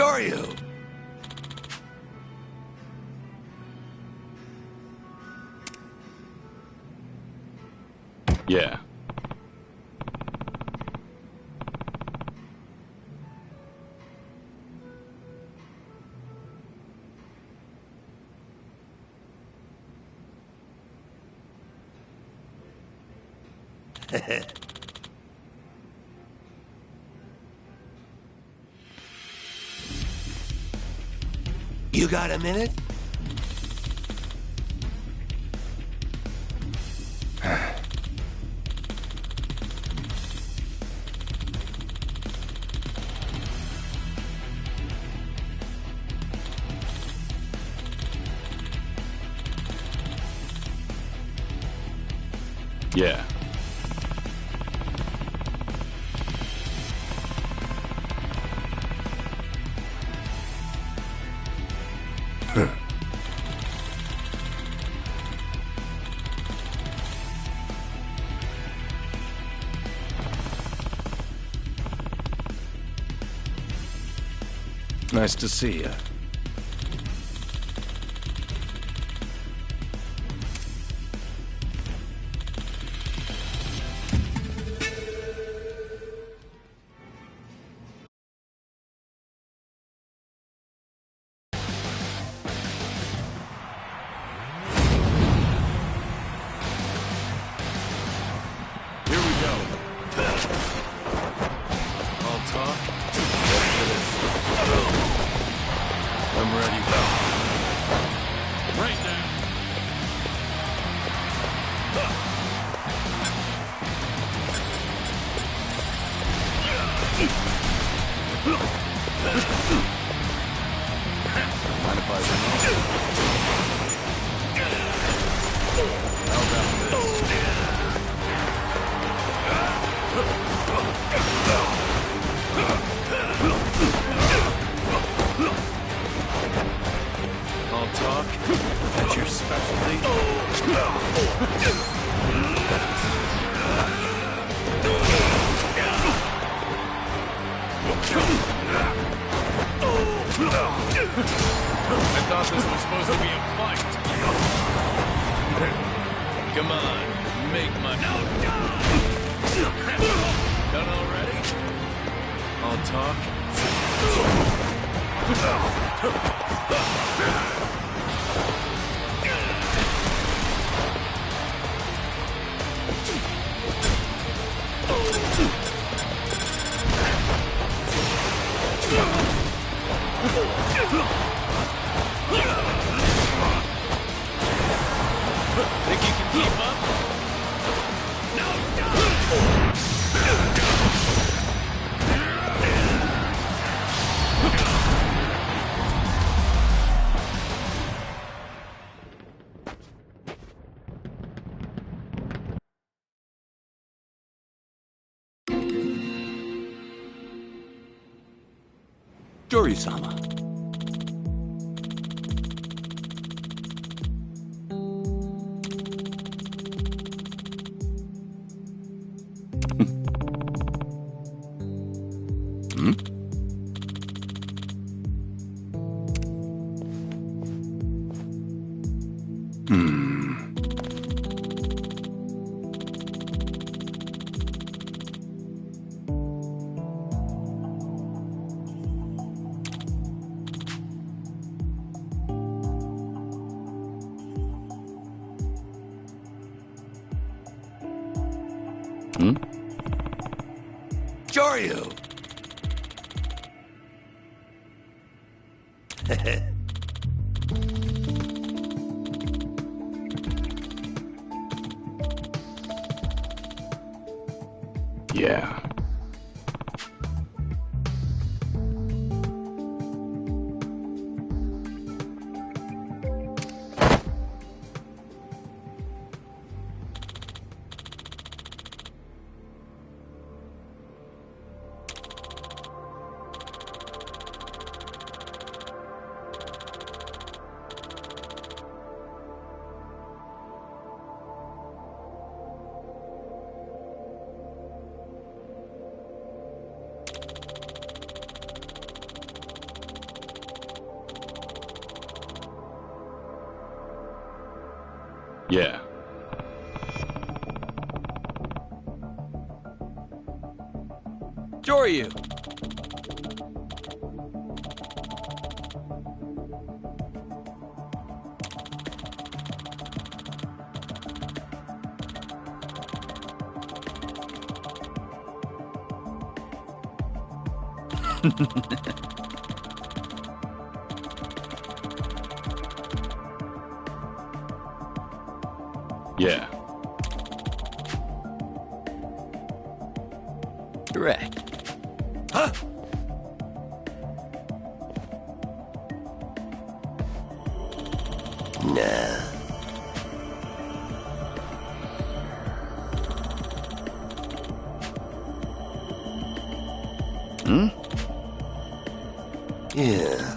are you? Yeah. You got a minute? Yeah. Nice to see you. I thought this was supposed to be a fight. Come on, make my... No, done already? I'll talk. Think you can keep up? Jori-sama. Joryu! Yeah. Yeah. Joryu! Yeah. Direct. Huh? Nah. Hmm? Yeah.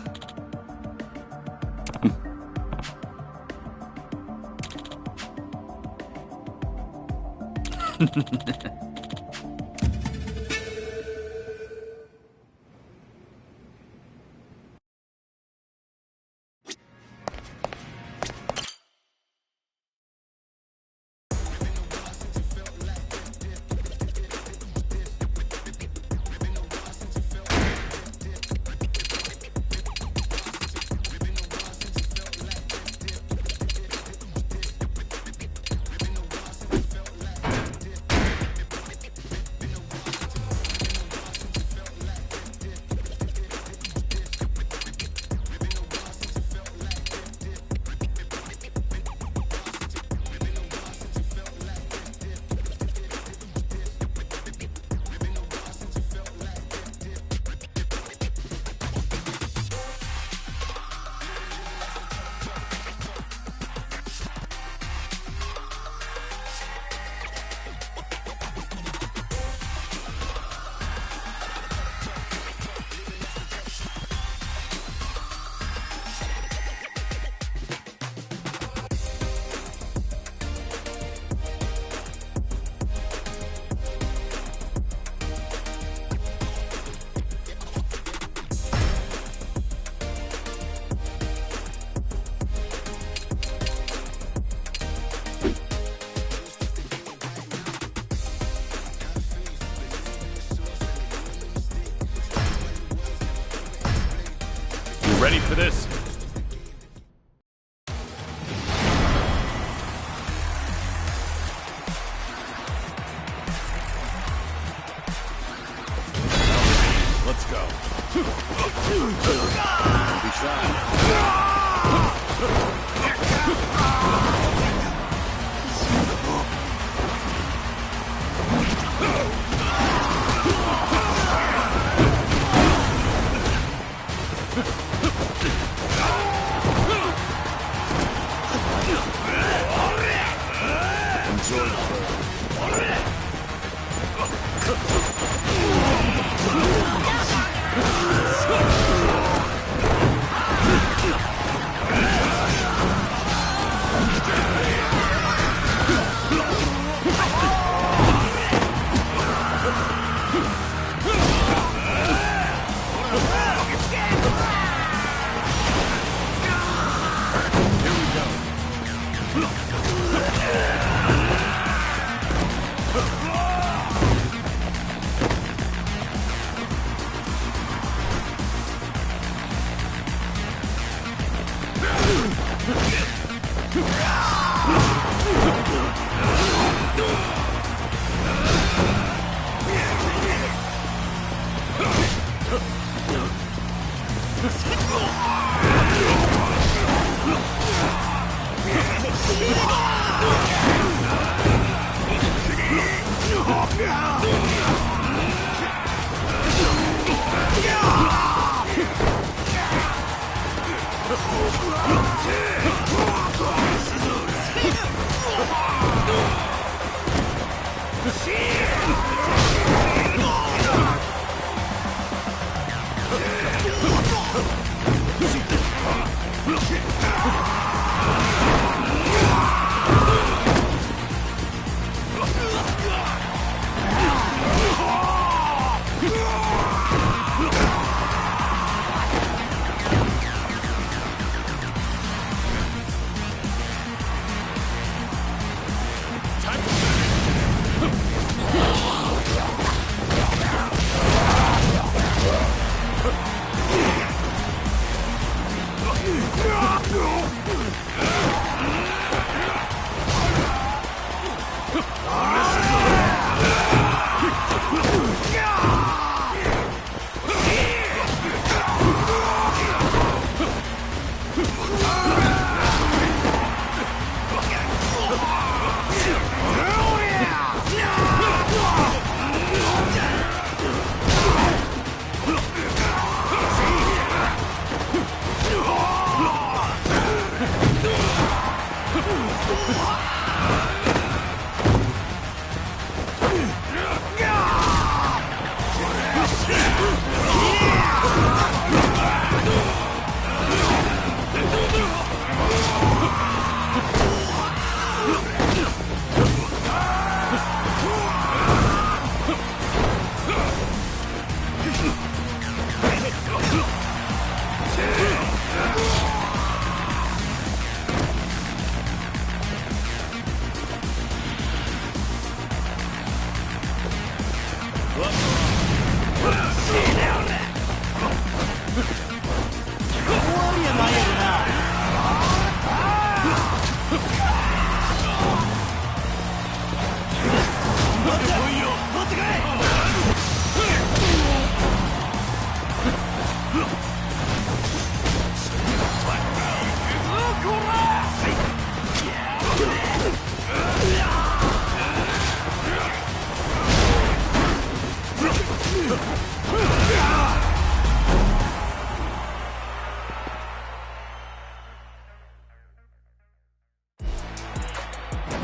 You ready for this? Let's go. Don't be shy. Enjoy the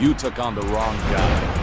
You took on the wrong guy.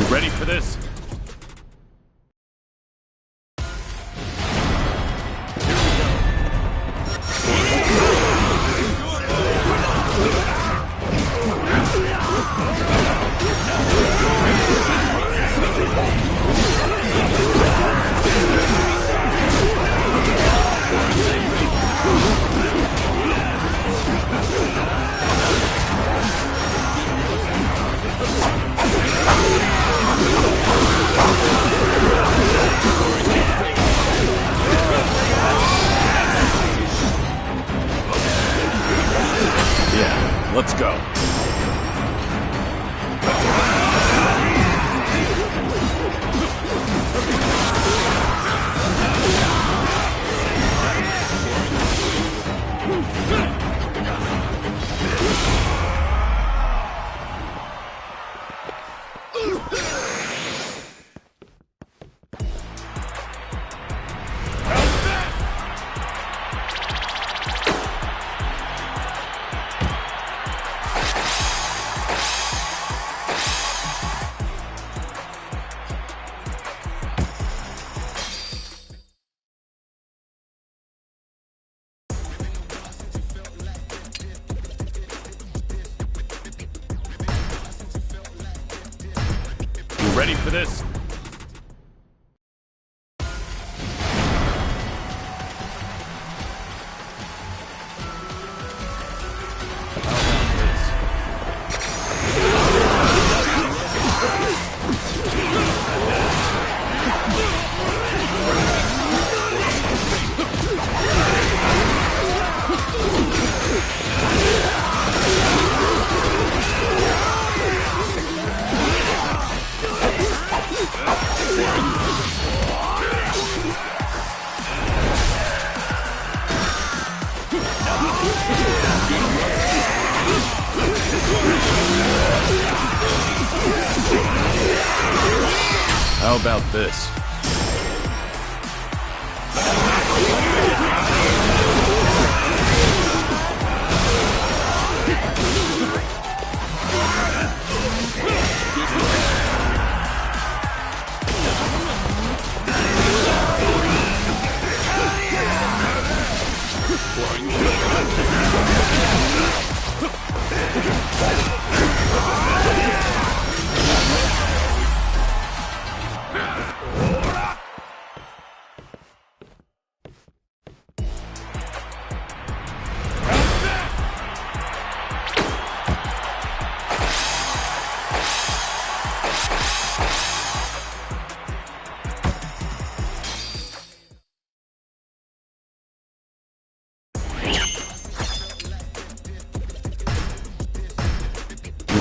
Ready for this? Let's go. Ready for this? about this?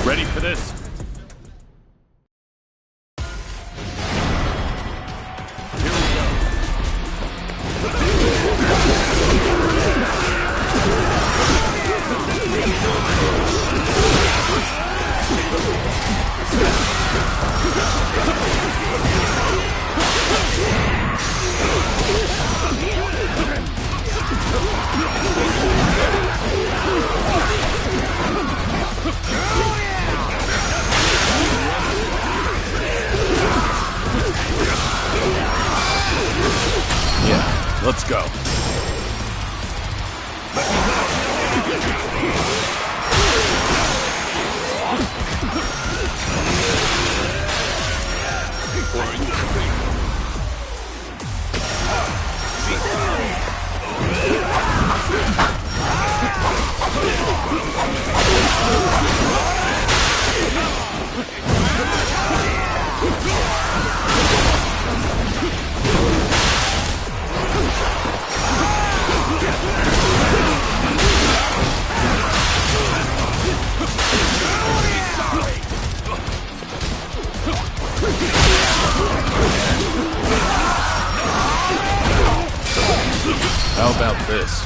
Ready for this? Here we go. Yeah, let's go. How about this?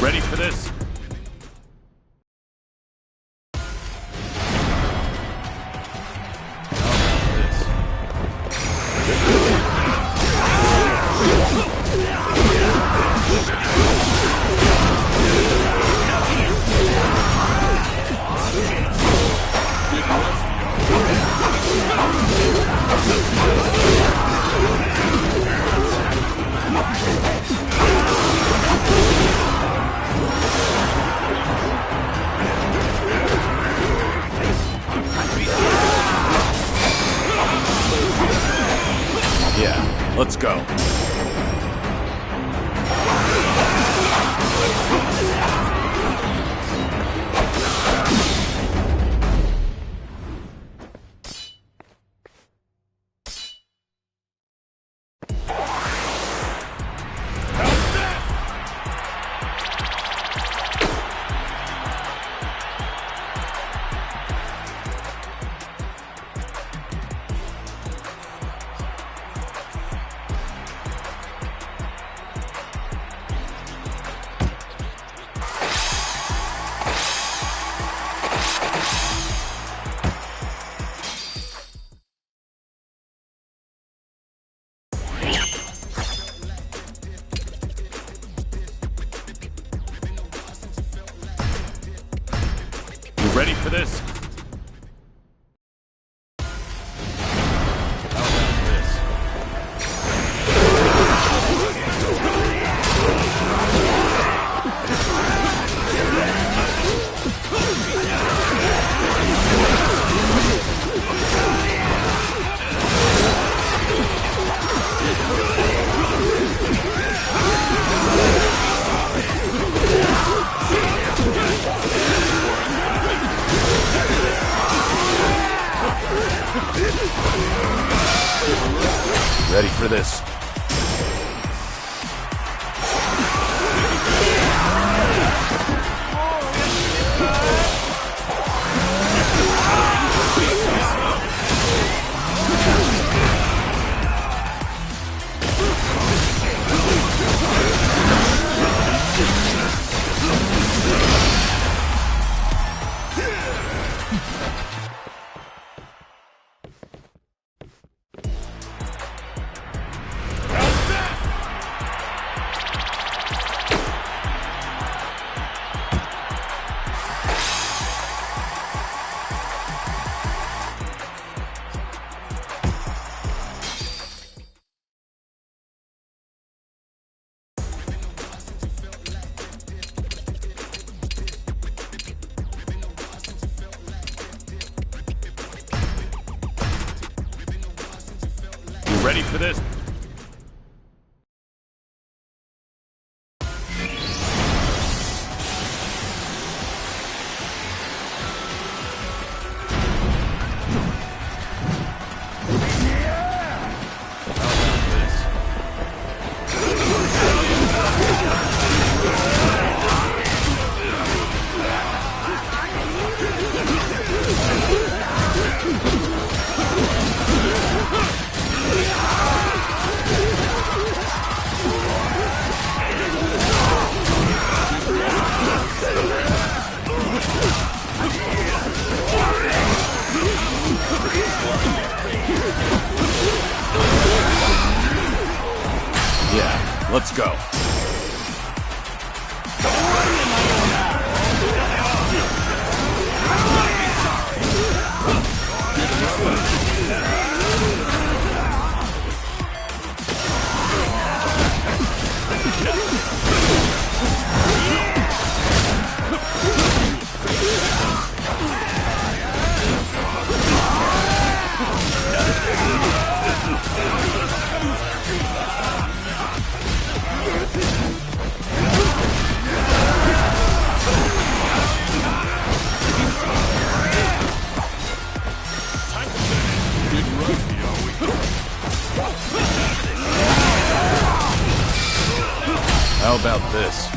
Ready for this? Yeah, let's go. Ready for this? ready for this? Yeah, let's go. How about this?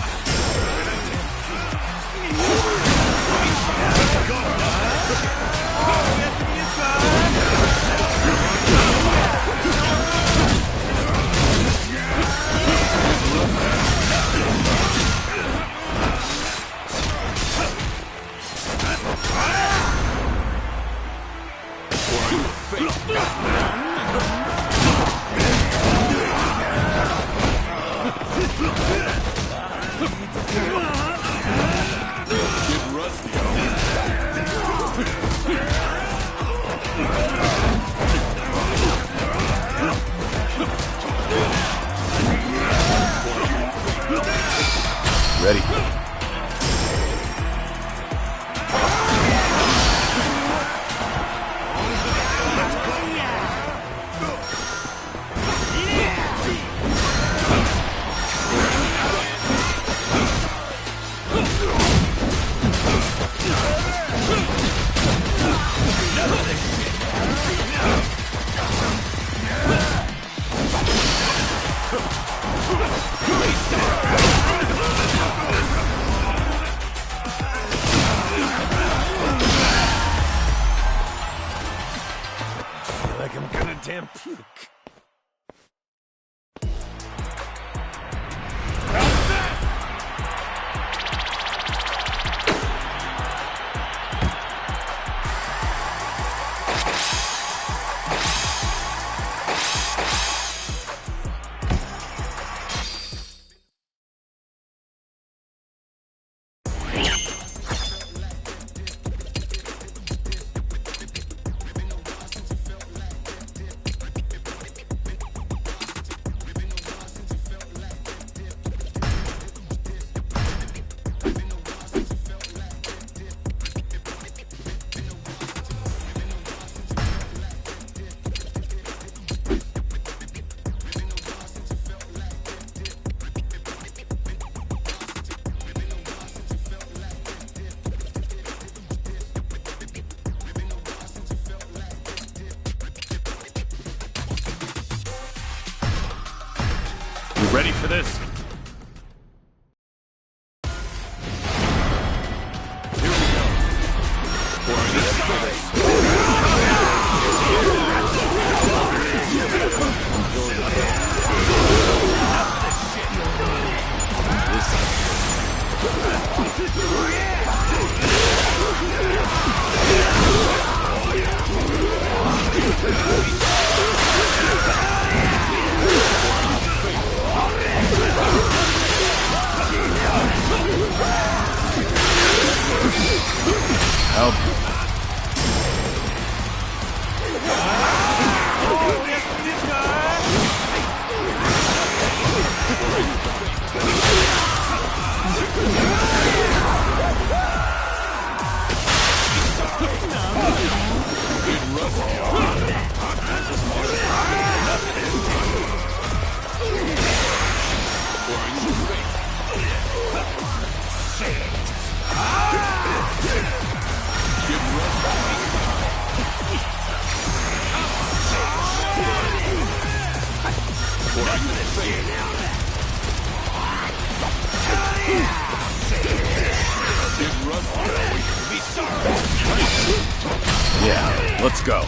Ready. Like I'm gonna damn puke. You ready for this? Here we go. Help. Yeah, let's go.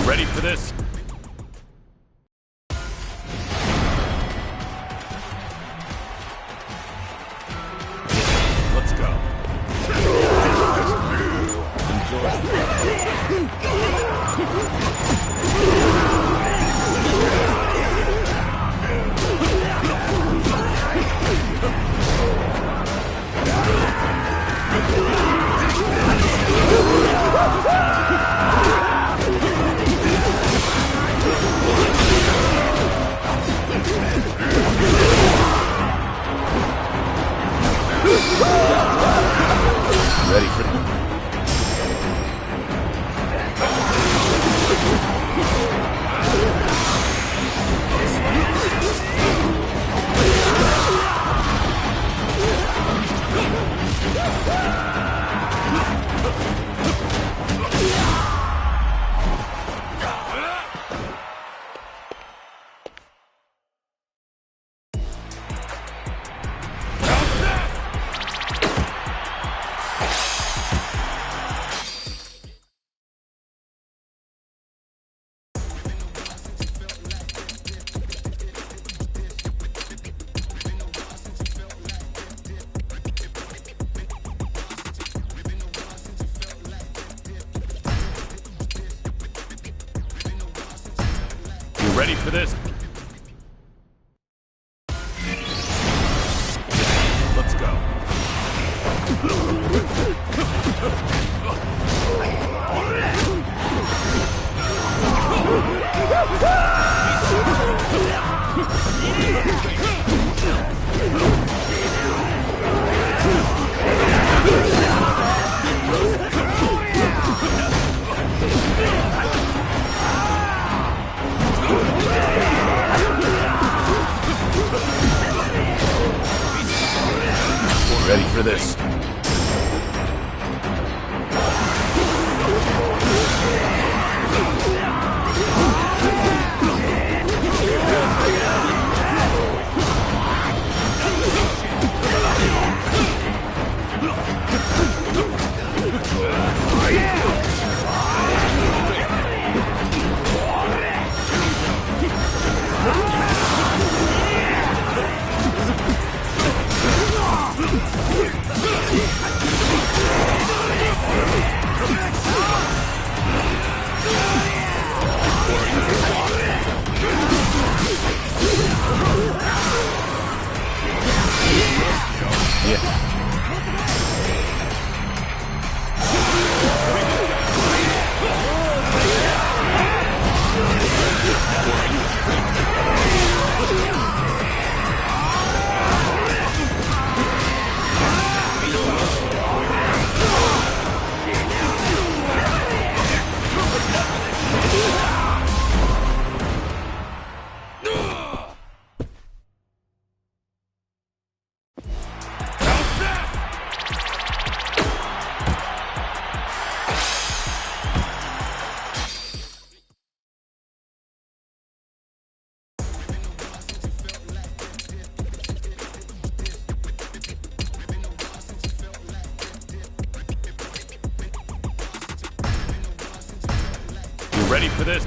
Ready for this? Let's go. Ready for the... Ready for this? Let's go. Ready for this? Ready for this?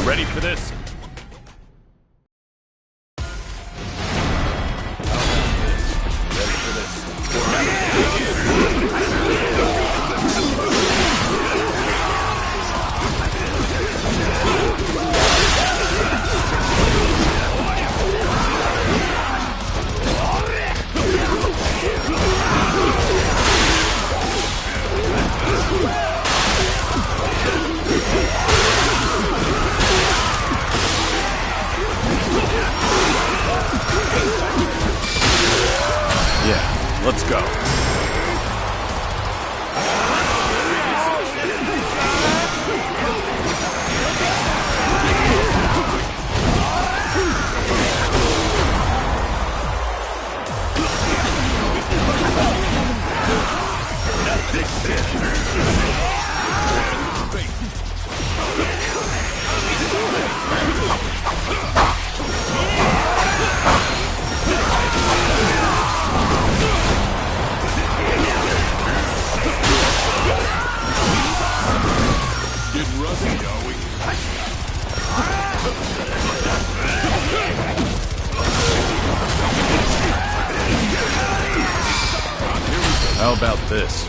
Ready for this? Ready for this? Yeah, let's go. Getting rusty, are we? How about this?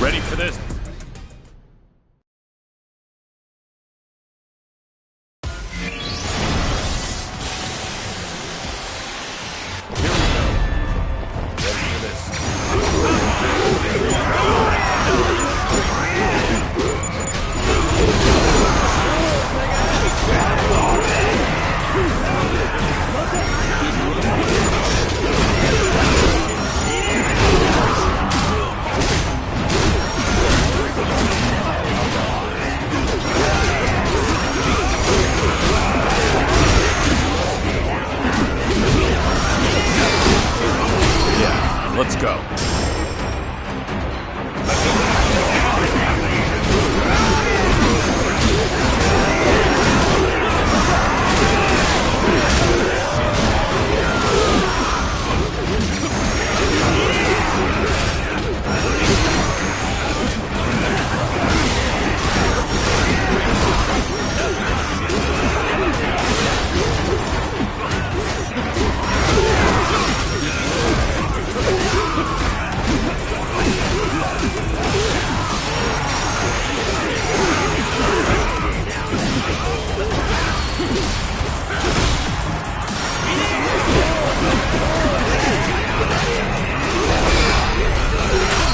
Ready for this? Here we go. Ready for this? let's go.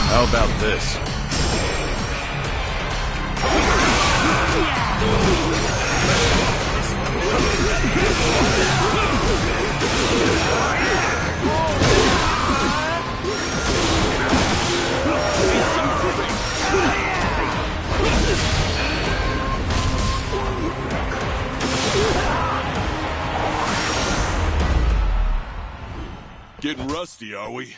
How about this? Getting rusty, are we?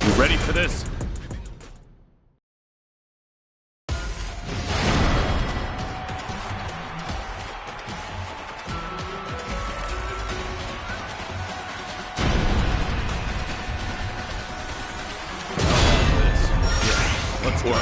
You ready for this? Let's go.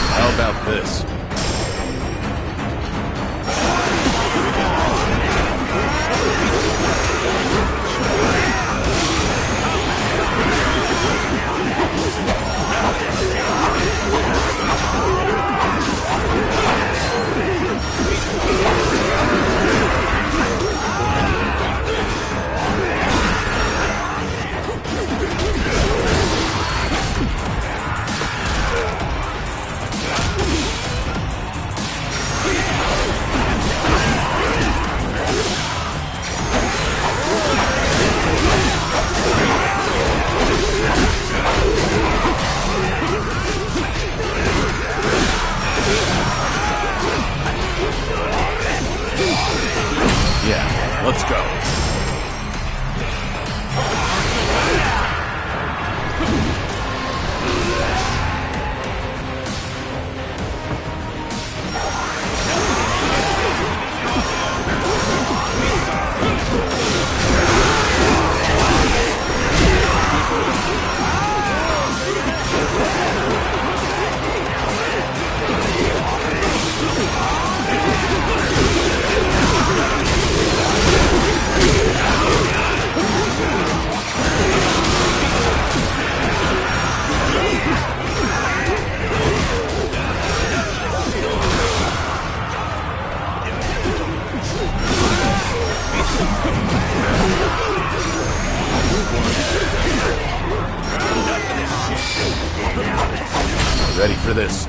How about this? Yeah, let's go. Ready for this?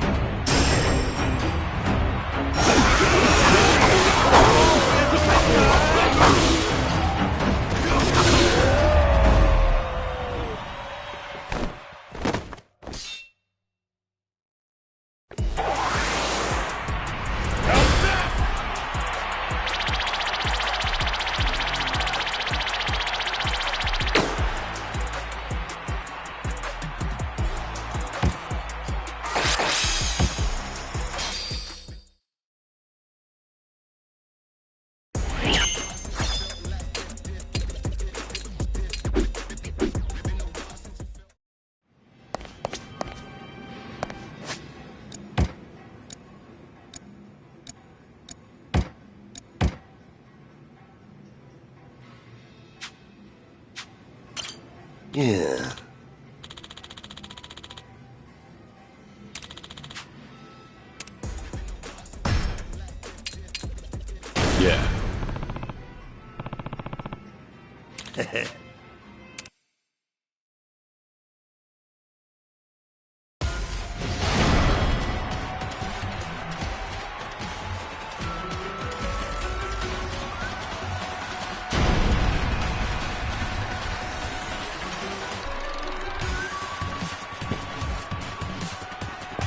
Yeah. Yeah.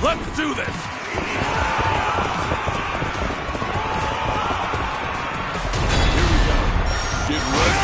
Let's do this! Get ready!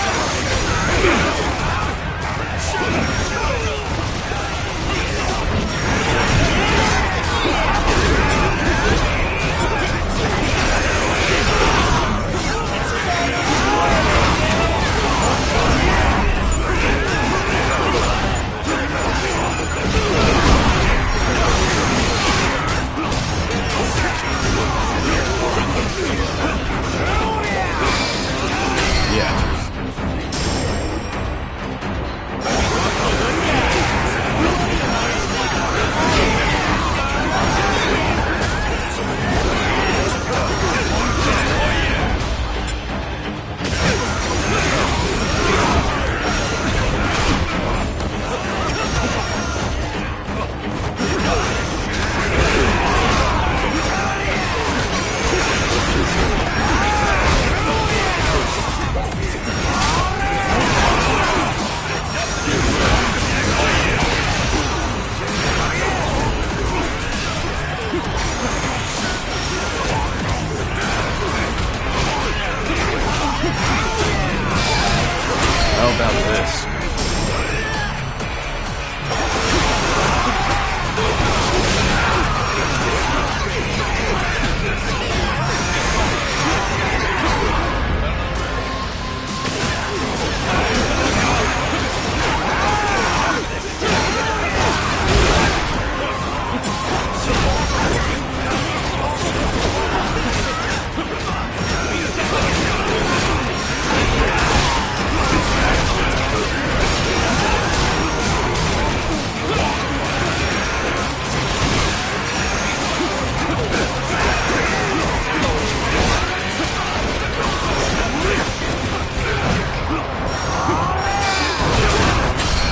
Yeah. How about this?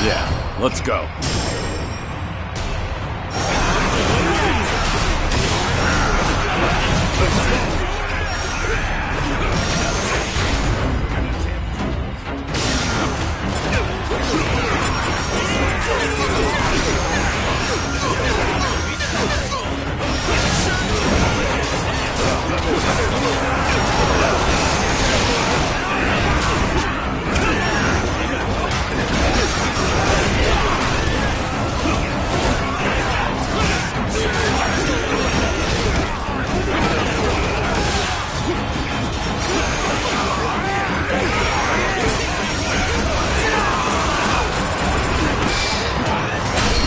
Yeah, let's go.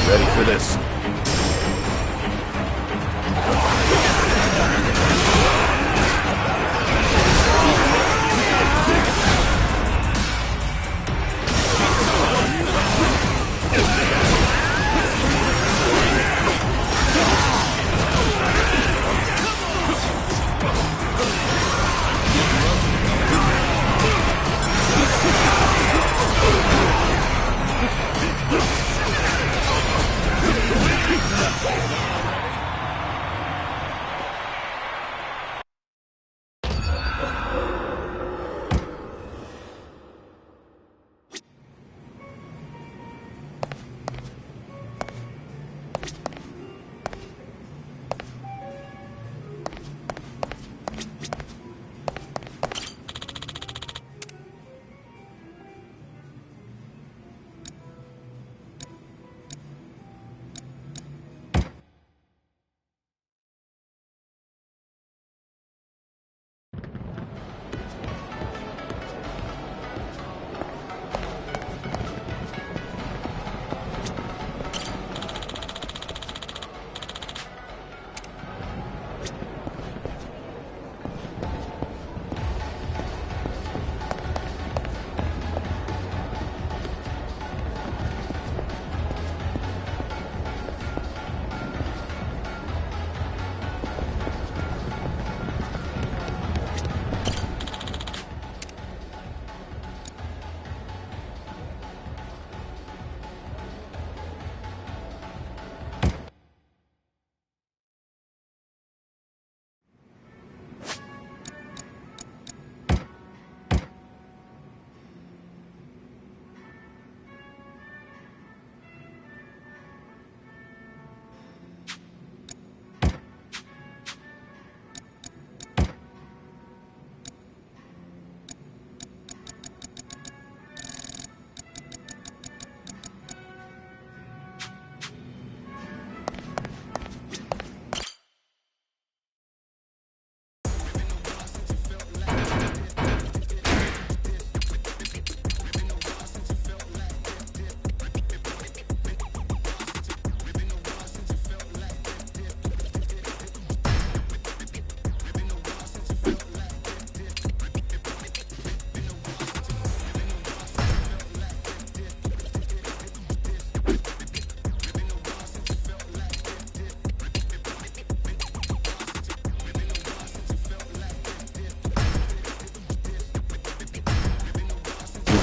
Ready for this?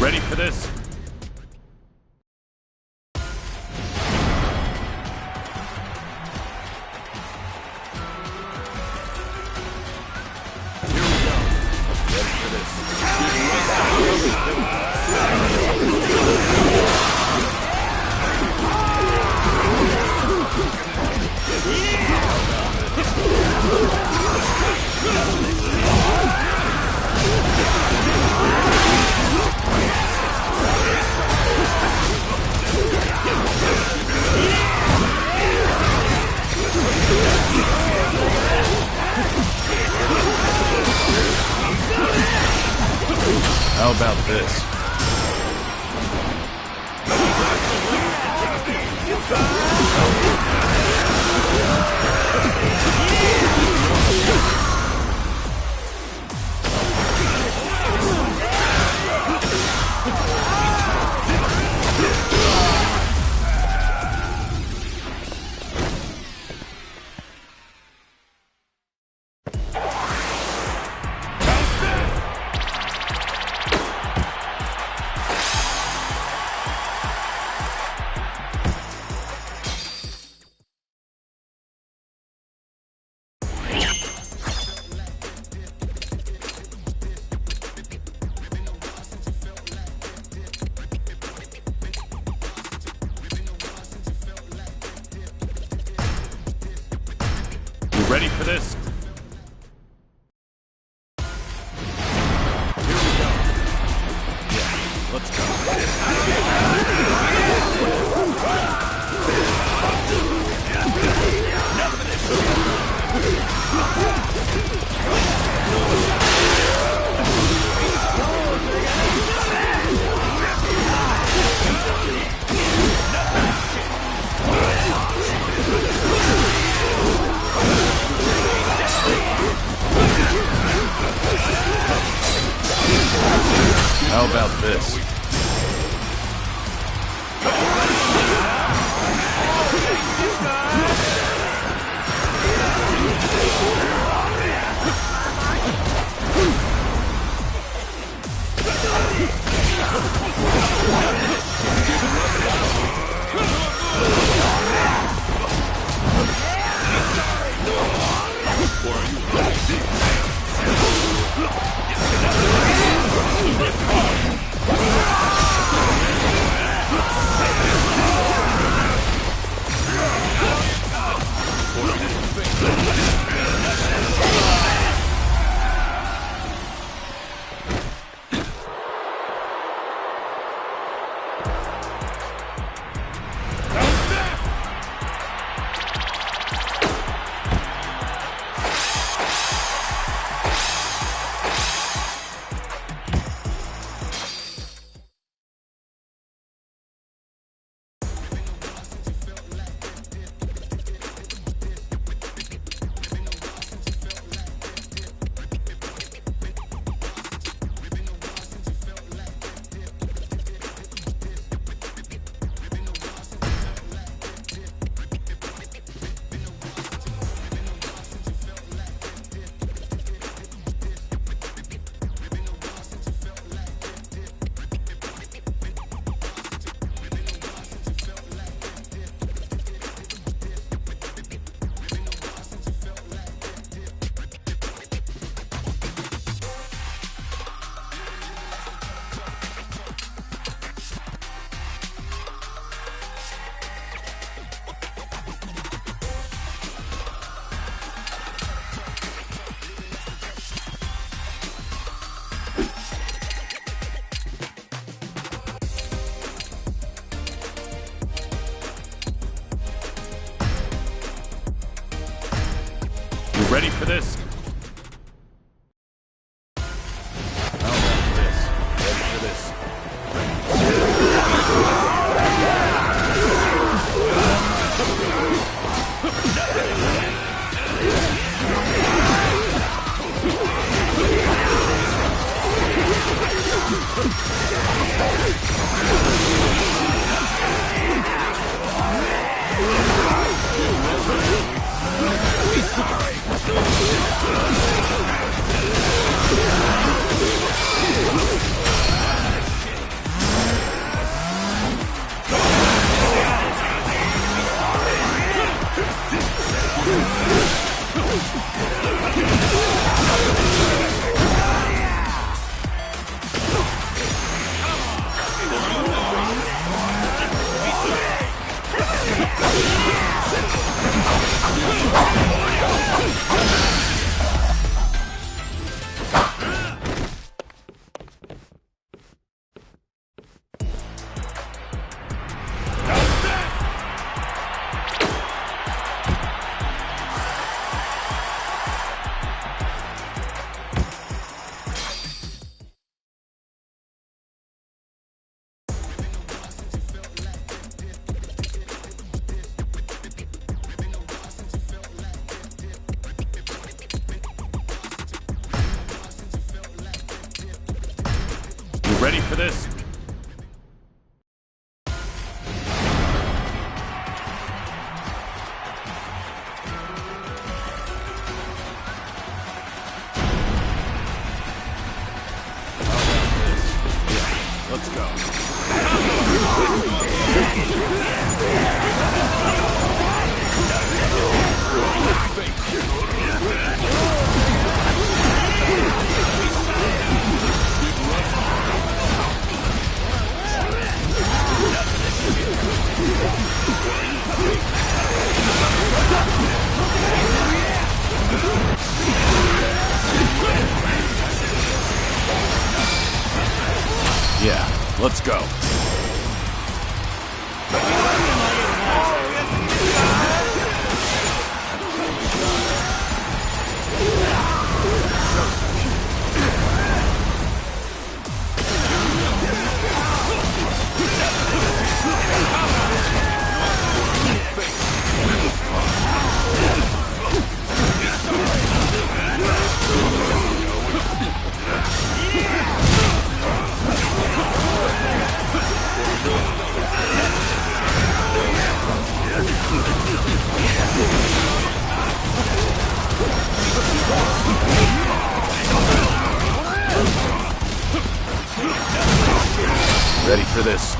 Ready for this? How about this? Ready for this? Here we go. Yeah, let's go. How about this? You ready for this? How about this? Ready for this? Ready for this? Let's go. Yeah, let's go. Ready for this?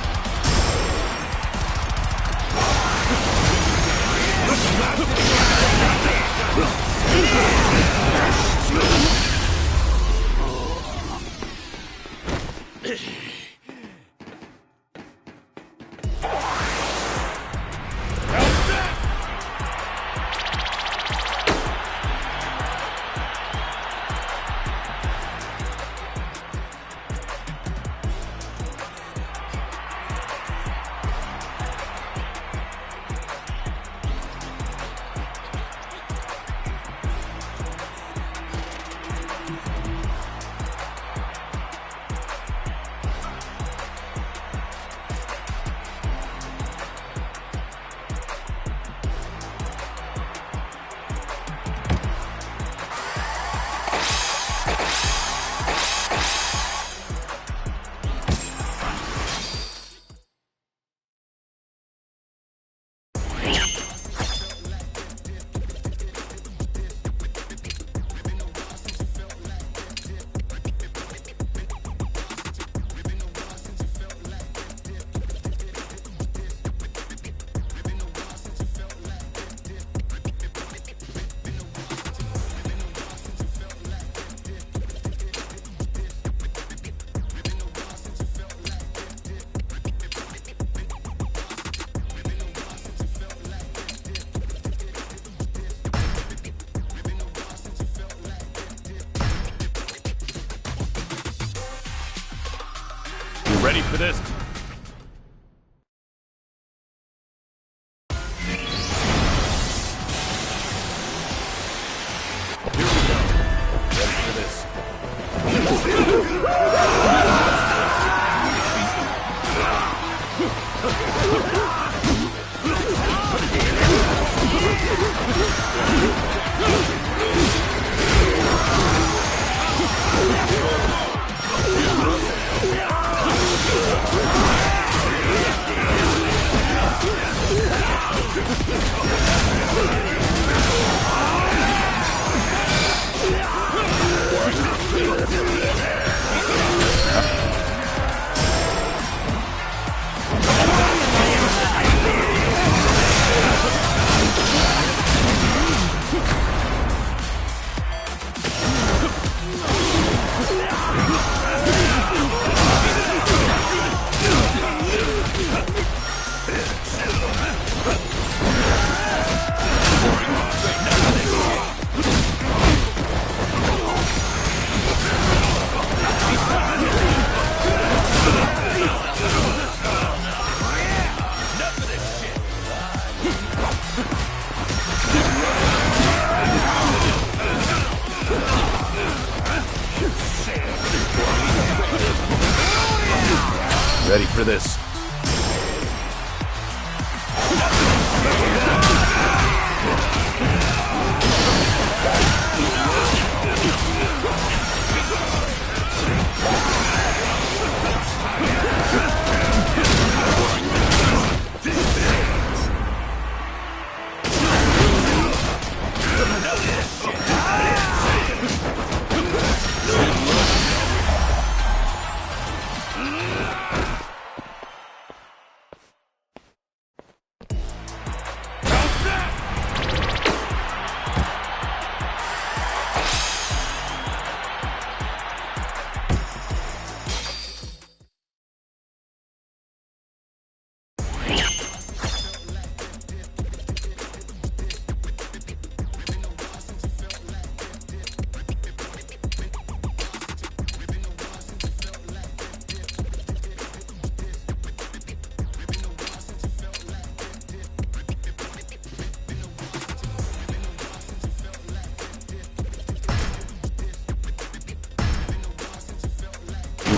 Ready for this? Here we go. Ready for this? Ready for this?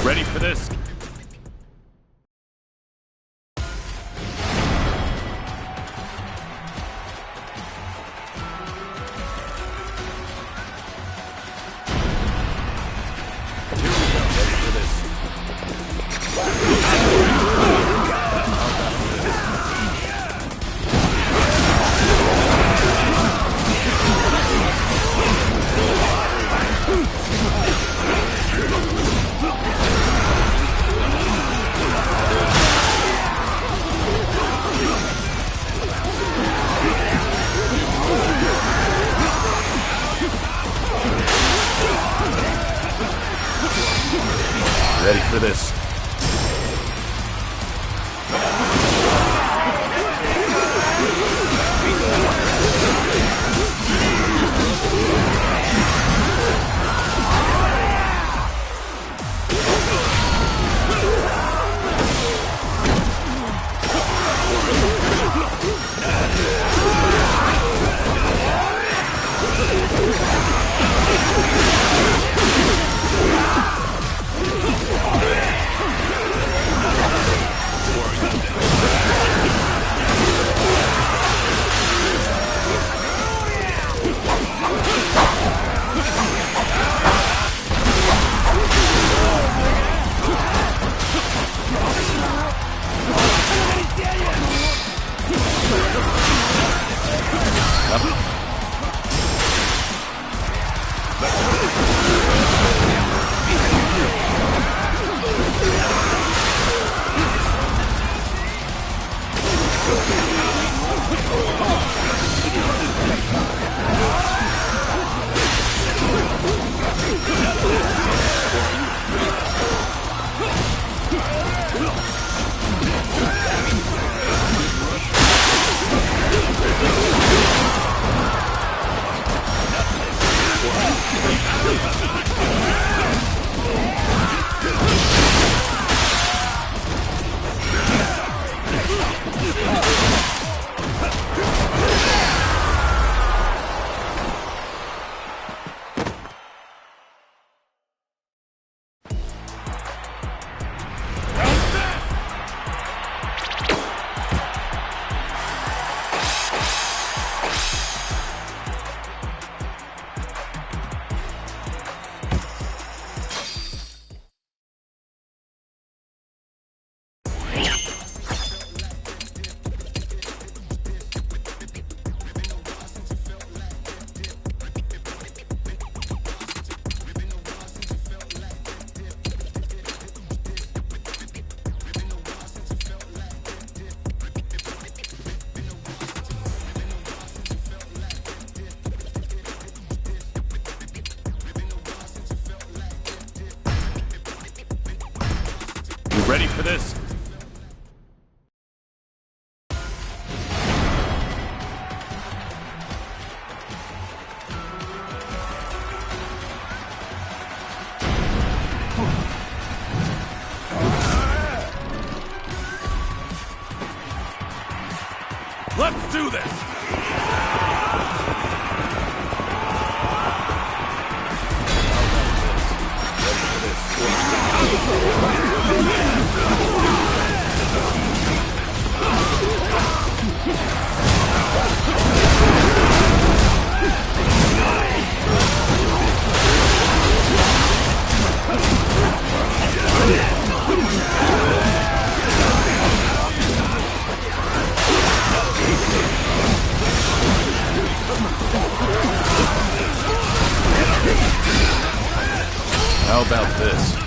ready for this? Ready for this? Ready for this? Let's do this! How about this?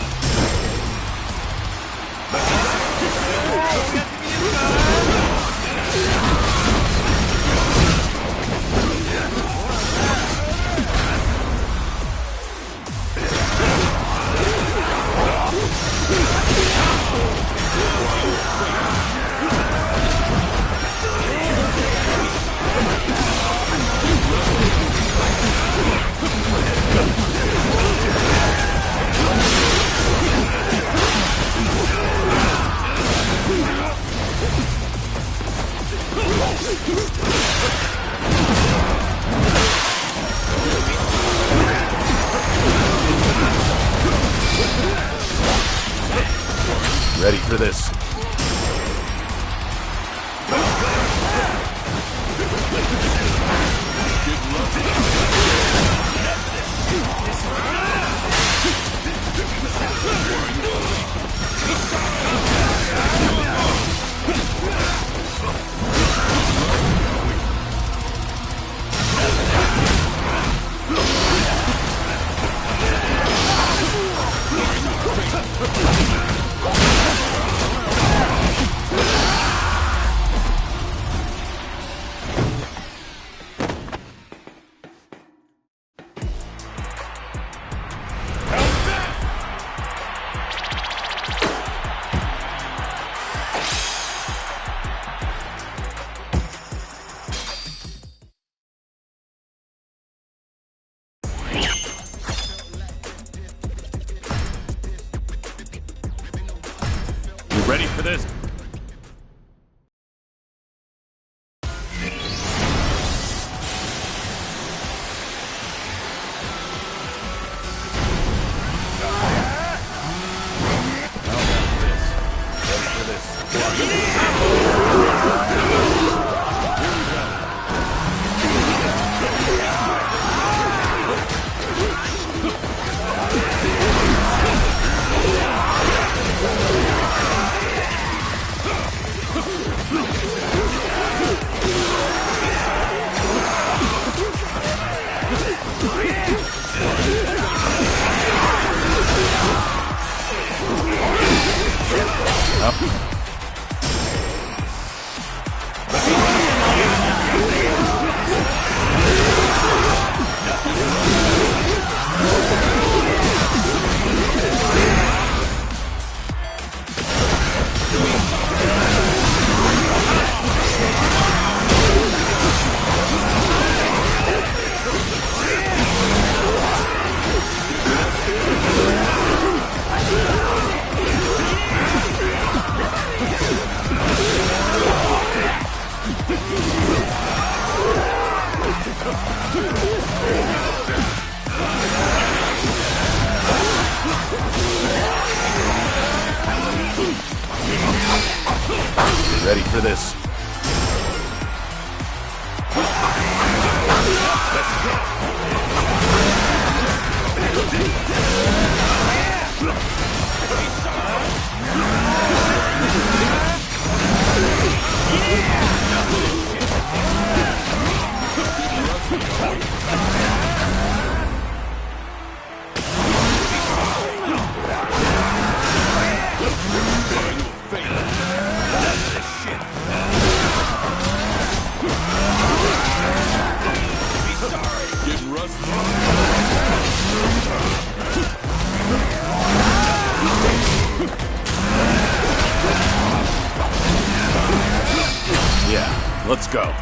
Ready for this? You ready for this? Ready for this? Yeah, let's go.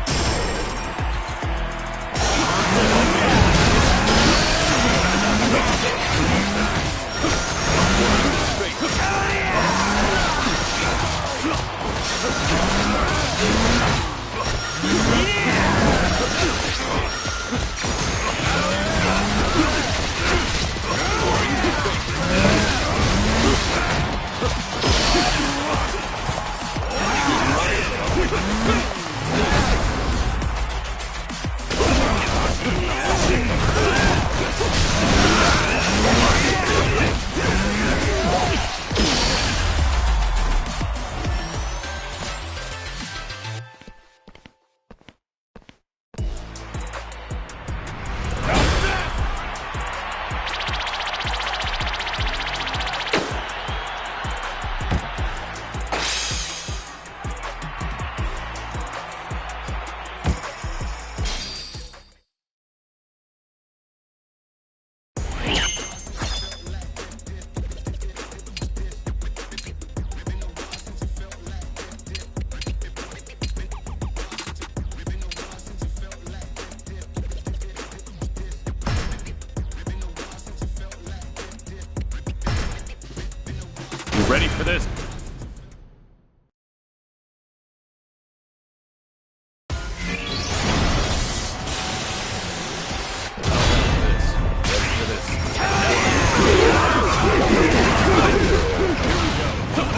Ready for this?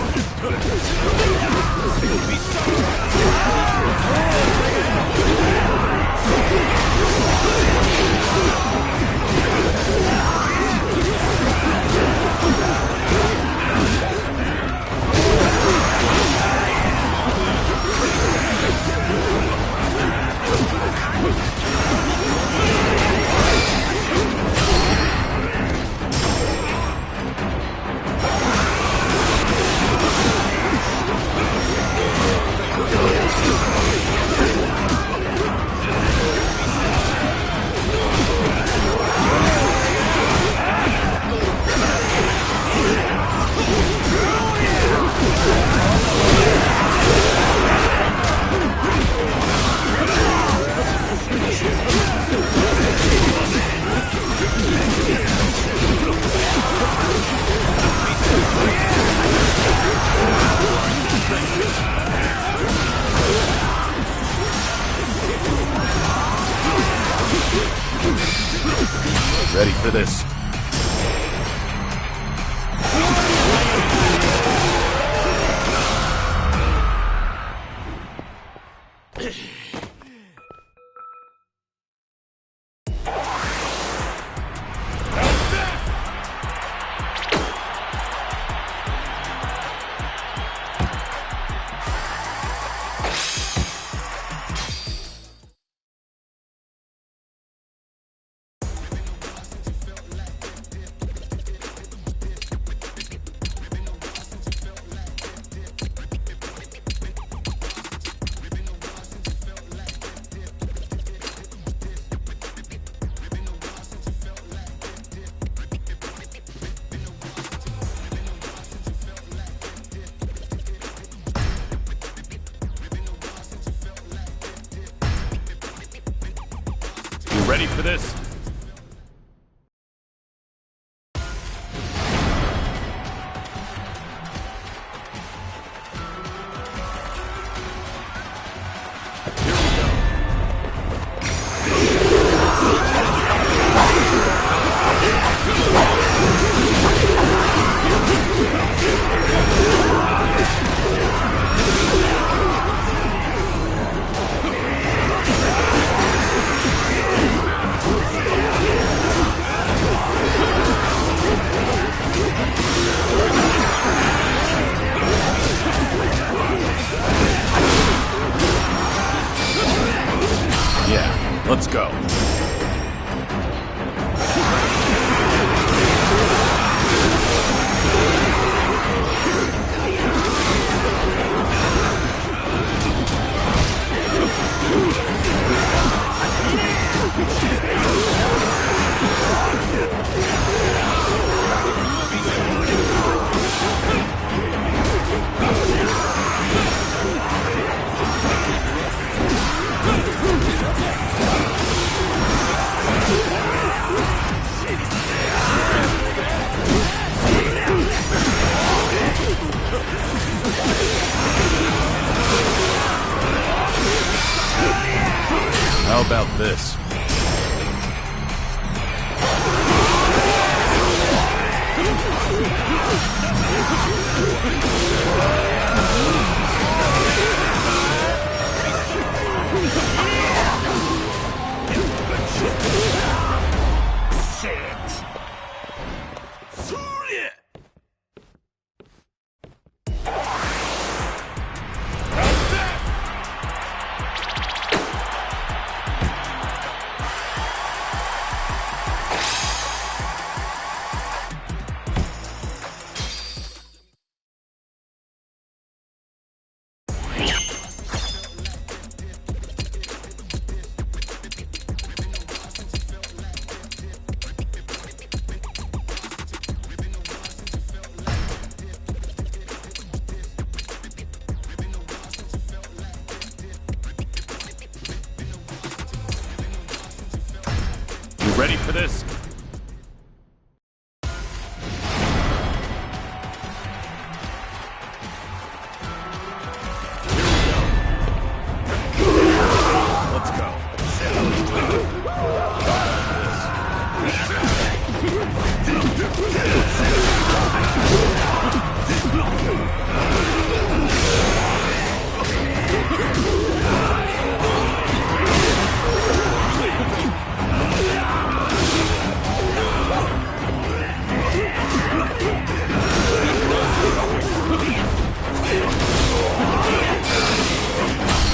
Ready for this? this. Ready for this? Yeah, let's go. How about this? Ready for this? Let's go.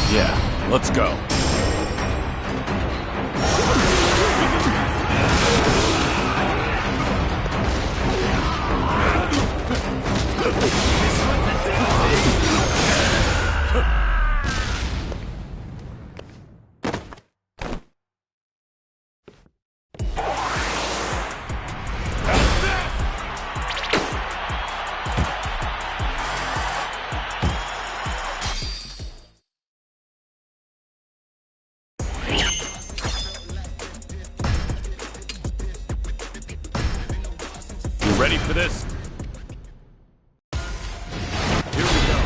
Yeah, let's go. Ready for this? Here we go.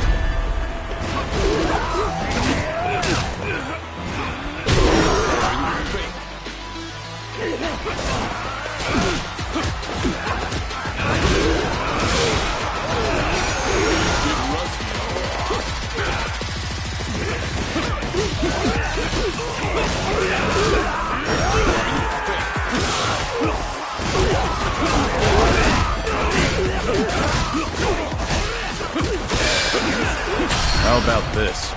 Are you ready? How about this?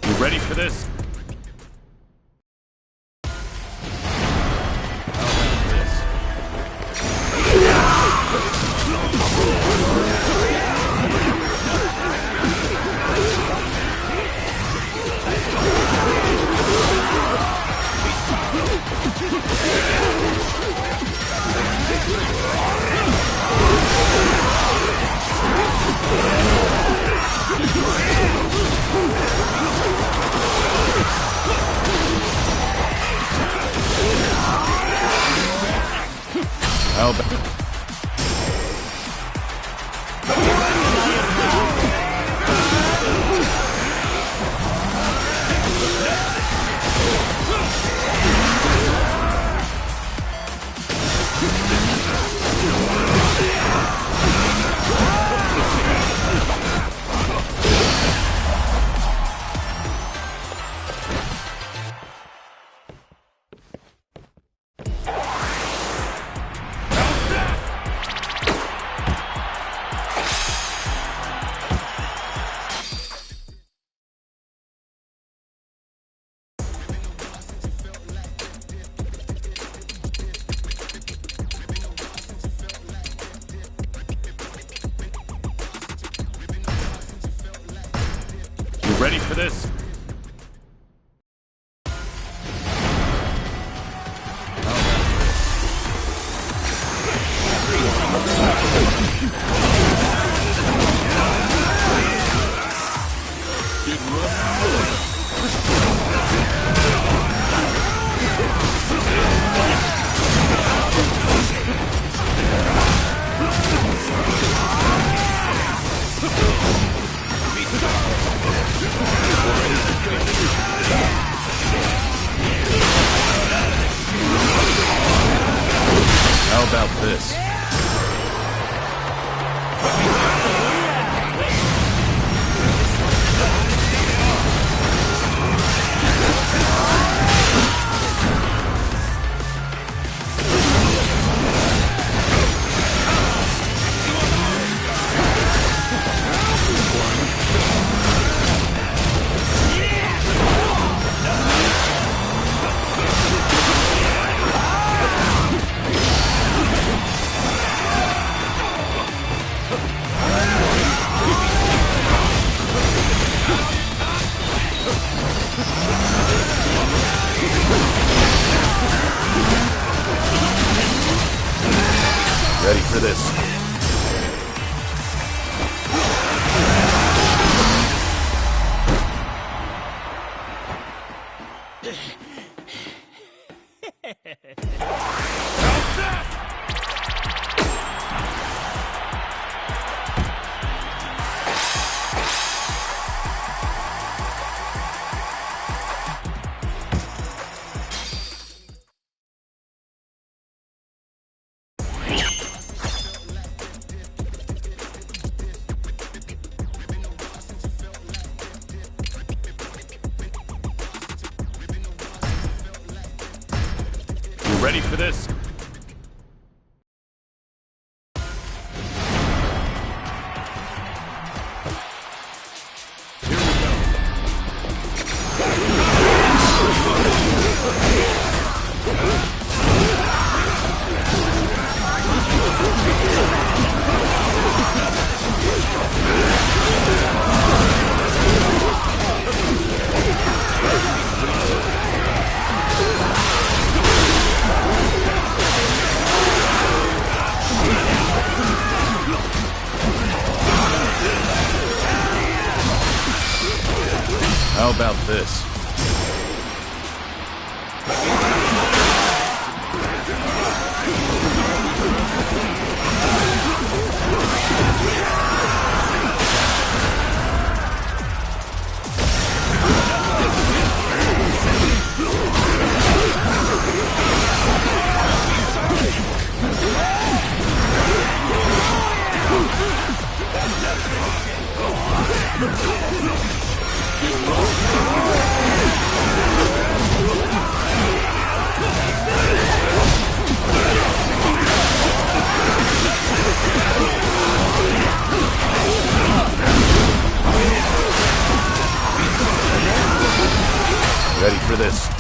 You ready for this? How about... Ready for this? How about this? Ready for this? Ready for this? Here we go. How about this? Ready for this?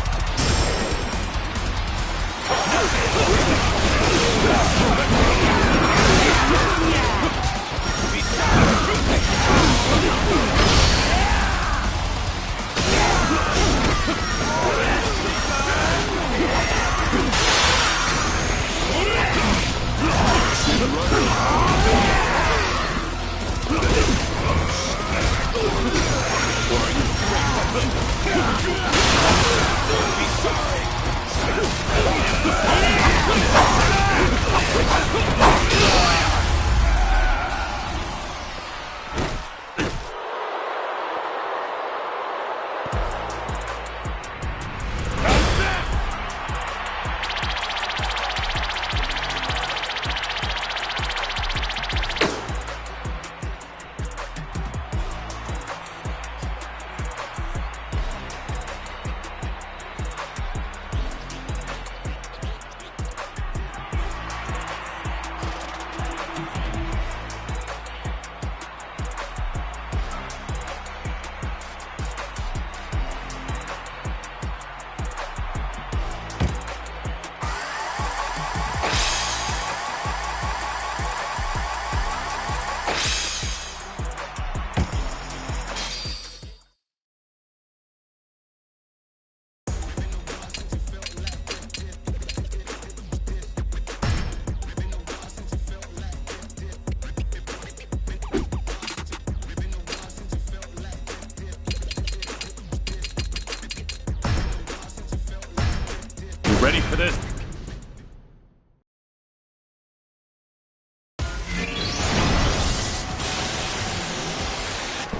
Ready for this?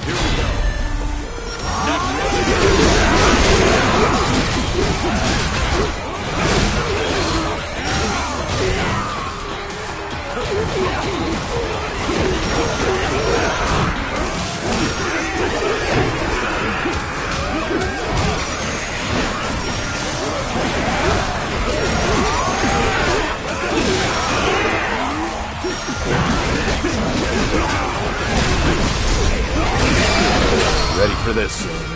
Here we go. Ready for this?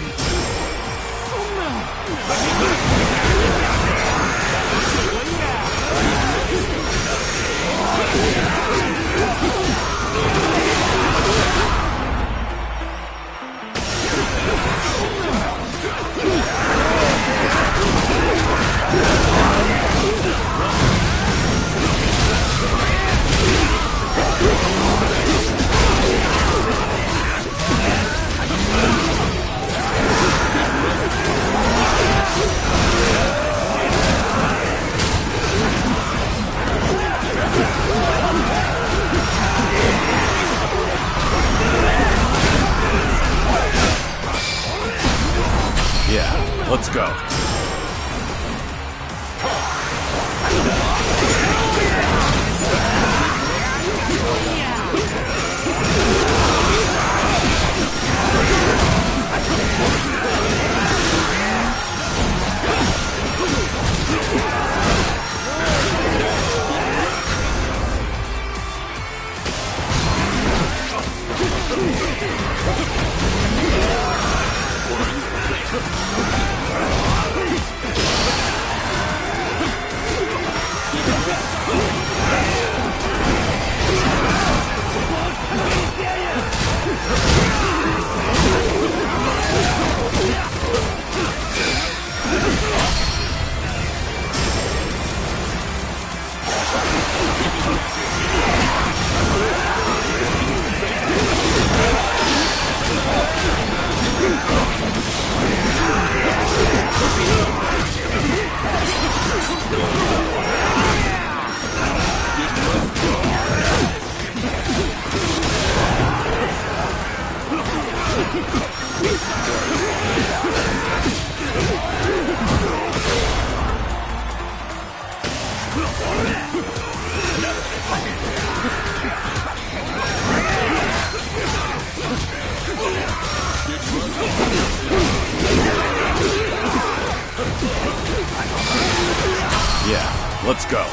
Yeah, let's go. Let's go.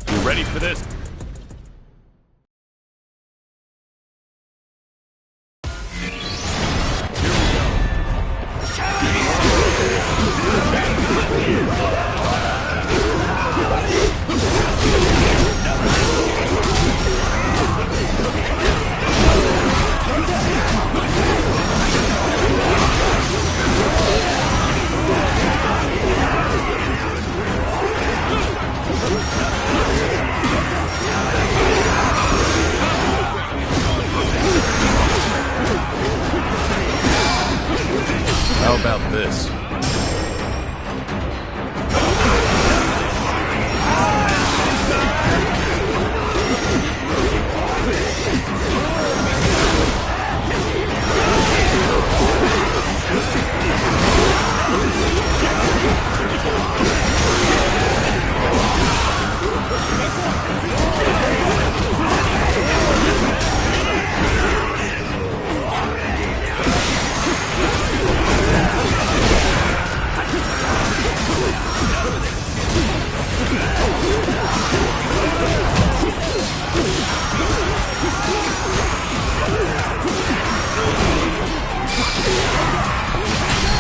You ready for this? How about this?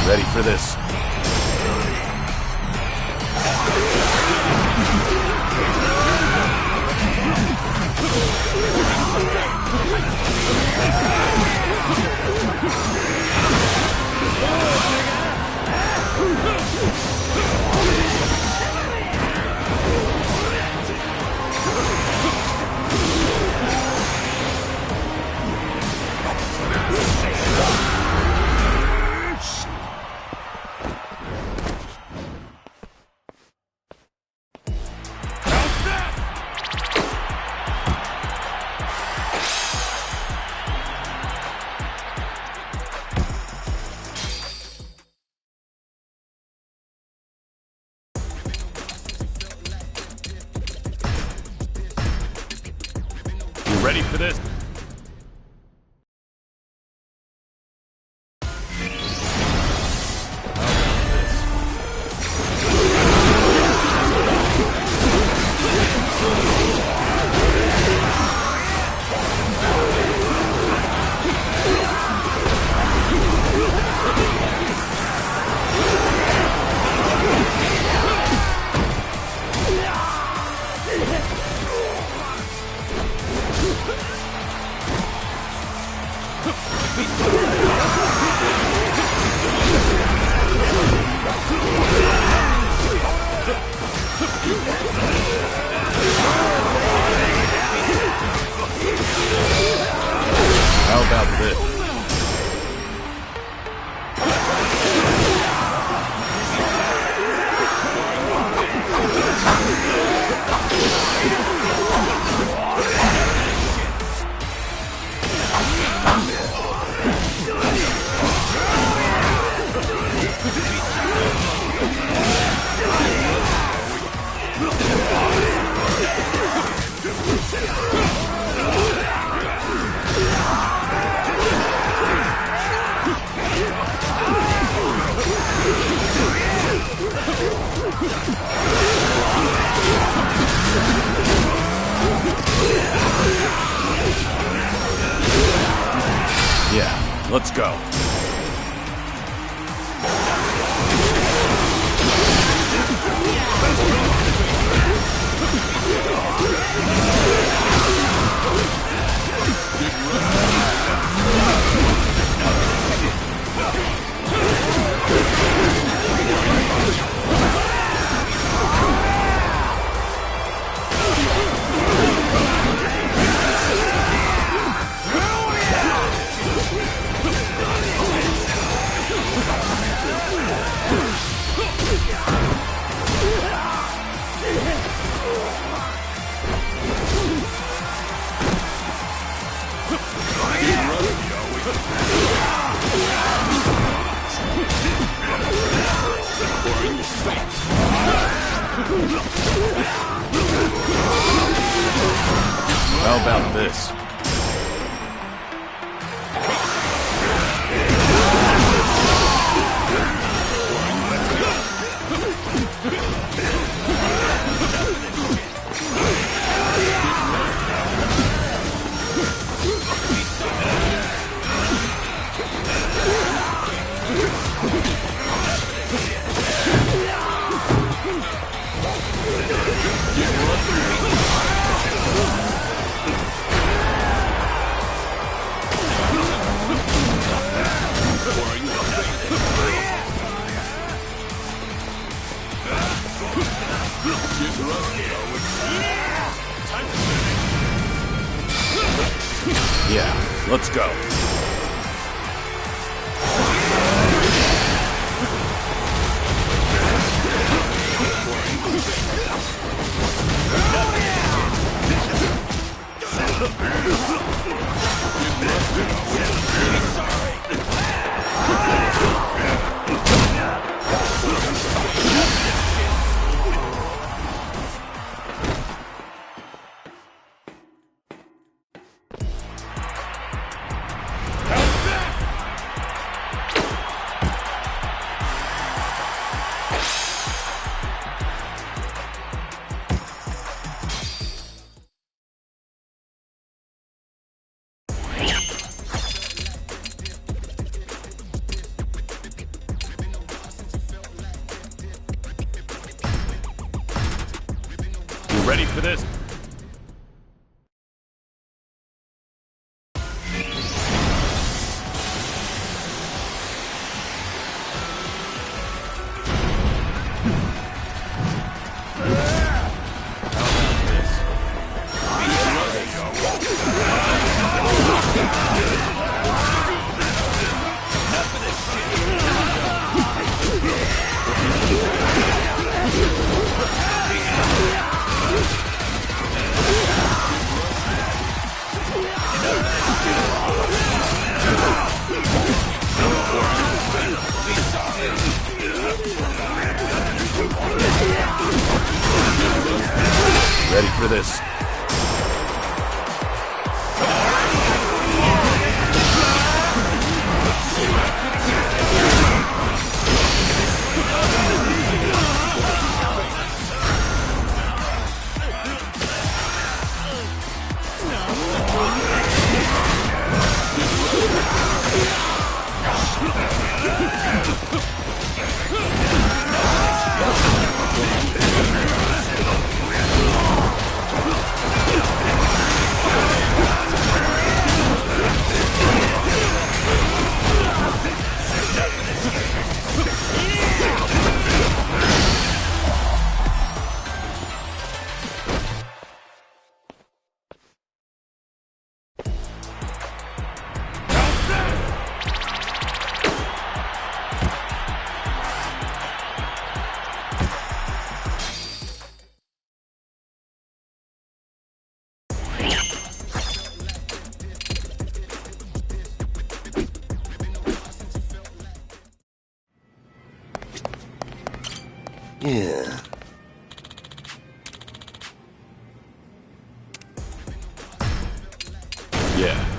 Ready for this? You ready for this? How about this? Yeah, let's go. How about this? Yeah, let's go. You ready for this? Ready for this? Yeah. Yeah.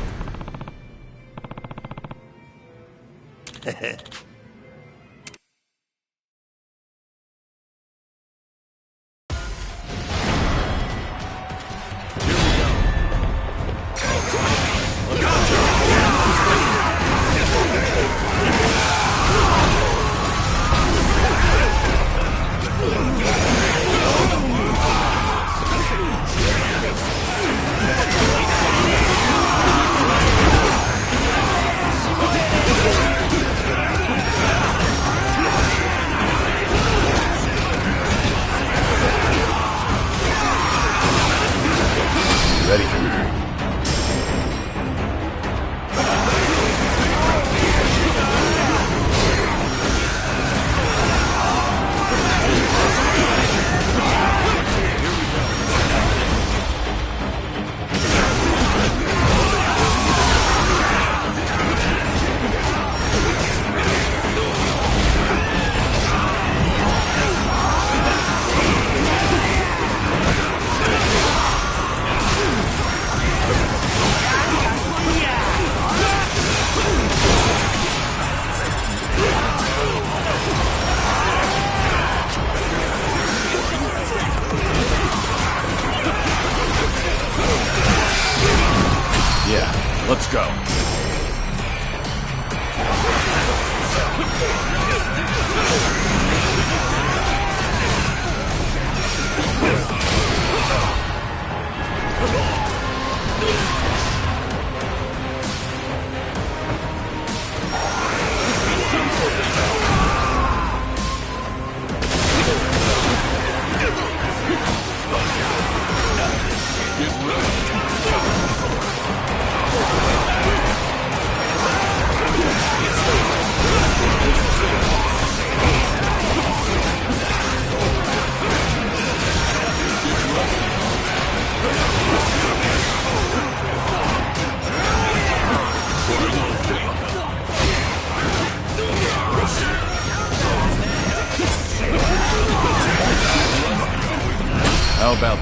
Let's go. How about...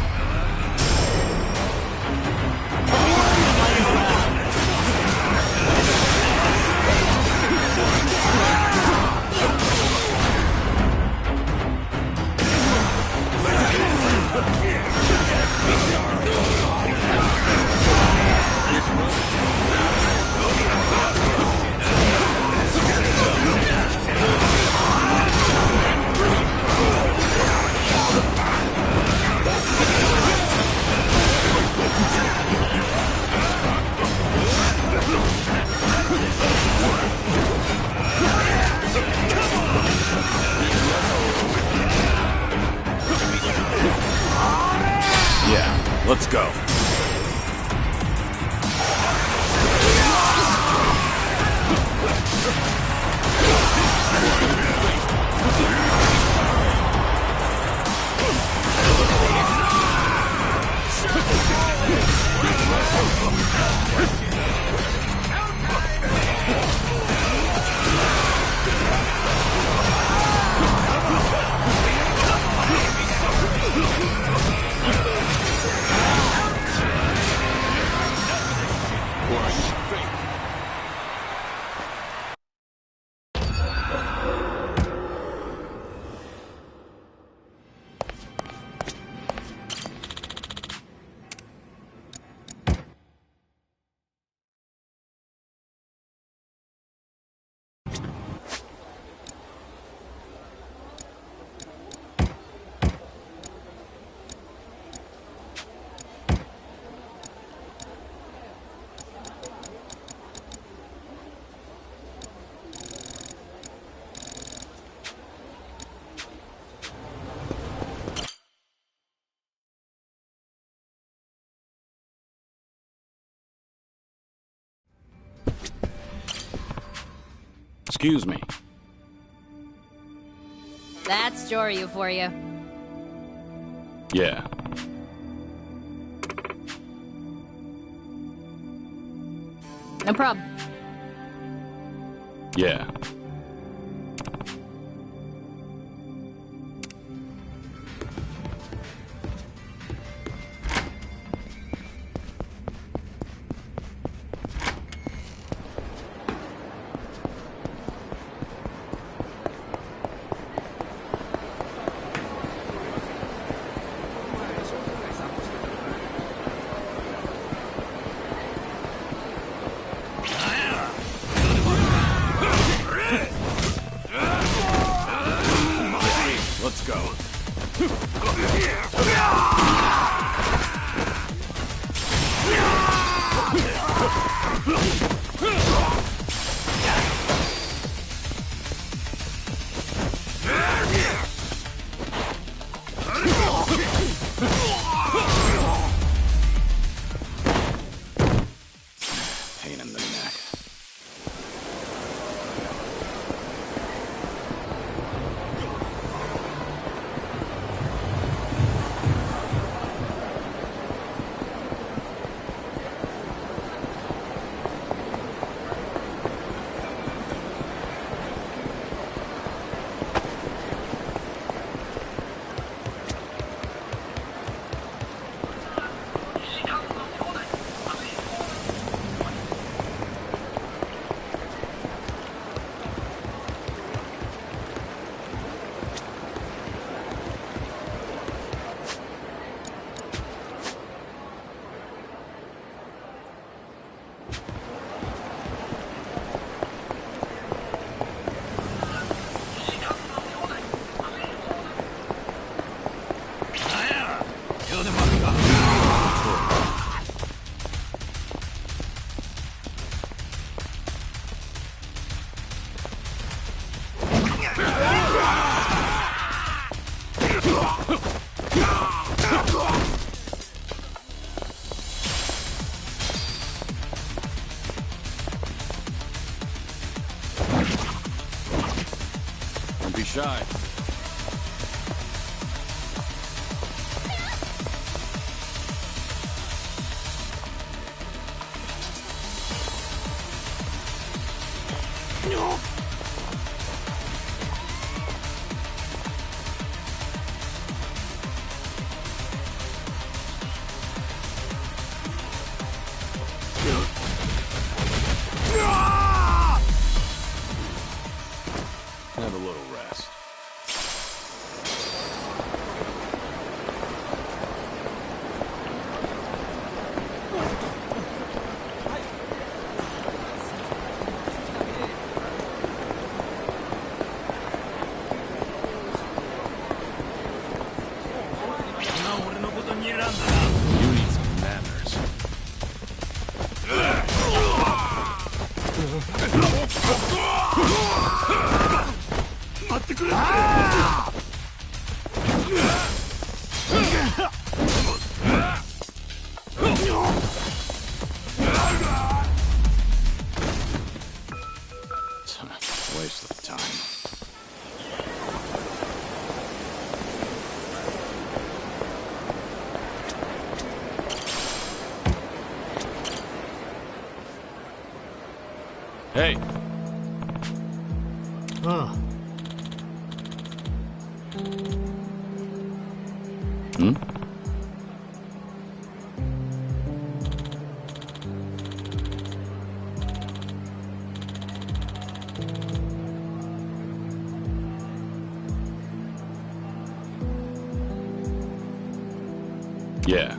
Yeah, let's go. Excuse me. That's Joryu for you. Yeah. No problem. Yeah. Let's go. Pain in the neck. Don't be shy. Have a little rest. You need some manners. Waste of time. Hey. Hmm? Yeah.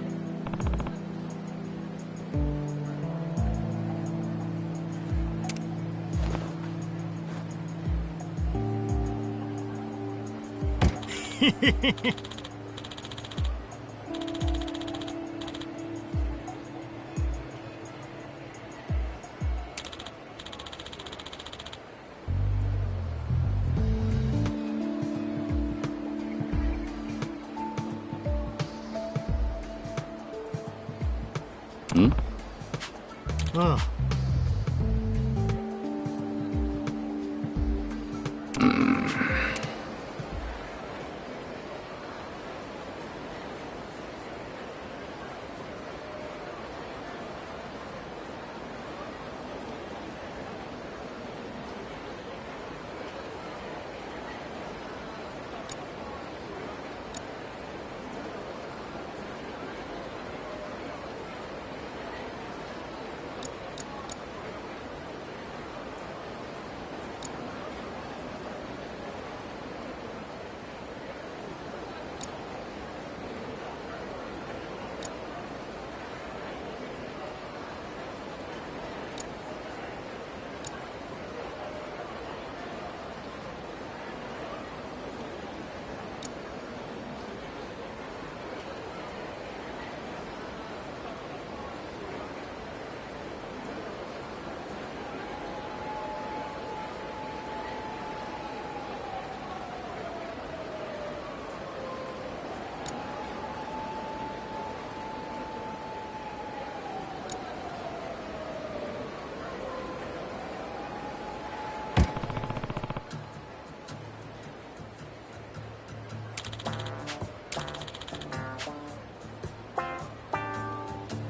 Hmm?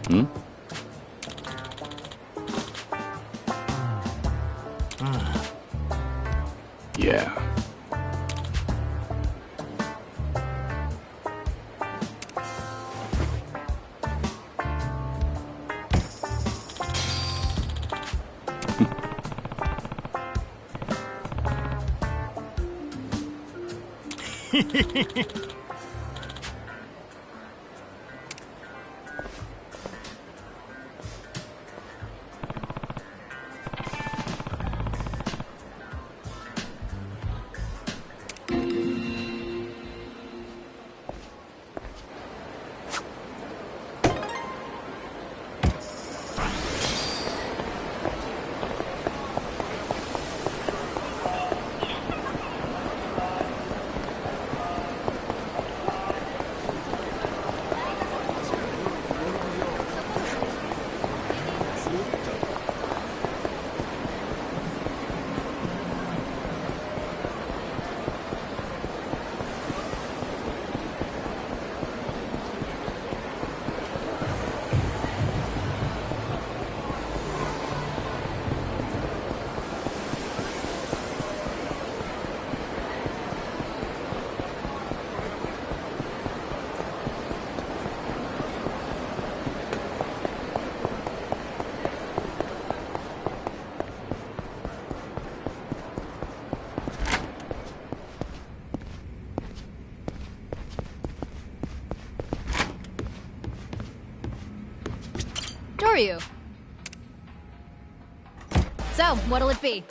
Hmm? Yeah. are you? So, what'll it be?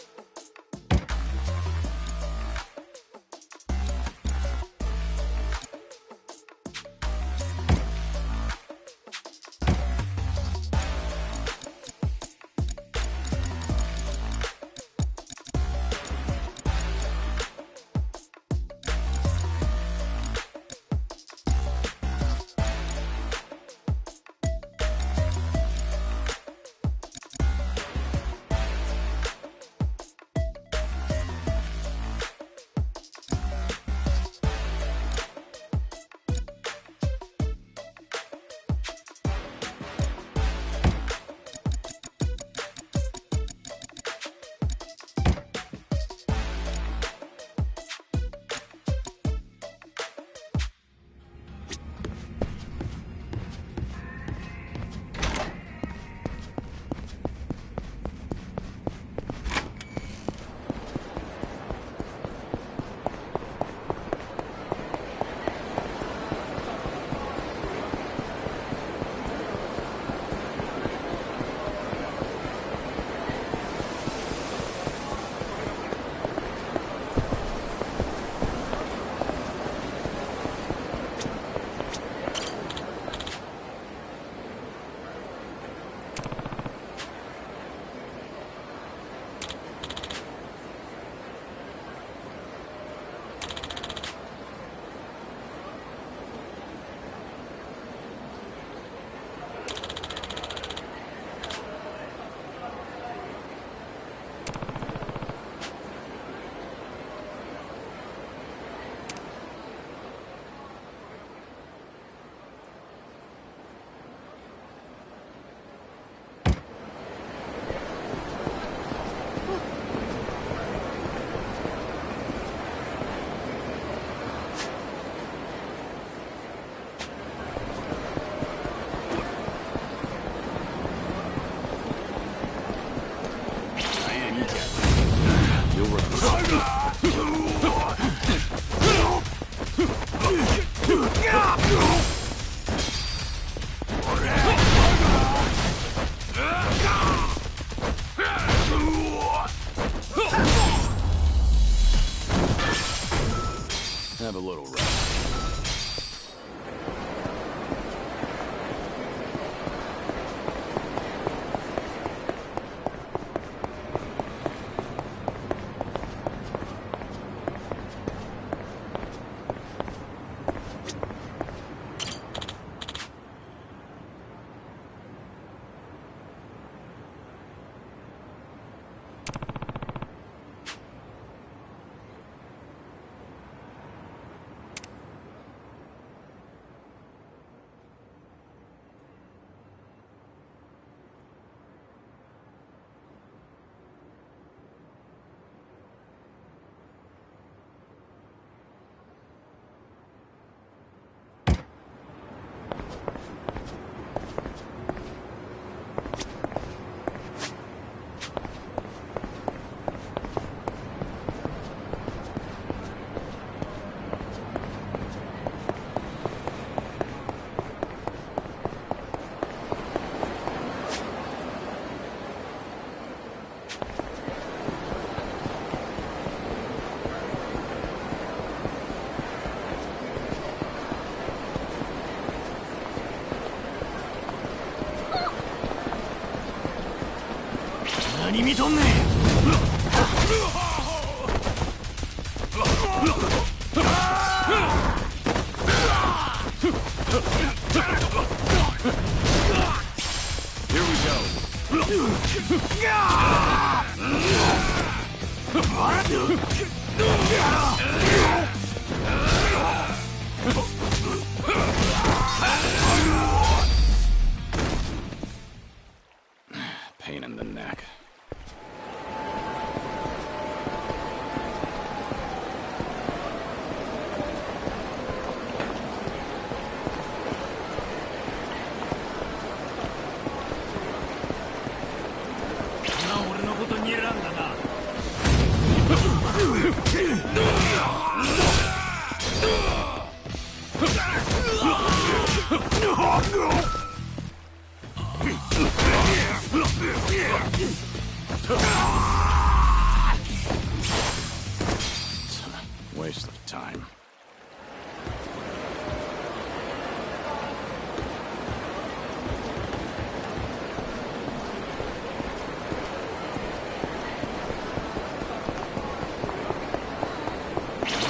Have a little rest.何見とんねん。Here we go. Pain in the neck. No! Waste of time.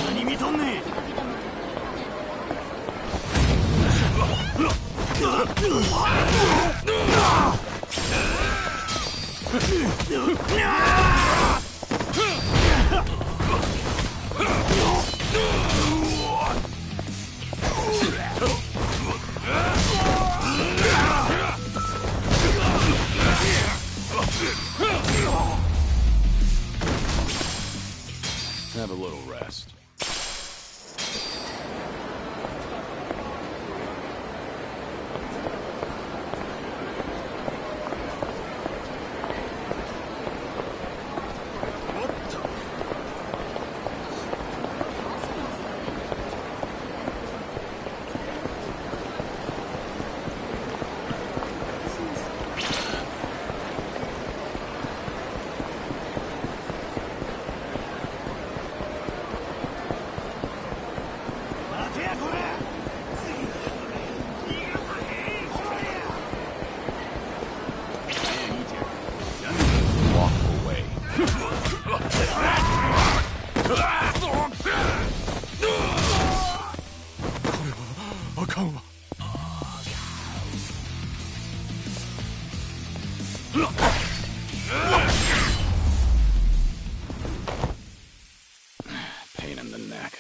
何見とんねん。Have a little rest. Pain in the neck.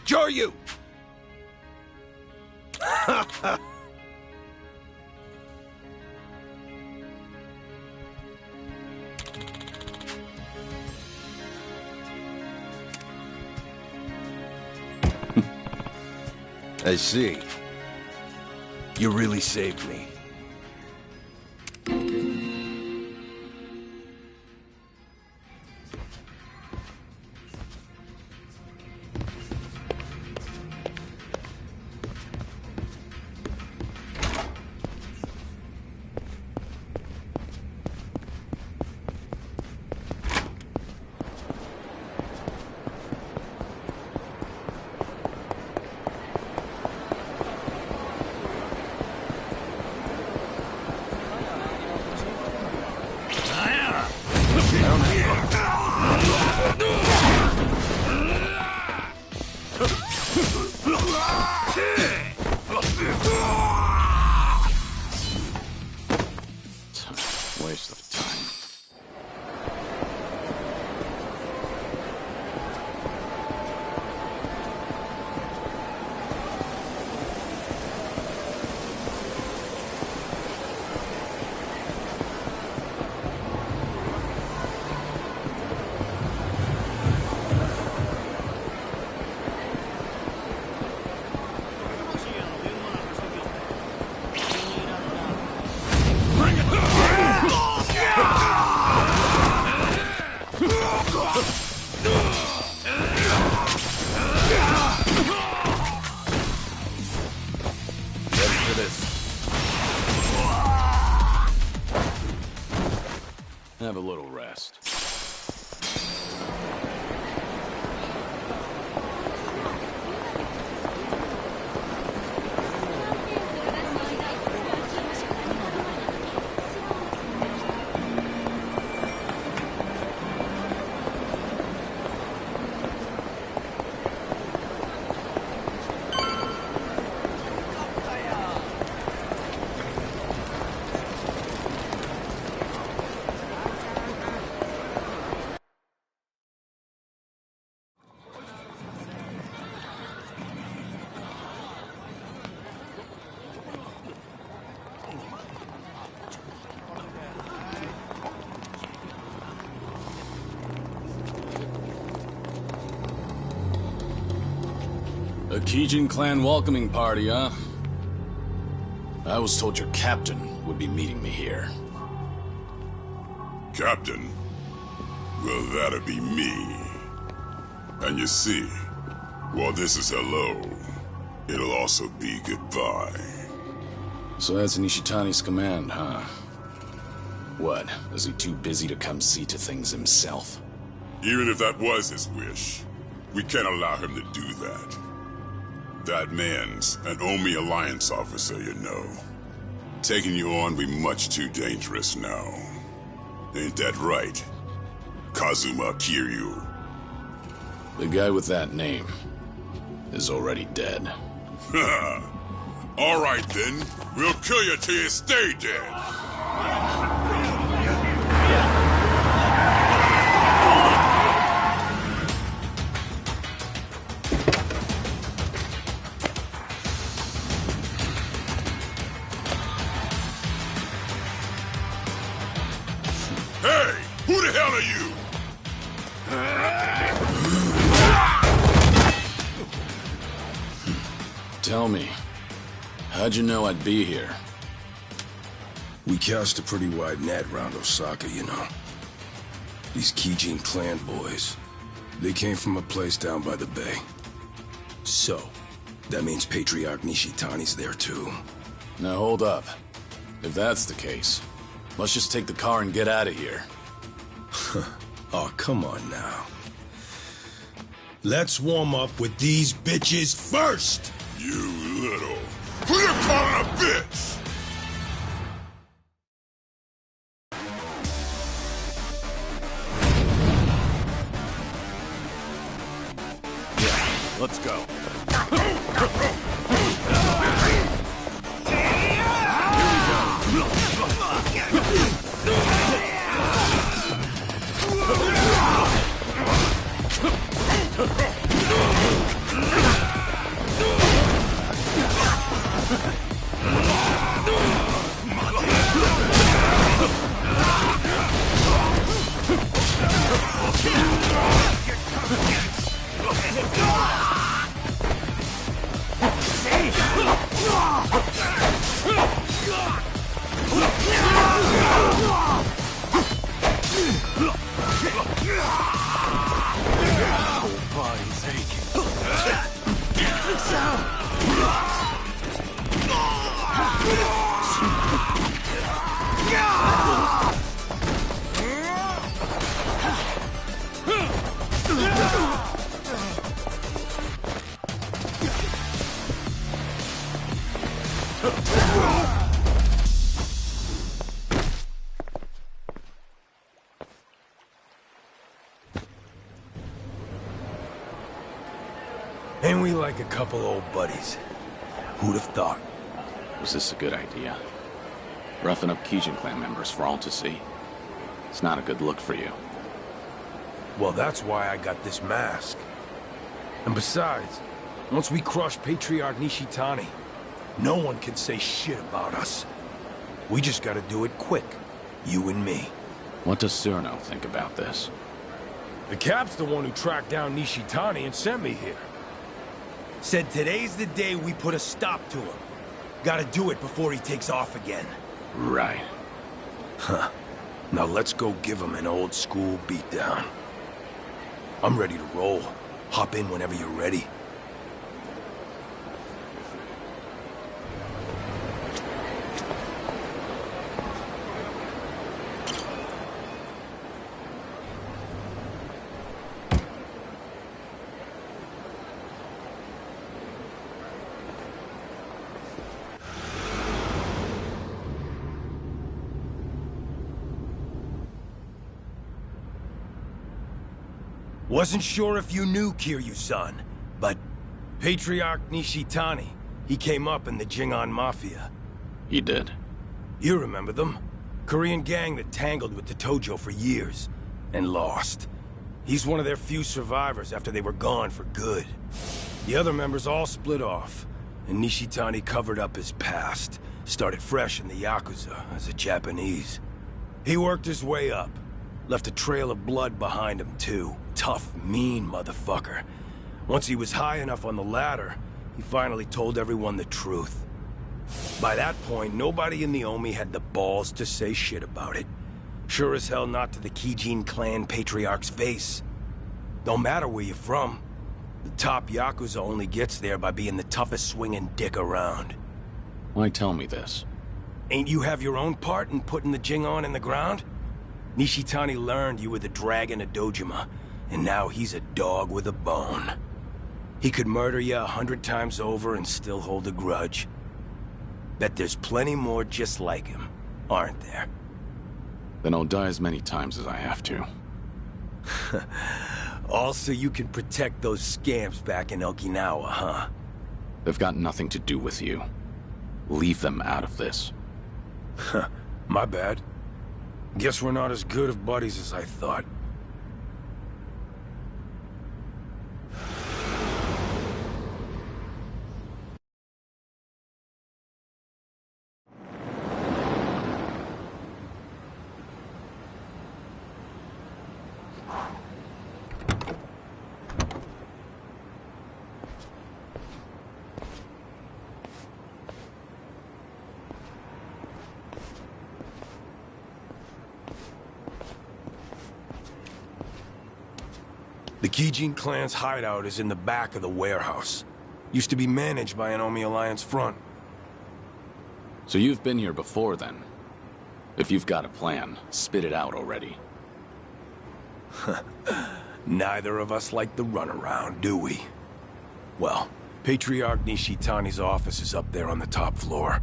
Joryu! I see. You really saved me. Waste of time. Ready for this. Have a little rest. A Kijin clan welcoming party, huh? I was told your captain would be meeting me here. Captain? Well, that'll be me. And you see, while this is hello, it'll also be goodbye. So that's Nishitani's command, huh? What, is he too busy to come see to things himself? Even if that was his wish, we can't allow him to do that. That man's an Omi Alliance officer, you know. Taking you on be much too dangerous now. Ain't that right, Kazuma Kiryu? The guy with that name is already dead. All right then, we'll kill you till you stay dead. Hey, who the hell are you? Tell me, how'd you know I'd be here? We cast a pretty wide net around Osaka, you know. These Kijin clan boys, they came from a place down by the bay. So, that means Patriarch Nishitani's there too. Now hold up. If that's the case, let's just take the car and get out of here. Oh, come on now. Let's warm up with these bitches first! You little... Who you calling a bitch? Yeah, let's go. Here we go. like a couple old buddies. Who'd have thought? Was this a good idea? Roughing up Kijin clan members for all to see. It's not a good look for you. Well, that's why I got this mask. And besides, once we crush Patriarch Nishitani, no one can say shit about us. We just gotta do it quick. You and me. What does Cyrano think about this? The Cap's the one who tracked down Nishitani and sent me here. Said today's the day we put a stop to him. Gotta do it before he takes off again. Right. Huh. Now let's go give him an old school beatdown. I'm ready to roll. Hop in whenever you're ready. Wasn't sure if you knew Kiryu-san, but Patriarch Nishitani, he came up in the Jingan Mafia. He did. You remember them? Korean gang that tangled with the Tojo for years, and lost. He's one of their few survivors after they were gone for good. The other members all split off, and Nishitani covered up his past, started fresh in the Yakuza as a Japanese. He worked his way up, left a trail of blood behind him too. Tough, mean motherfucker. Once he was high enough on the ladder, he finally told everyone the truth. By that point, nobody in the Omi had the balls to say shit about it. Sure as hell not to the Kijin clan patriarch's face. Don't matter where you're from. The top Yakuza only gets there by being the toughest swinging dick around. Why tell me this? Ain't you have your own part in putting the Jingon in the ground? Nishitani learned you were the Dragon of Dojima, and now he's a dog with a bone. He could murder you 100 times over and still hold a grudge. Bet there's plenty more just like him, aren't there? Then I'll die as many times as I have to. All so you can protect those scamps back in Okinawa, huh? They've got nothing to do with you. Leave them out of this. My bad. Guess we're not as good of buddies as I thought. The Kijin clan's hideout is in the back of the warehouse. Used to be managed by an Omi Alliance front. So you've been here before, then? If you've got a plan, spit it out already. Neither of us like the runaround, do we? Well, Patriarch Nishitani's office is up there on the top floor.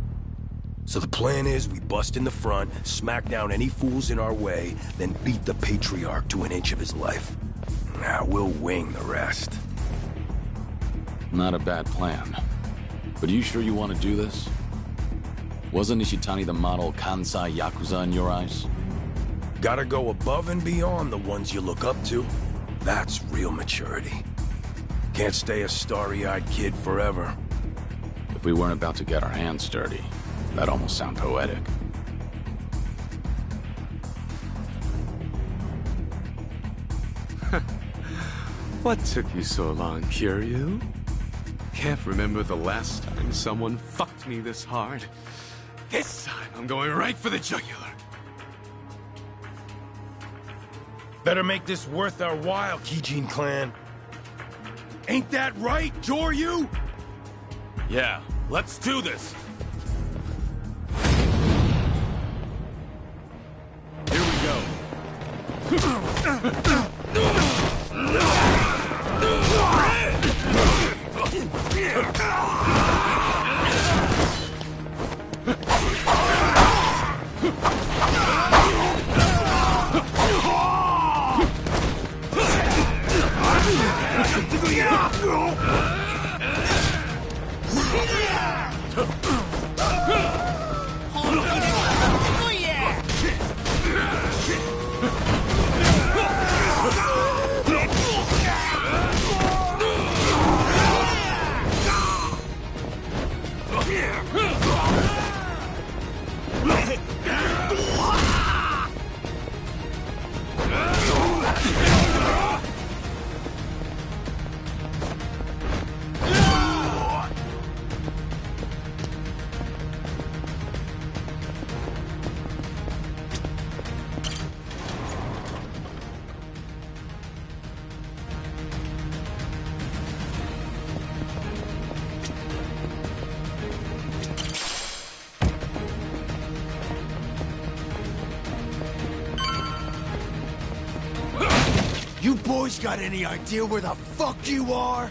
So the plan is we bust in the front, smack down any fools in our way, then beat the Patriarch to an inch of his life. Now we'll wing the rest. Not a bad plan. But are you sure you want to do this? Wasn't Nishitani the model Kansai Yakuza in your eyes? Gotta go above and beyond the ones you look up to. That's real maturity. Can't stay a starry-eyed kid forever. If we weren't about to get our hands dirty, that'd almost sound poetic. What took you so long, Kiryu? Can't remember the last time someone fucked me this hard. This time I'm going right for the jugular. Better make this worth our while, Kijin clan. Ain't that right, Joryu? Yeah, let's do this. Here we go. You boys got any idea where the fuck you are?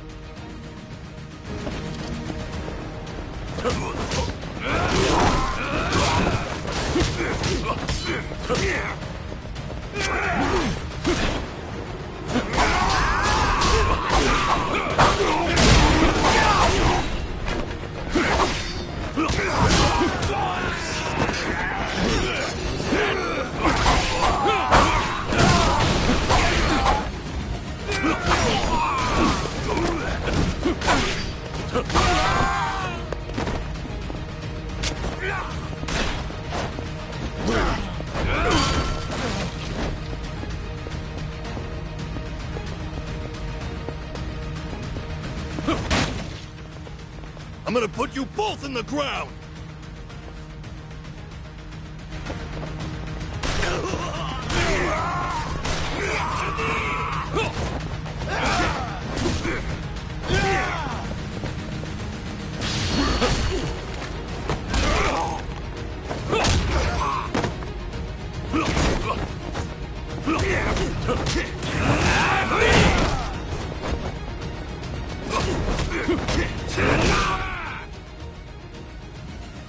I'm gonna put you both in the ground!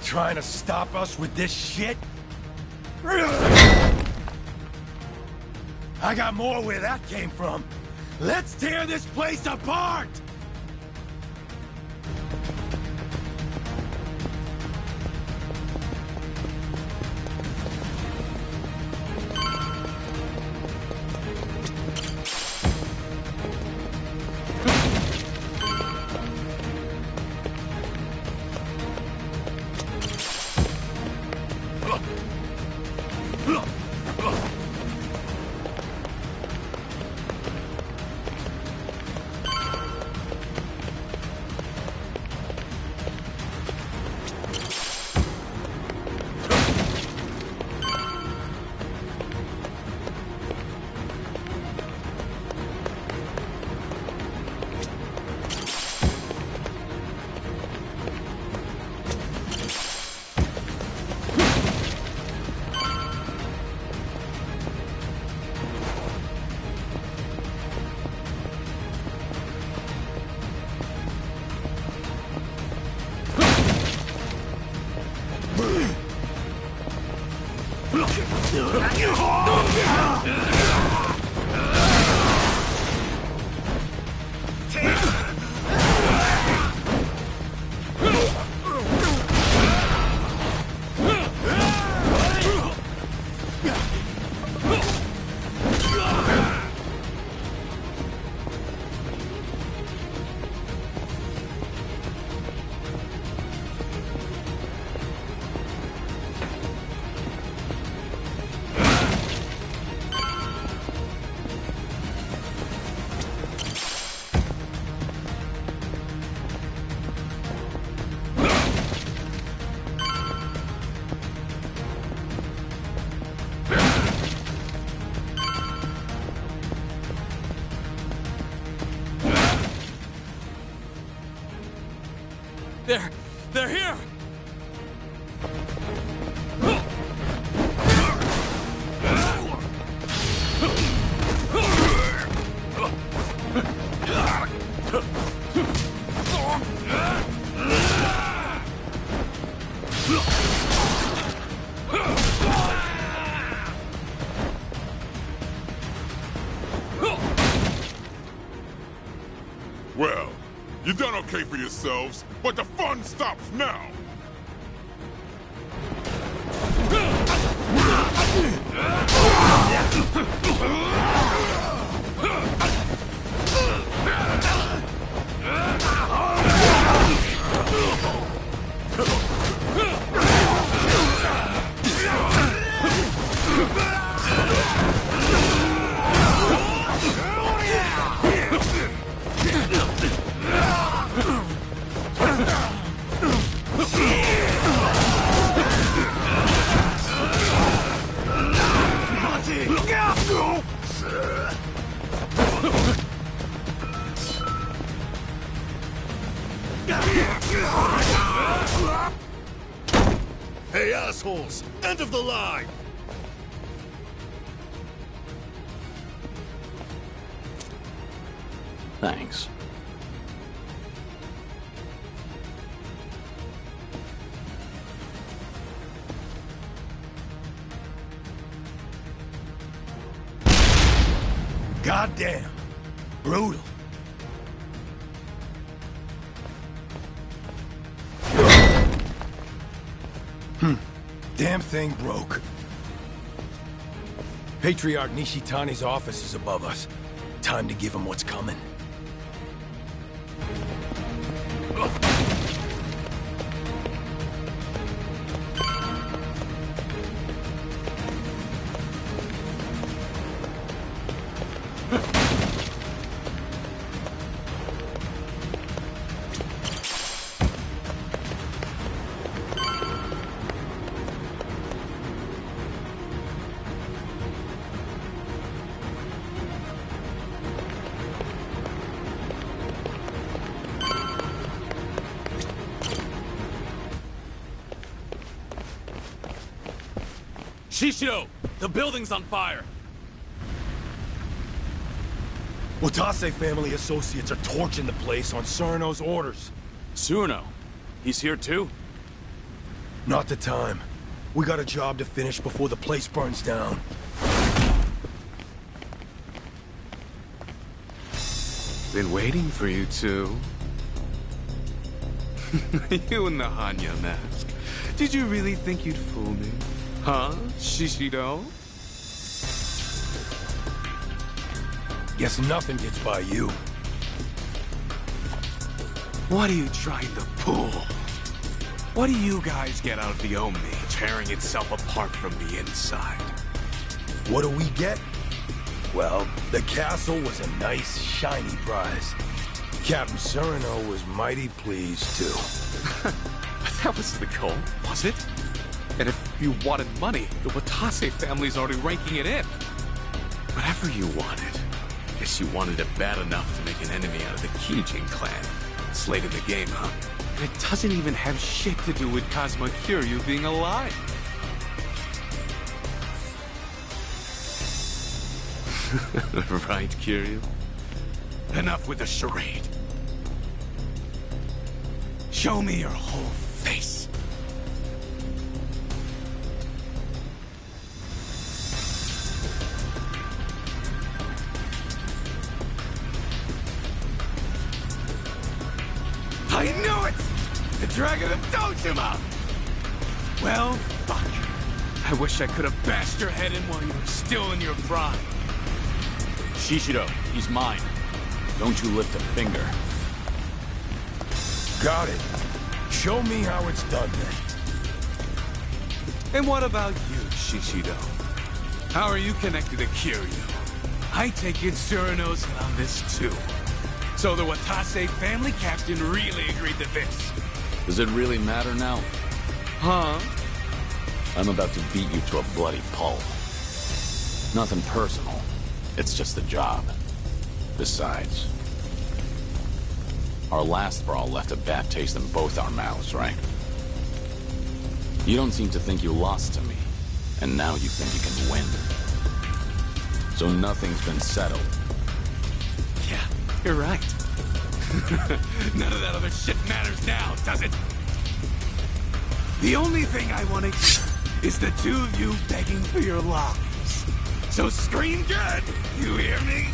Trying to stop us with this shit? I got more where that came from. Let's tear this place apart! They're here! Well, you done a advocate for yourselves, but the fun stops now! Hey, assholes! End of the line! Thanks. Goddamn! Brutal. Damn thing broke. Patriarch Nishitani's office is above us. Time to give him what's coming. Shishiro! The building's on fire! Watase family associates are torching the place on Surno's orders. Surno? He's here too? Not the time. We got a job to finish before the place burns down. Been waiting for you two. You in the Hanya mask. Did you really think you'd fool me? Huh, Shishiro? Guess nothing gets by you. What are you trying to pull? What do you guys get out of the Omi tearing itself apart from the inside? What do we get? Well, the castle was a nice, shiny prize. Captain Surno was mighty pleased, too. That was the goal, was it? And if you wanted money, the Watase family's already ranking it in. Whatever you wanted. Guess you wanted it bad enough to make an enemy out of the Kijin clan. It's late in the game, huh? And it doesn't even have shit to do with Kazuma Kiryu being alive. Right, Kiryu? Enough with the charade. Show me your whole face. I knew it! The Dragon of Dojima! Well, fuck. I wish I could have bashed your head in while you were still in your prime. Shishiro, he's mine. Don't you lift a finger. Got it. Show me how it's done, then. And what about you, Shishiro? How are you connected to Kiryu? I take it Surno's in on this too. So the Watase family captain really agreed to this. Does it really matter now? Huh? I'm about to beat you to a bloody pulp. Nothing personal. It's just a job. Besides, our last brawl left a bad taste in both our mouths, right? You don't seem to think you lost to me, and now you think you can win. So nothing's been settled. Yeah, you're right. None of that other shit matters now, does it? The only thing I want to hear is the two of you begging for your lives. So scream good, you hear me?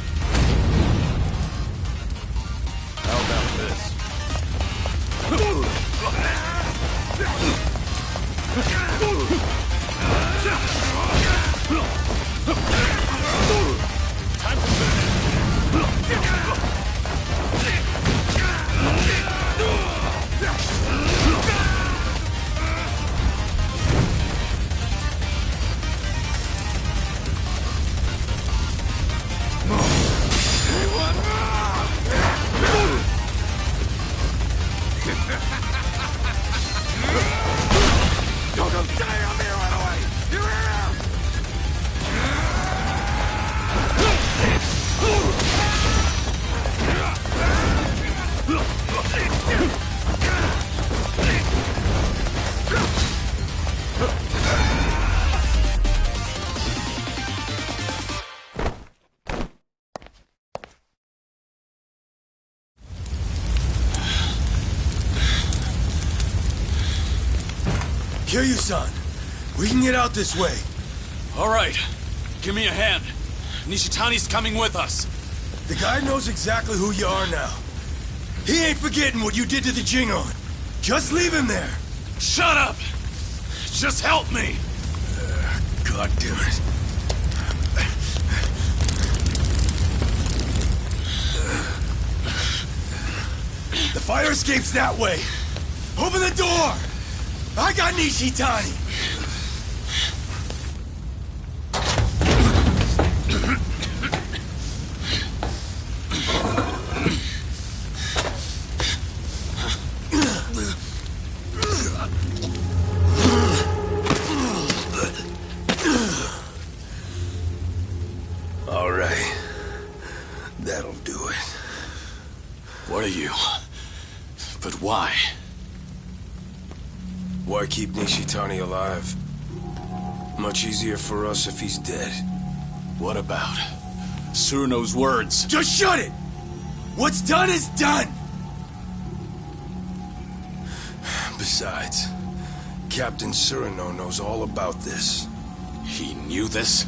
How about this? Kiryu-san, we can get out this way. All right. Give me a hand. Nishitani's coming with us. The guy knows exactly who you are now. He ain't forgetting what you did to the Jingon. Just leave him there. Shut up! Just help me! God damn it. The fire escape's that way. Open the door! I got Nishitani! All right. That'll do it. What are you? But why? Why keep Nishitani alive? Much easier for us if he's dead. What about Suruno's words? Just shut it! What's done is done! Besides, Captain Suruno knows all about this. He knew this?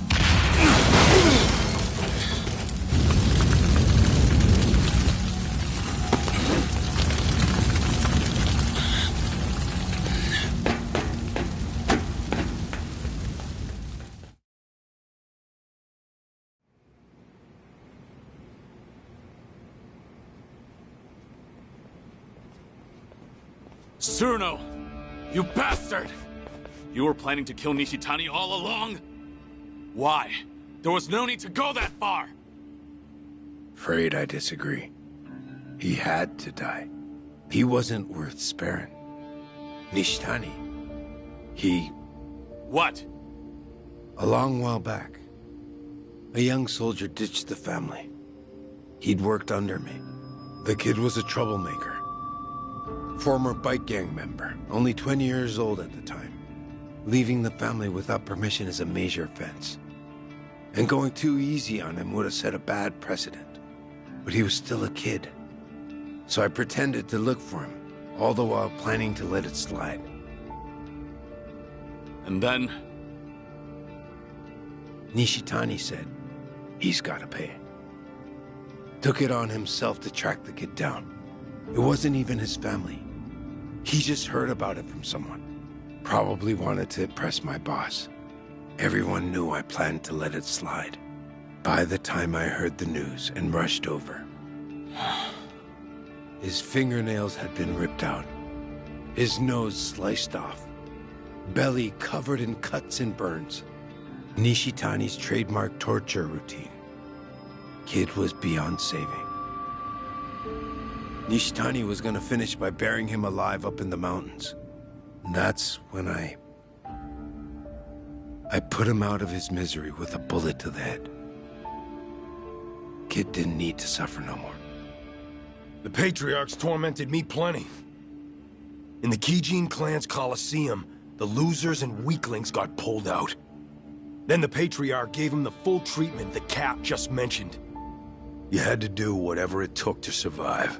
Suruno! You bastard! You were planning to kill Nishitani all along? Why? There was no need to go that far! Afraid I disagree. He had to die. He wasn't worth sparing. Nishitani, he... What? A long while back, a young soldier ditched the family. He'd worked under me. The kid was a troublemaker. Former bike gang member, only 20 years old at the time. Leaving the family without permission is a major offense. And going too easy on him would have set a bad precedent. But he was still a kid. So I pretended to look for him, all the while planning to let it slide. And then? Nishitani said, he's gotta pay. Took it on himself to track the kid down. It wasn't even his family. He just heard about it from someone. Probably wanted to impress my boss. Everyone knew I planned to let it slide. By the time I heard the news and rushed over, his fingernails had been ripped out, his nose sliced off, belly covered in cuts and burns. Nishitani's trademark torture routine. Kid was beyond saving. Nishitani was gonna finish by burying him alive up in the mountains. That's when I put him out of his misery with a bullet to the head. Kid didn't need to suffer no more. The Patriarchs tormented me plenty. In the Kijin clan's Colosseum, the losers and weaklings got pulled out. Then the Patriarch gave him the full treatment the Cap just mentioned. You had to do whatever it took to survive.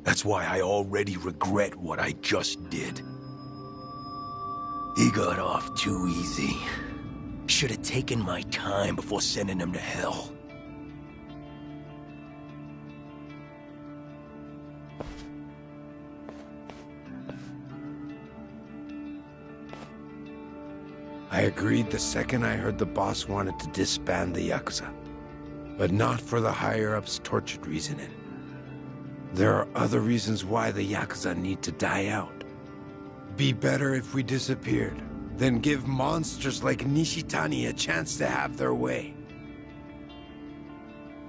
That's why I already regret what I just did. He got off too easy. Should have taken my time before sending him to hell. I agreed the second I heard the boss wanted to disband the Yakuza. But not for the higher-ups' tortured reasoning. There are other reasons why the Yakuza need to die out. Be better if we disappeared, than give monsters like Nishitani a chance to have their way.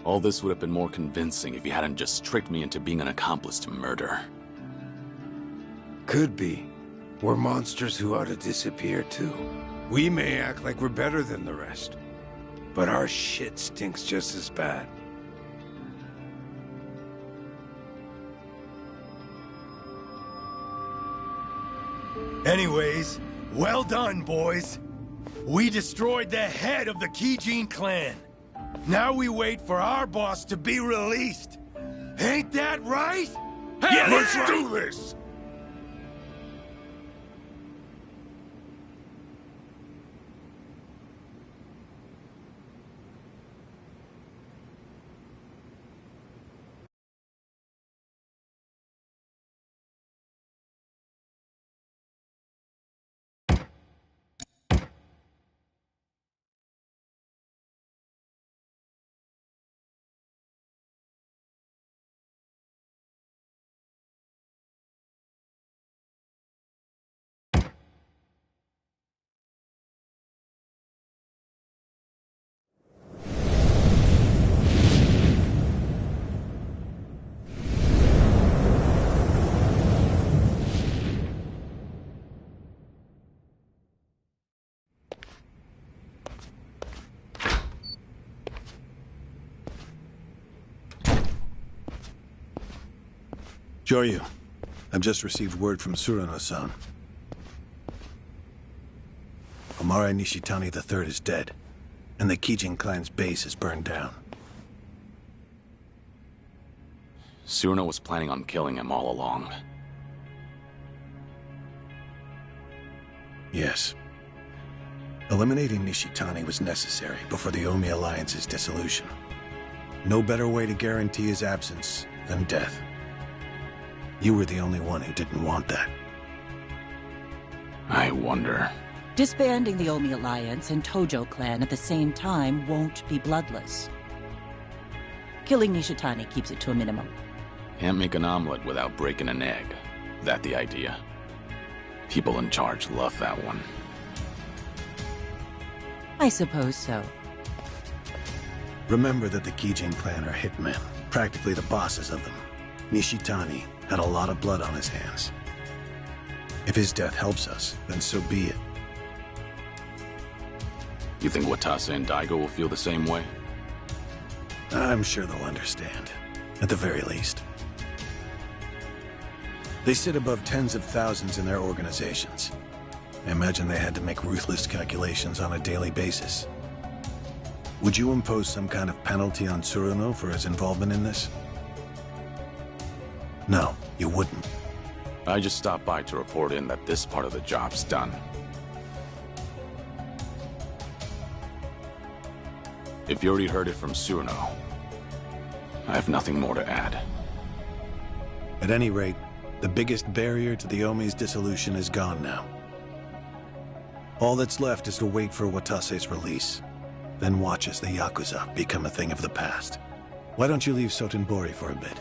All this would have been more convincing if you hadn't just tricked me into being an accomplice to murder. Could be. We're monsters who ought to disappear too. We may act like we're better than the rest, but our shit stinks just as bad. Anyways, well done, boys. We destroyed the head of the Kijin clan. Now we wait for our boss to be released. Ain't that right? Yeah, let's do this! Joryu, I've just received word from Tsuruno-san. Omare Nishitani III is dead, and the Kijin clan's base is burned down. Tsuruno was planning on killing him all along. Yes. Eliminating Nishitani was necessary before the Omi Alliance's dissolution. No better way to guarantee his absence than death. You were the only one who didn't want that. I wonder... Disbanding the Omi Alliance and Tojo clan at the same time won't be bloodless. Killing Nishitani keeps it to a minimum. Can't make an omelet without breaking an egg. That the idea? People in charge love that one. I suppose so. Remember that the Kijin clan are hitmen, practically the bosses of them. Nishitani had a lot of blood on his hands. If his death helps us, then so be it. You think Watase and Daigo will feel the same way? I'm sure they'll understand, at the very least. They sit above tens of thousands in their organizations. I imagine they had to make ruthless calculations on a daily basis. Would you impose some kind of penalty on Tsuruno for his involvement in this? No, you wouldn't. I just stopped by to report in that this part of the job's done. If you already heard it from Tsuruno, I have nothing more to add. At any rate, the biggest barrier to the Omi's dissolution is gone now. All that's left is to wait for Watase's release, then watch as the Yakuza become a thing of the past. Why don't you leave Sotenbori for a bit?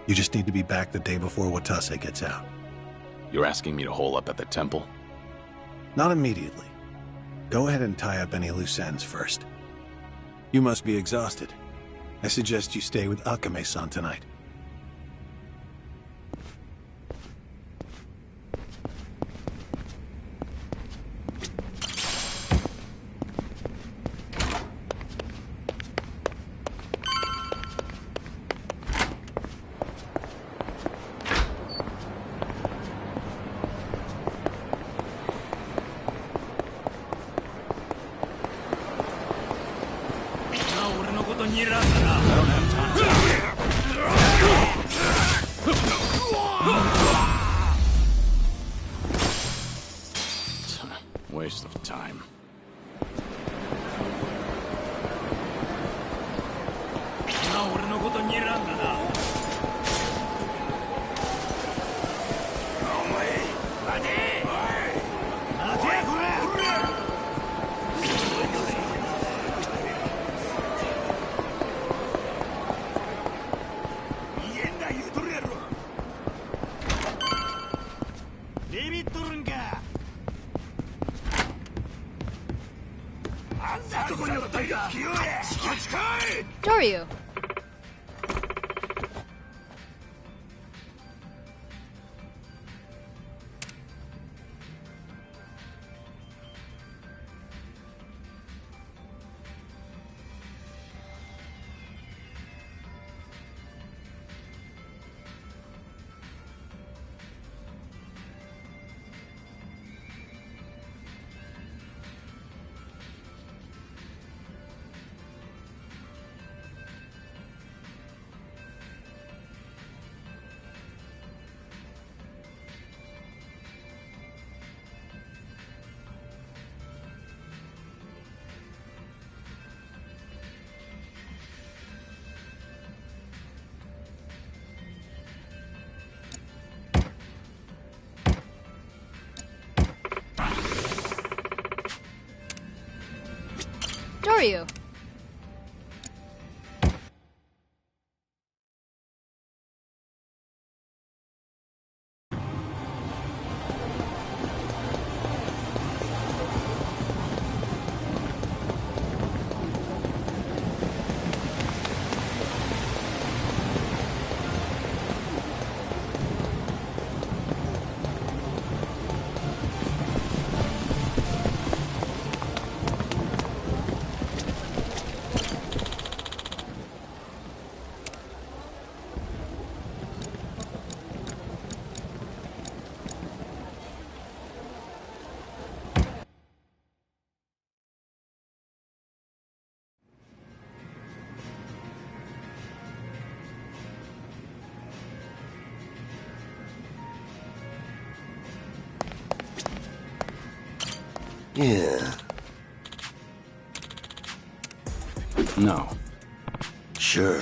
You just need to be back the day before Watase gets out. You're asking me to hole up at the temple? Not immediately. Go ahead and tie up any loose ends first. You must be exhausted. I suggest you stay with Akame-san tonight. Waste of time. Doryu. Doryu. Yeah. No. Sure.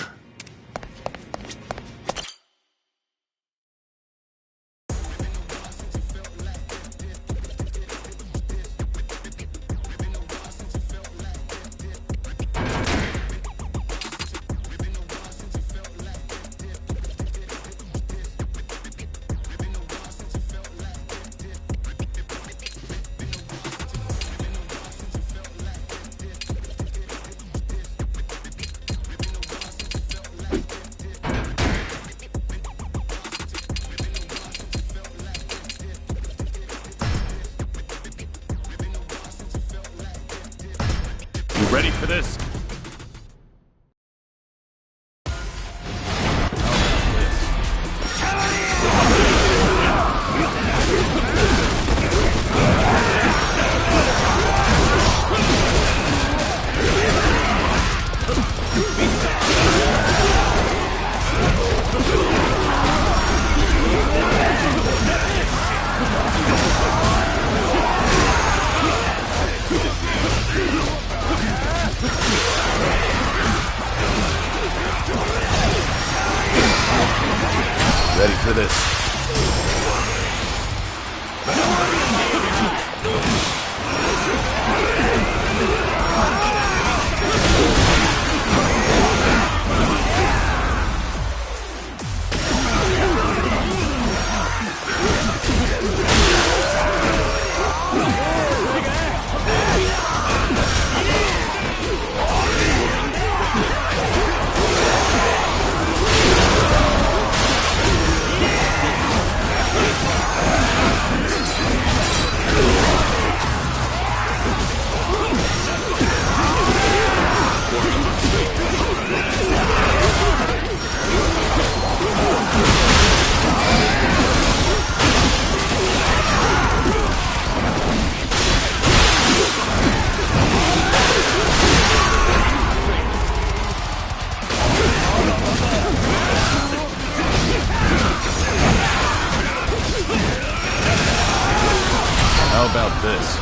You ready for this? Ready for this. How about this?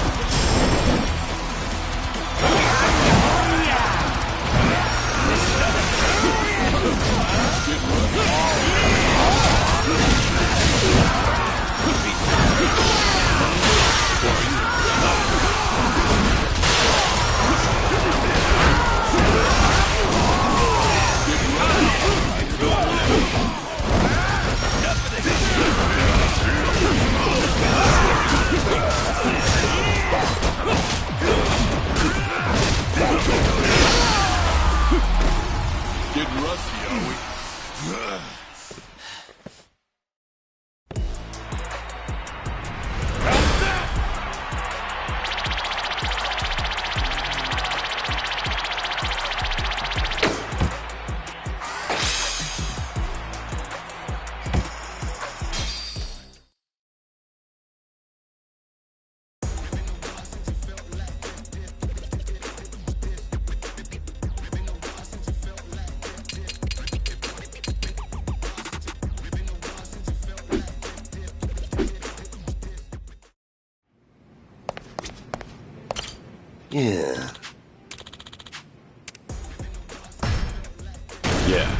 Yeah. Yeah.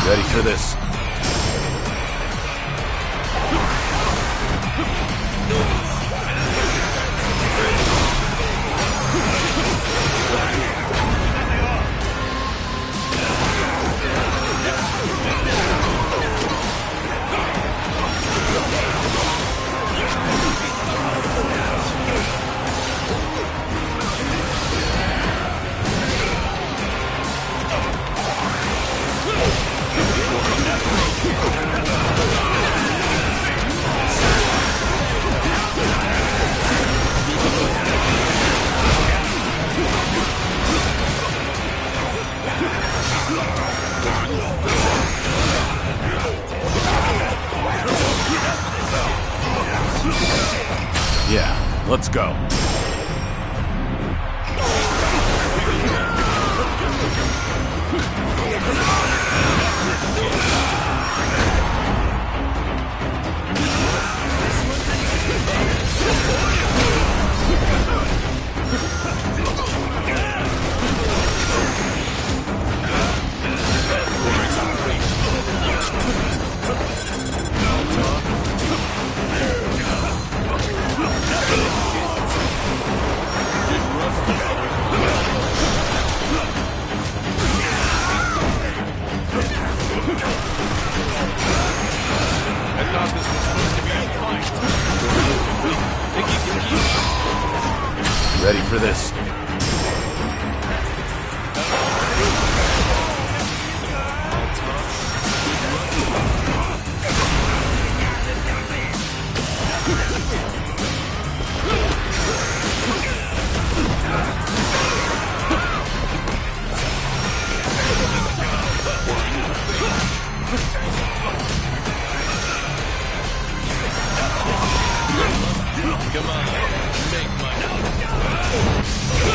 Ready for this? Yeah, let's go. Ready for this? Come on, make money.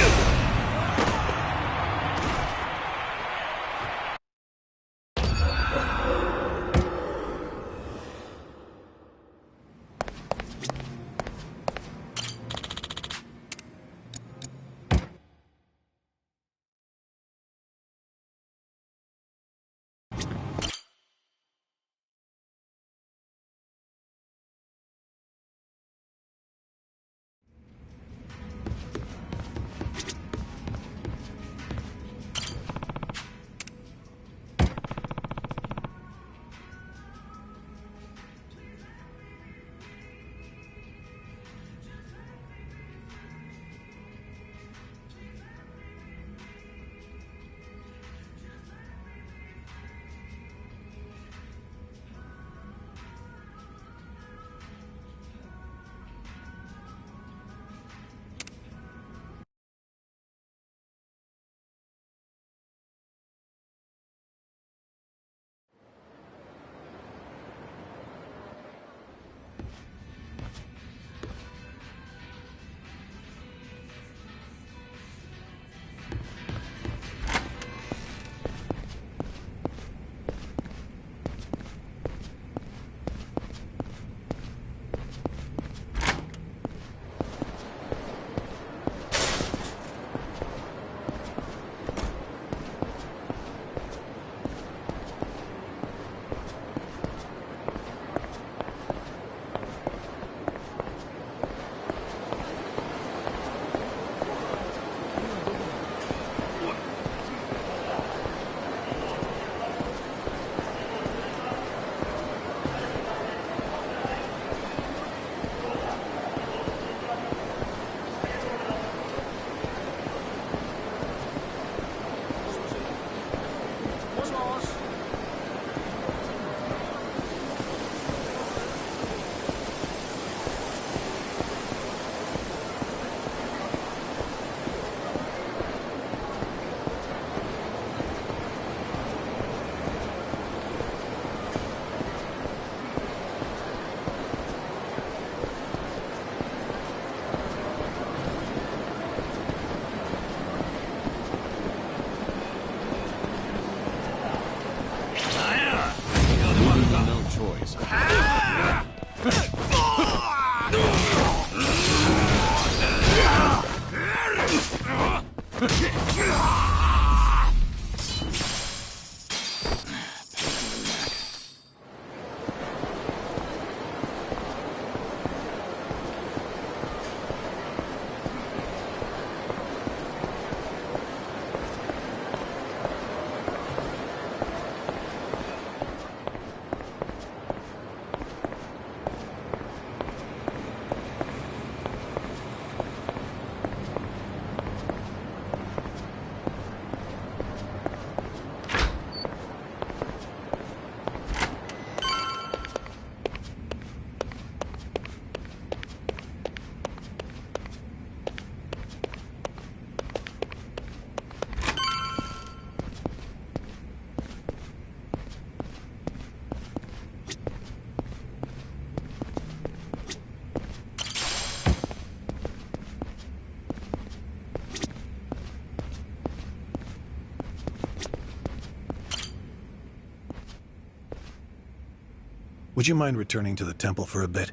Would you mind returning to the temple for a bit?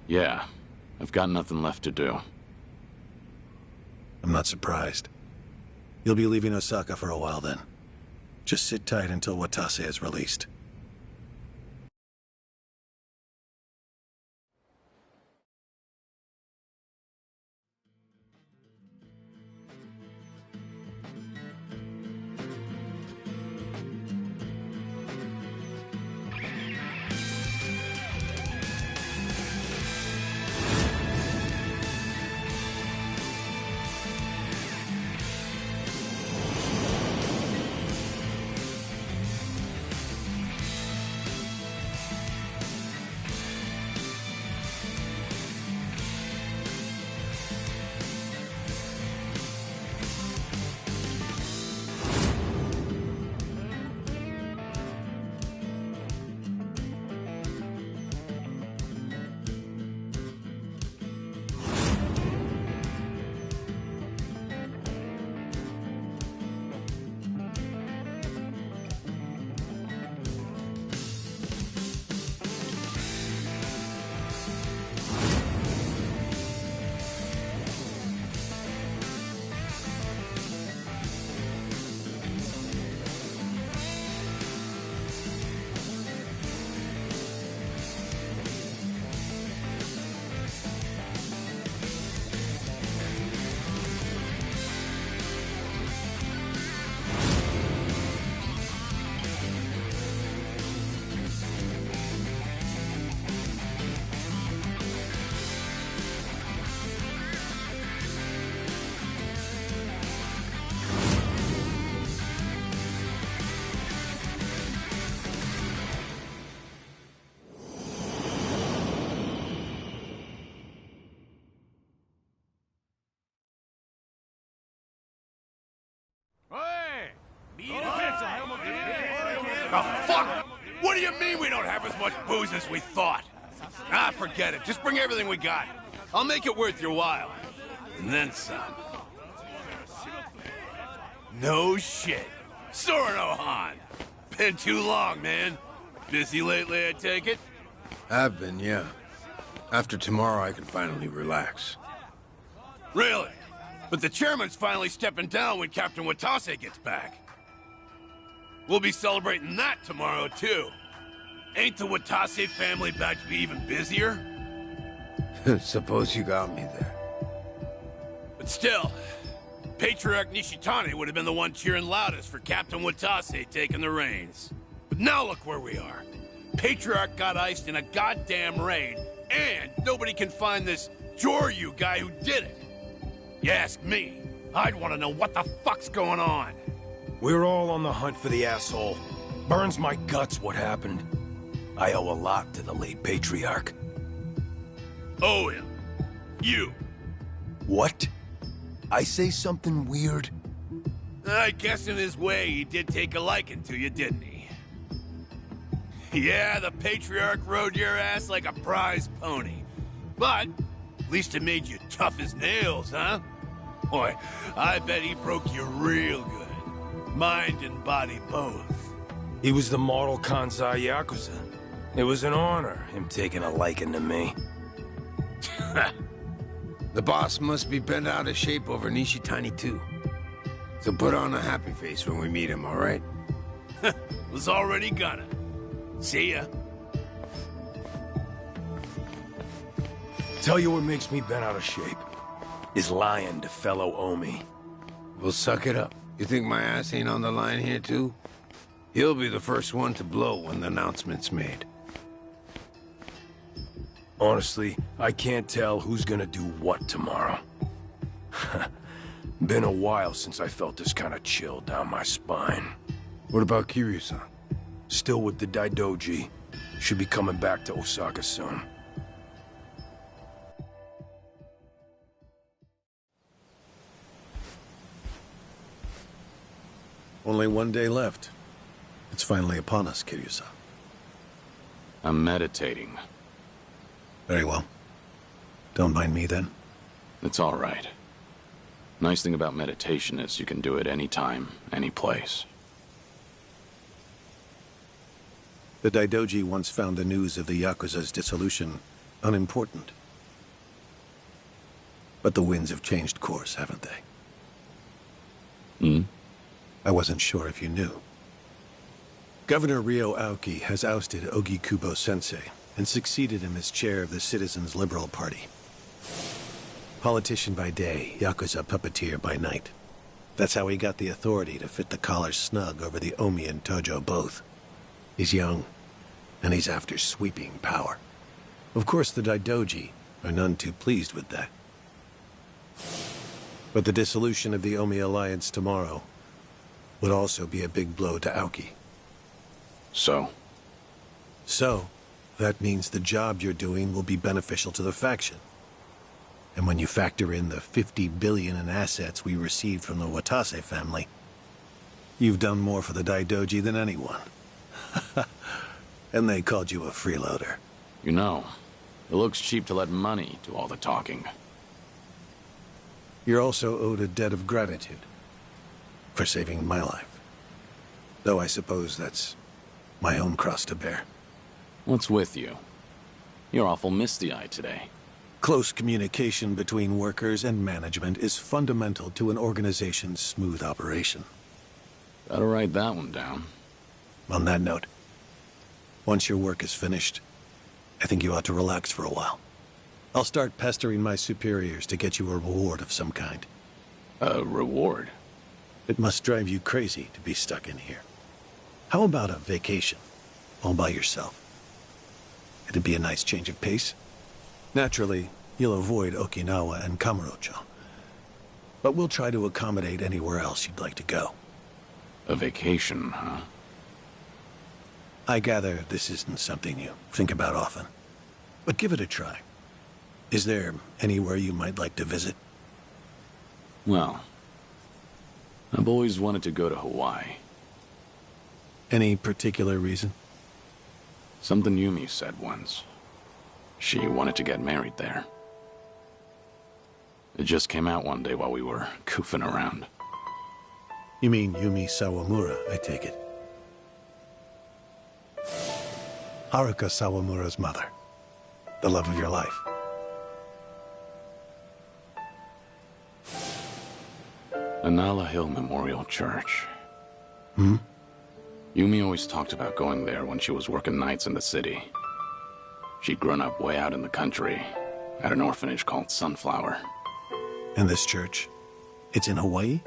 Yeah, I've got nothing left to do. I'm not surprised. You'll be leaving Osaka for a while then. Just sit tight until Watase is released. Oh, fuck! What do you mean we don't have as much booze as we thought? Ah, forget it. Just bring everything we got. I'll make it worth your while. And then some. No shit. Sorno Han. Been too long, man. Busy lately, I take it? I've been, yeah. After tomorrow, I can finally relax. Really? But the chairman's finally stepping down when Captain Watase gets back. We'll be celebrating that tomorrow, too. Ain't the Watase family back to be even busier? Suppose you got me there. But still, Patriarch Nishitani would have been the one cheering loudest for Captain Watase taking the reins. But now look where we are. Patriarch got iced in a goddamn raid, and nobody can find this Joryu guy who did it. You ask me, I'd want to know what the fuck's going on. We're all on the hunt for the asshole. Burns my guts what happened. I owe a lot to the late Patriarch. Owe him. You. What? I say something weird? I guess in his way he did take a liking to you, didn't he? Yeah, the Patriarch rode your ass like a prize pony. But at least it made you tough as nails, huh? Boy, I bet he broke you real good. Mind and body both. He was the Mortal Kansai Yakuza. It was an honor, him taking a liking to me. The boss must be bent out of shape over Nishitani too. So put on a happy face when we meet him, all right? Was already gonna. See ya. Tell you what makes me bent out of shape is lying to fellow Omi. We'll suck it up. You think my ass ain't on the line here too? He'll be the first one to blow when the announcement's made. Honestly, I can't tell who's gonna do what tomorrow. Been a while since I felt this kind of chill down my spine. What about Kiryu-san? Still with the Daidoji. Should be coming back to Osaka soon. Only one day left. It's finally upon us, Kiryu-san. I'm meditating. Very well. Don't mind me then. It's all right. Nice thing about meditation is you can do it anytime, any place. The Daidoji once found the news of the Yakuza's dissolution unimportant. But the winds have changed course, haven't they? Hmm? I wasn't sure if you knew. Governor Ryo Aoki has ousted Ogikubo Sensei and succeeded him as chair of the Citizens' Liberal Party. Politician by day, Yakuza puppeteer by night. That's how he got the authority to fit the collar snug over the Omi and Tojo both. He's young, and he's after sweeping power. Of course, the Daidoji are none too pleased with that. But the dissolution of the Omi Alliance tomorrow would also be a big blow to Aoki. So, that means the job you're doing will be beneficial to the faction. And when you factor in the 50 billion in assets we received from the Watase family, you've done more for the Daidoji than anyone. And they called you a freeloader. you know, it looks cheap to let money do all the talking. You're also owed a debt of gratitude for saving my life. Though I suppose that's my own cross to bear. What's with you? You're awful misty-eyed today. Close communication between workers and management is fundamental to an organization's smooth operation. Gotta write that one down. On that note, once your work is finished, I think you ought to relax for a while. I'll start pestering my superiors to get you a reward of some kind. A reward? It must drive you crazy to be stuck in here. How about a vacation, all by yourself? It'd be a nice change of pace. Naturally, you'll avoid Okinawa and Kamurocho. But we'll try to accommodate anywhere else you'd like to go. A vacation, huh? I gather this isn't something you think about often. But give it a try. Is there anywhere you might like to visit? Well, I've always wanted to go to Hawaii. Any particular reason? Something Yumi said once. She wanted to get married there. It just came out one day while we were goofing around. You mean Yumi Sawamura, I take it. Haruka Sawamura's mother. The love of your life. Anala Hill Memorial Church. Hmm? Yumi always talked about going there when she was working nights in the city. She'd grown up way out in the country, at an orphanage called Sunflower. And this church? It's in Hawaii?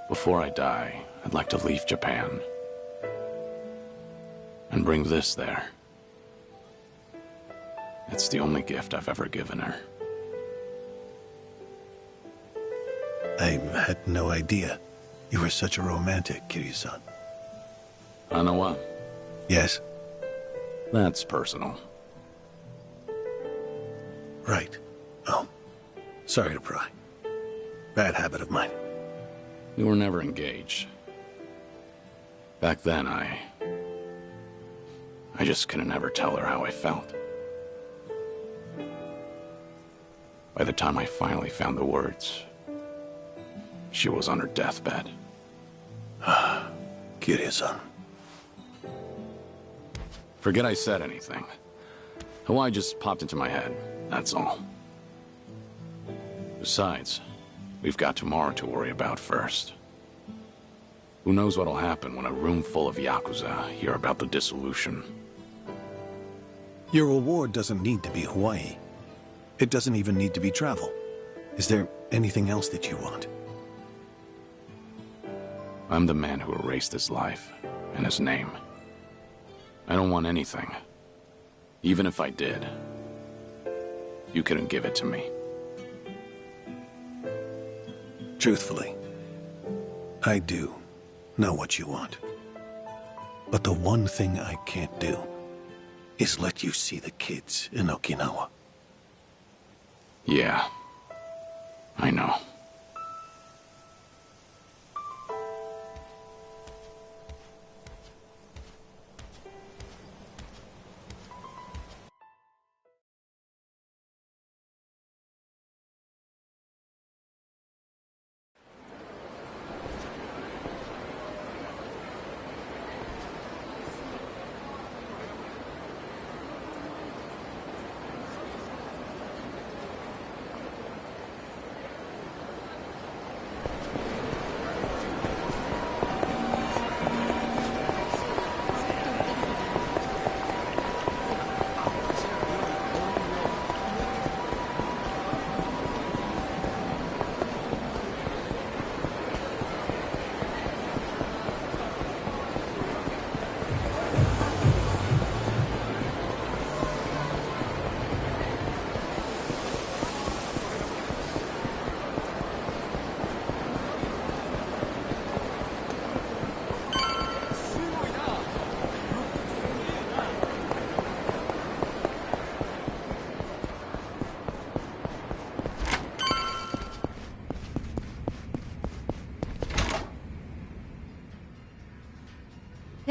Before I die, I'd like to leave Japan. And bring this there. It's the only gift I've ever given her. I had no idea you were such a romantic, Kiryu-san. Anawa? Yes? That's personal. Right. Oh. Sorry to pry. Bad habit of mine. We were never engaged. Back then, I just couldn't ever tell her how I felt. By the time I finally found the words, she was on her deathbed. Kiryu-san. Forget I said anything. Hawaii just popped into my head. that's all. Besides, we've got tomorrow to worry about first. Who knows what'll happen when a room full of Yakuza hear about the dissolution? Your reward doesn't need to be Hawaii. It doesn't even need to be travel. Is there anything else that you want? I'm the man who erased his life and his name. I don't want anything. Even if I did, you couldn't give it to me. Truthfully, I do know what you want. But the one thing I can't do is let you see the kids in Okinawa. Yeah, I know.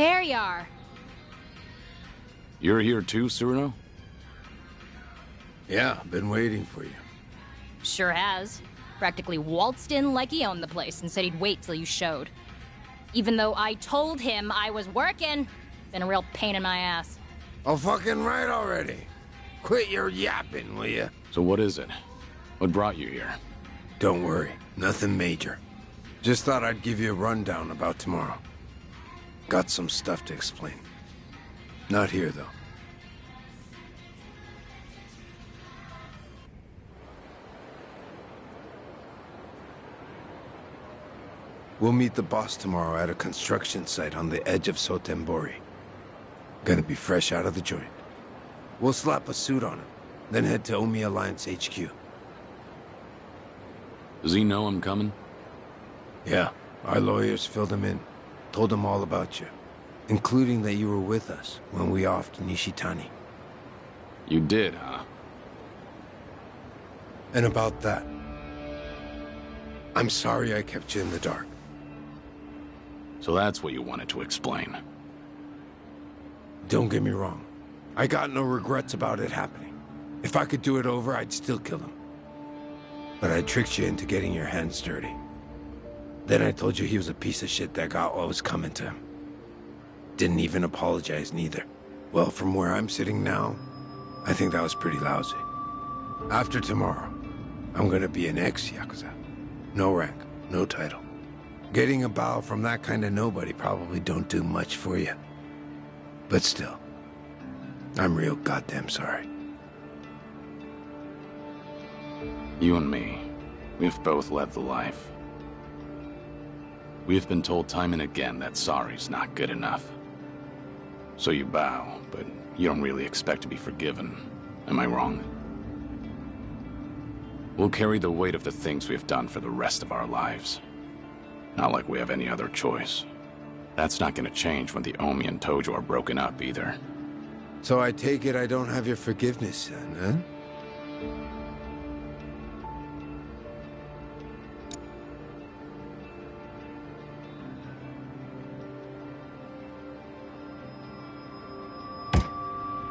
There you are. You're here too, Cyrano? Yeah, been waiting for you. Sure has. Practically waltzed in like he owned the place and said he'd wait till you showed. Even though I told him I was working. Been a real pain in my ass. Oh, fucking right already. Quit your yapping, will you? So what is it? What brought you here? Don't worry, nothing major. Just thought I'd give you a rundown about tomorrow. Got some stuff to explain. Not here, though. We'll meet the boss tomorrow at a construction site on the edge of Sotembori. Gonna be fresh out of the joint. We'll slap a suit on him, then head to Omi Alliance HQ. Does he know I'm coming? Yeah, our lawyers filled him in. Told him all about you, including that you were with us when we offed Nishitani. You did, huh? And about that, I'm sorry I kept you in the dark. So that's what you wanted to explain. Don't get me wrong. I got no regrets about it happening. If I could do it over, I'd still kill him. But I tricked you into getting your hands dirty. Then I told you he was a piece of shit that got what was coming to him. Didn't even apologize, neither. Well, from where I'm sitting now, I think that was pretty lousy. After tomorrow, I'm gonna be an ex-Yakuza. No rank, no title. Getting a bow from that kind of nobody probably don't do much for you. But still, I'm real goddamn sorry. You and me, we've both led the life. We've been told time and again that sorry's not good enough. So you bow, but you don't really expect to be forgiven. Am I wrong? We'll carry the weight of the things we've done for the rest of our lives. Not like we have any other choice. That's not gonna change when the Omi and Tojo are broken up, either. So I take it I don't have your forgiveness then, huh?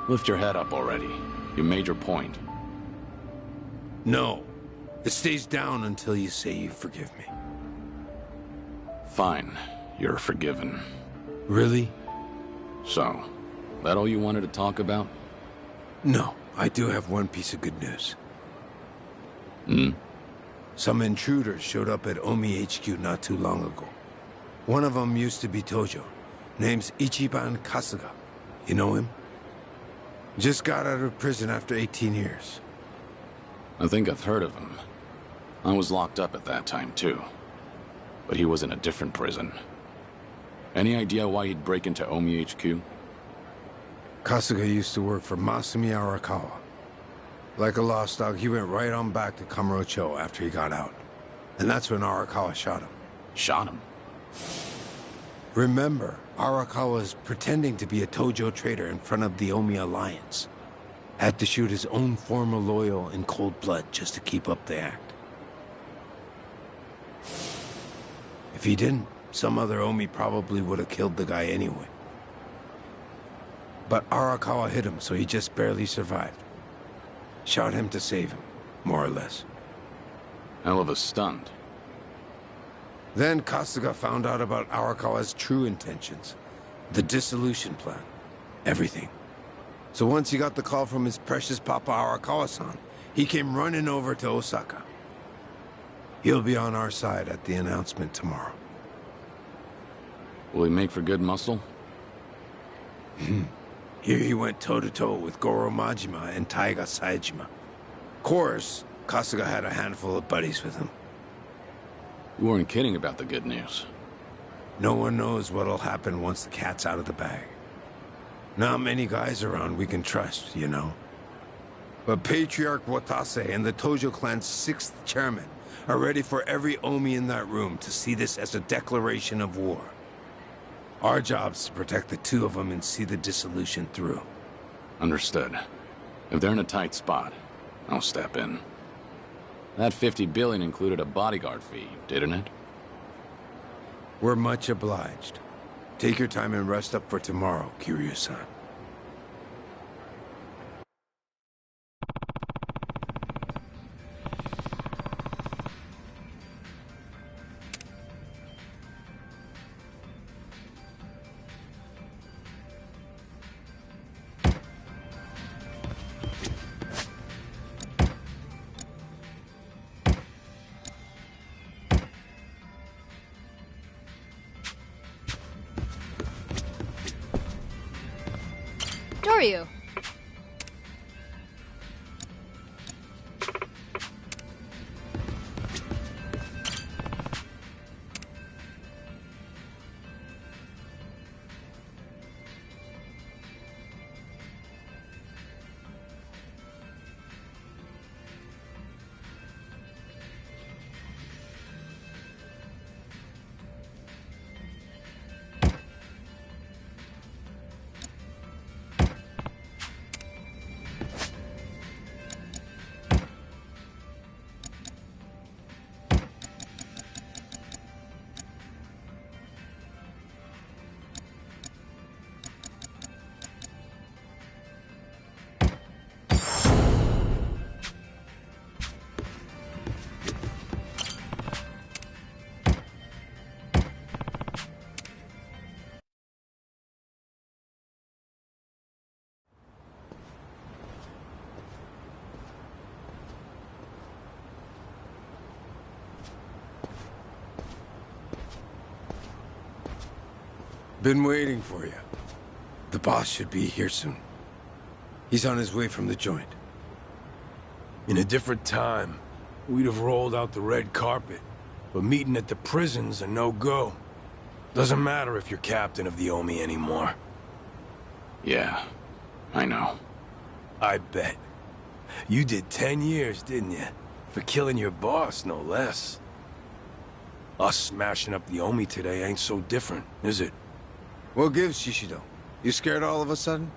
Lift your head up already. You made your point. No. It stays down until you say you forgive me. Fine. You're forgiven. Really? So, that all you wanted to talk about? No, I do have one piece of good news. Hmm? Some intruders showed up at Omi HQ not too long ago. One of them used to be Tojo. Name's Ichiban Kasuga. You know him? Just got out of prison after 18 years. I think I've heard of him. I was locked up at that time, too. But he was in a different prison. Any idea why he'd break into Omi HQ? Kasuga used to work for Masumi Arakawa. Like a lost dog, he went right on back to Kamurocho after he got out. And that's when Arakawa shot him. Shot him? Remember, Arakawa was pretending to be a Tojo trader in front of the Omi Alliance. Had to shoot his own former loyal in cold blood just to keep up the act. If he didn't, some other Omi probably would have killed the guy anyway. But Arakawa hit him, so he just barely survived. Shot him to save him, more or less. Hell of a stunt. Then Kasuga found out about Arakawa's true intentions. The dissolution plan. Everything. So once he got the call from his precious Papa Arakawa-san, he came running over to Osaka. He'll be on our side at the announcement tomorrow. Will he make for good muscle? Here he went toe-to-toe with Goro Majima and Taiga Saejima. Of course, Kasuga had a handful of buddies with him. You weren't kidding about the good news. No one knows what'll happen once the cat's out of the bag. Not many guys around we can trust, you know. But Patriarch Watase and the Tojo clan's 6th chairman are ready for every Omi in that room to see this as a declaration of war. Our job's to protect the two of them and see the dissolution through. Understood. If they're in a tight spot, I'll step in. That 50 billion included a bodyguard fee, didn't it? We're much obliged. Take your time and rest up for tomorrow, Kiryu-san. Doryu. Been waiting for you. The boss should be here soon. He's on his way from the joint. In a different time, we'd have rolled out the red carpet. But meeting at the prison's a no-go. Doesn't matter if you're captain of the Omi anymore. Yeah, I know. I bet. You did 10 years, didn't you? For killing your boss, no less. Us smashing up the Omi today ain't so different, is it? What gives, Shishido? You scared all of a sudden?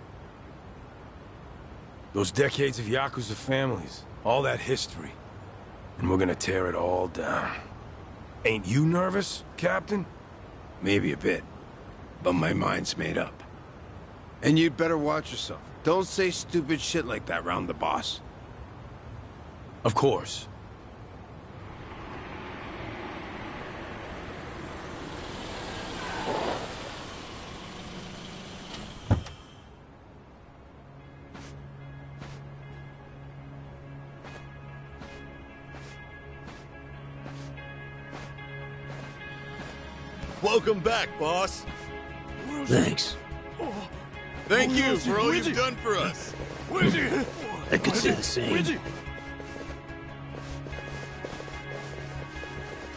Those decades of Yakuza families, all that history. And we're gonna tear it all down. Ain't you nervous, Captain? Maybe a bit. But my mind's made up. And you'd better watch yourself. Don't say stupid shit like that round the boss. Of course. Welcome back, boss. Thanks. Thank you for all you've done for us. I could say the same.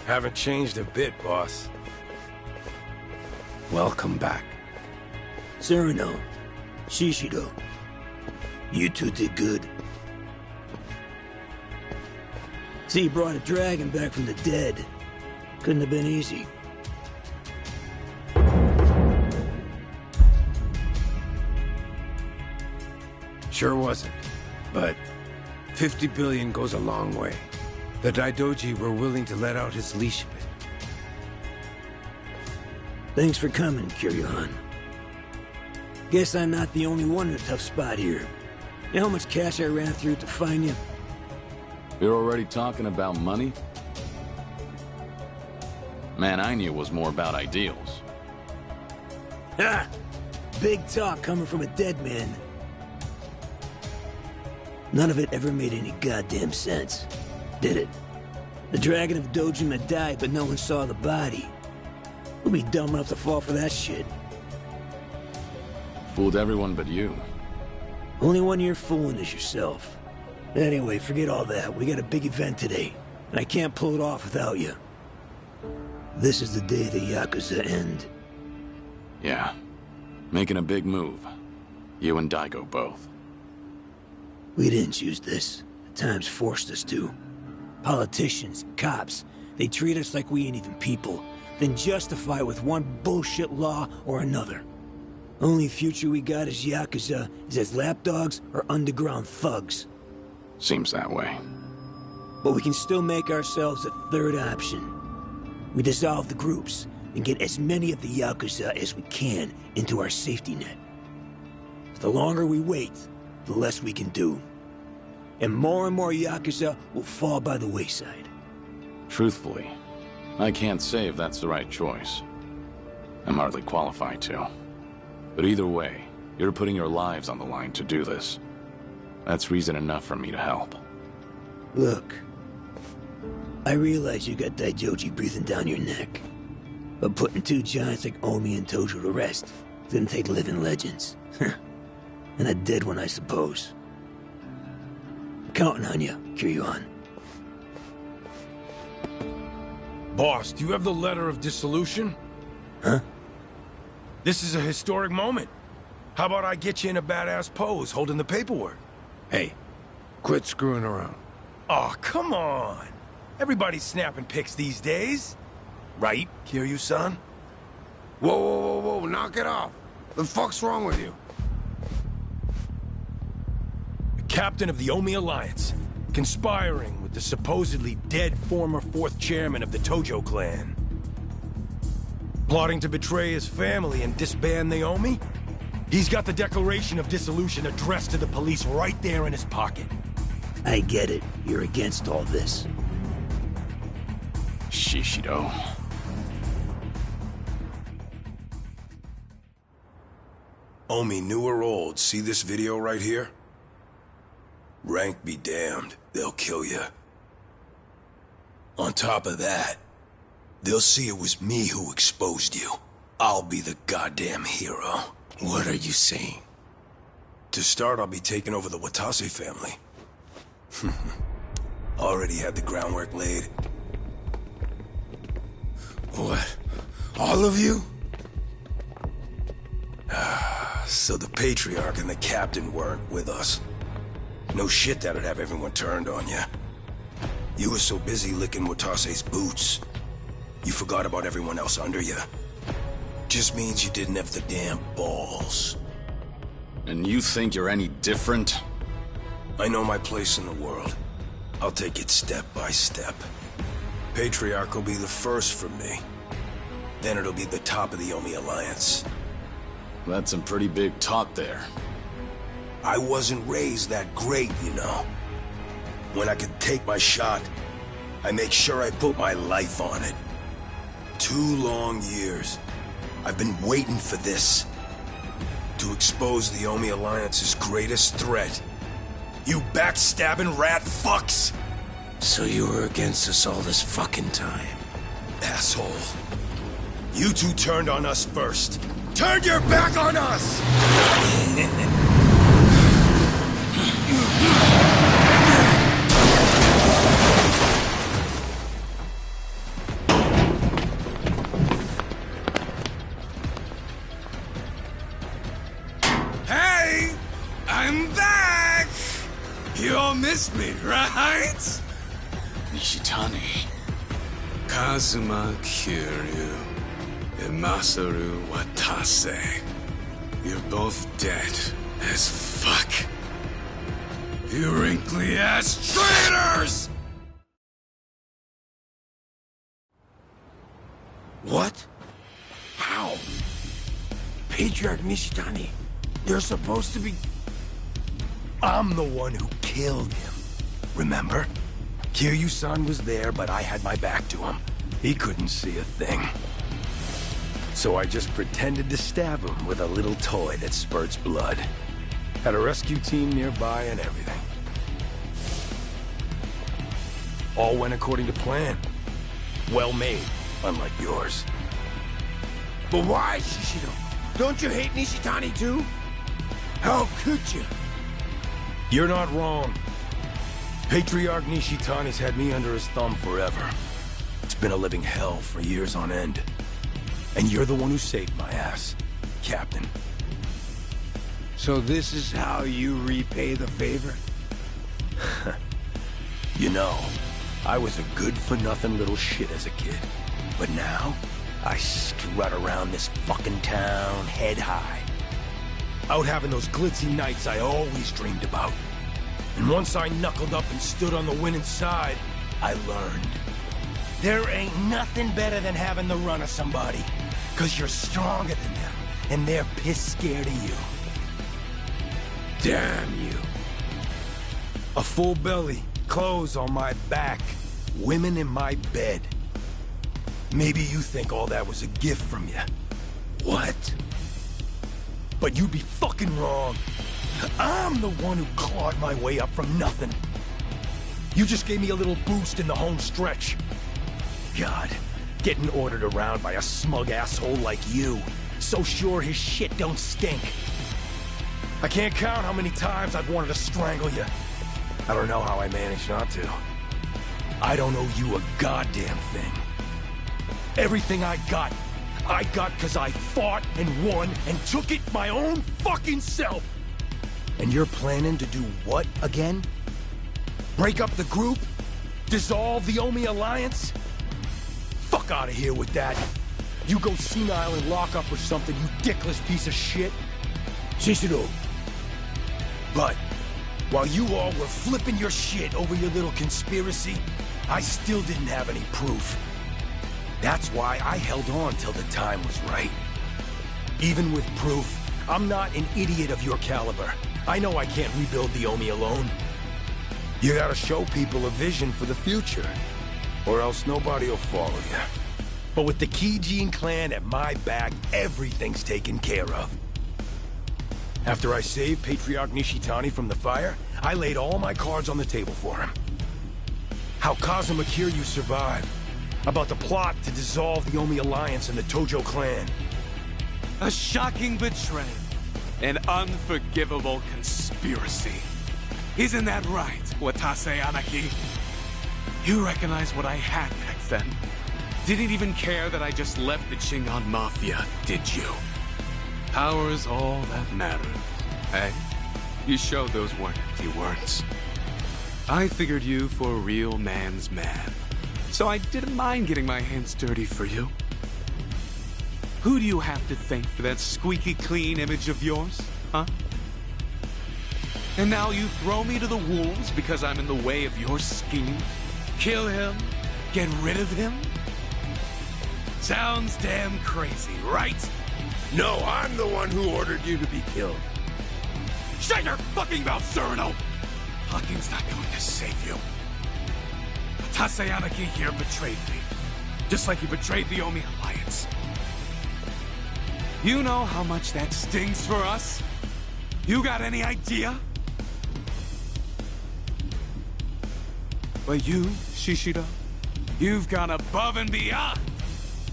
Haven't changed a bit, boss. Welcome back. Cyrano, Shishido, you two did good. See, you brought a dragon back from the dead. Couldn't have been easy. Sure wasn't. But 50 billion goes a long way. The Daidoji were willing to let out his leash a bit. Thanks for coming, Kiryu-han. Guess I'm not the only one in a tough spot here. You know how much cash I ran through to find you? You're already talking about money? Man, I knew it was more about ideals. Ha! Big talk coming from a dead man. None of it ever made any goddamn sense, did it? The Dragon of Dojima died, but no one saw the body. Who'd be dumb enough to fall for that shit? Fooled everyone but you. Only one you're fooling is yourself. Anyway, forget all that. We got a big event today, and I can't pull it off without you. This is the day the Yakuza end. Yeah. Making a big move. You and Daigo both. We didn't choose this. The times forced us to. Politicians, cops, they treat us like we ain't even people, then justify it with one bullshit law or another. Only future we got as Yakuza is as lapdogs or underground thugs. Seems that way. But we can still make ourselves a third option. We dissolve the groups and get as many of the Yakuza as we can into our safety net. The longer we wait, the less we can do. And more Yakuza will fall by the wayside. Truthfully, I can't say if that's the right choice. I'm hardly qualified to. But either way, you're putting your lives on the line to do this. That's reason enough for me to help. Look, I realize you got Daijoji breathing down your neck. But putting two giants like Omi and Tojo to rest didn't take living legends. And a dead one, I suppose. Counting on you, Kiryu-han. Boss, do you have the letter of dissolution? Huh? This is a historic moment. How about I get you in a badass pose holding the paperwork? Hey, quit screwing around. Oh, come on. Everybody's snapping pics these days. Right, Kiryu-san? Whoa, knock it off. The fuck's wrong with you? The captain of the Omi Alliance, conspiring with the supposedly dead former 4th chairman of the Tojo clan. Plotting to betray his family and disband the Omi? He's got the Declaration of Dissolution addressed to the police right there in his pocket. I get it. You're against all this. Shishido. Omi, new or old, see this video right here? Rank be damned, they'll kill you. On top of that, they'll see it was me who exposed you. I'll be the goddamn hero. What are you saying? To start, I'll be taking over the Watase family. Already had the groundwork laid. What? All of you? So the Patriarch and the Captain weren't with us. No shit that'd have everyone turned on you. You were so busy licking Watase's boots, you forgot about everyone else under you. Just means you didn't have the damn balls. And you think you're any different? I know my place in the world. I'll take it step by step. Patriarch will be the first for me. Then it'll be the top of the Omi Alliance. That's some pretty big talk there. I wasn't raised that great, you know. When I could take my shot, I make sure I put my life on it. 2 long years. I've been waiting for this. To expose the Omi Alliance's greatest threat. You backstabbing rat fucks! So you were against us all this fucking time. Asshole. You two turned on us first. Turn your back on us! Hey! I'm back! You all missed me, right? Nishitani. Kazuma Kiryu and Masaru Watase. You're both dead as fuck. You wrinkly ass traitors! What? How? Patriarch Nishitani, you're supposed to be... I'm the one who killed him. Remember? Kiryu-san was there, but I had my back to him. He couldn't see a thing. So I just pretended to stab him with a little toy that spurts blood. Had a rescue team nearby and everything. All went according to plan. Well made, unlike yours. But why, Shishido? Don't you hate Nishitani too? How could you? You're not wrong. Patriarch Nishitani's had me under his thumb forever. It's been a living hell for years on end. And you're the one who saved my ass, Captain. So this is how you repay the favor? You know, I was a good-for-nothing little shit as a kid. But now, I strut around this fucking town head high. Out having those glitzy nights I always dreamed about. And once I knuckled up and stood on the winning side, I learned. There ain't nothing better than having the run of somebody. 'Cause you're stronger than them, and they're piss scared of you. Damn you. A full belly, clothes on my back, women in my bed. Maybe you think all that was a gift from you. What? But you'd be fucking wrong. I'm the one who clawed my way up from nothing. You just gave me a little boost in the home stretch. God, getting ordered around by a smug asshole like you. So sure his shit don't stink. I can't count how many times I've wanted to strangle you. I don't know how I managed not to. I don't owe you a goddamn thing. Everything I got 'cause I fought and won and took it my own fucking self. And you're planning to do what again? Break up the group? Dissolve the Omi Alliance? Fuck out of here with that. You go senile and lock up or something, you dickless piece of shit. Shishido. But while you all were flipping your shit over your little conspiracy, I still didn't have any proof. That's why I held on till the time was right. Even with proof, I'm not an idiot of your caliber. I know I can't rebuild the Omi alone. You gotta show people a vision for the future, or else nobody will follow you. But with the Kijin clan at my back, everything's taken care of. After I saved Patriarch Nishitani from the fire, I laid all my cards on the table for him. How Kazuma Kiryu survived. About the plot to dissolve the Omi Alliance and the Tojo clan. A shocking betrayal. An unforgivable conspiracy. Isn't that right, Watase Anaki? You recognize what I had back then. Didn't even care that I just left the Chingon Mafia, did you? Power's all that matters, eh? You showed those weren't empty words. I figured you for a real man's man, so I didn't mind getting my hands dirty for you. Who do you have to thank for that squeaky clean image of yours, huh? And now you throw me to the wolves because I'm in the way of your scheme? Kill him? Get rid of him? Sounds damn crazy, right? No, I'm the one who ordered you to be killed. Shut your fucking mouth, Cyrano! Hucking's not going to save you. Taseyanaki here betrayed me, just like he betrayed the Omi Alliance. You know how much that stings for us? You got any idea? But you, Shishido, you've gone above and beyond.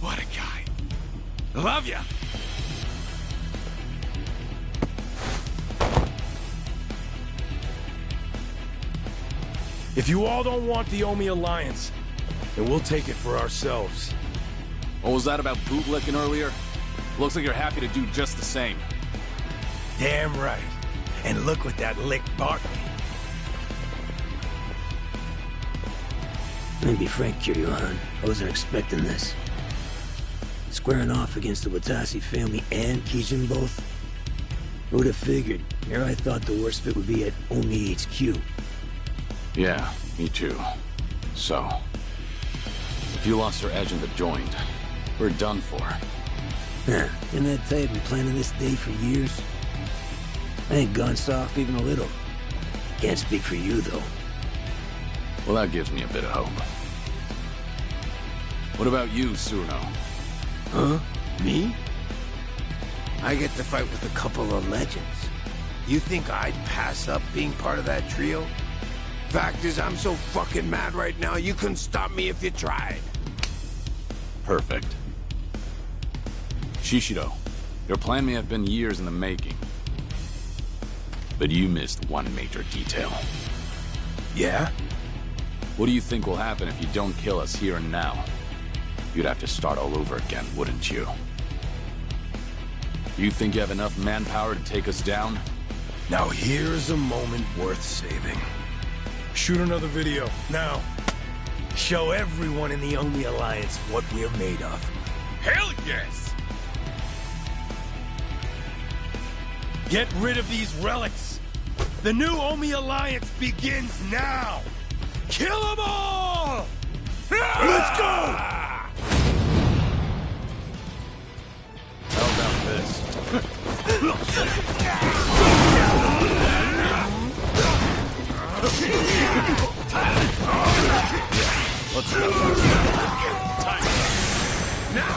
What a guy. Love ya. If you all don't want the Omi Alliance, then we'll take it for ourselves. What was that about bootlicking earlier? Looks like you're happy to do just the same. Damn right. And look what that lick bought me. Let me be frank, Kiryu-han. I wasn't expecting this. Squaring off against the Watasi family and Kijin both? Who would have figured? Here I thought the worst fit would be at Omi HQ. Yeah, me too. So, if you lost your edge in the joint, we're done for. Huh, in that tell you've been planning this day for years? I ain't gone soft even a little. Can't speak for you, though. Well, that gives me a bit of hope. What about you, Suno? Huh? Me? I get to fight with a couple of legends. You think I'd pass up being part of that trio? Fact is, I'm so fucking mad right now, you couldn't stop me if you tried. Perfect. Shishido, your plan may have been years in the making. But you missed one major detail. Yeah? What do you think will happen if you don't kill us here and now? You'd have to start all over again, wouldn't you? You think you have enough manpower to take us down? Now here's a moment worth saving. Shoot another video, now. Show everyone in the Omi Alliance what we're made of. Hell yes! Get rid of these relics! The new Omi Alliance begins now! Kill them all! Let's go! How about this? Let's go. Time. Now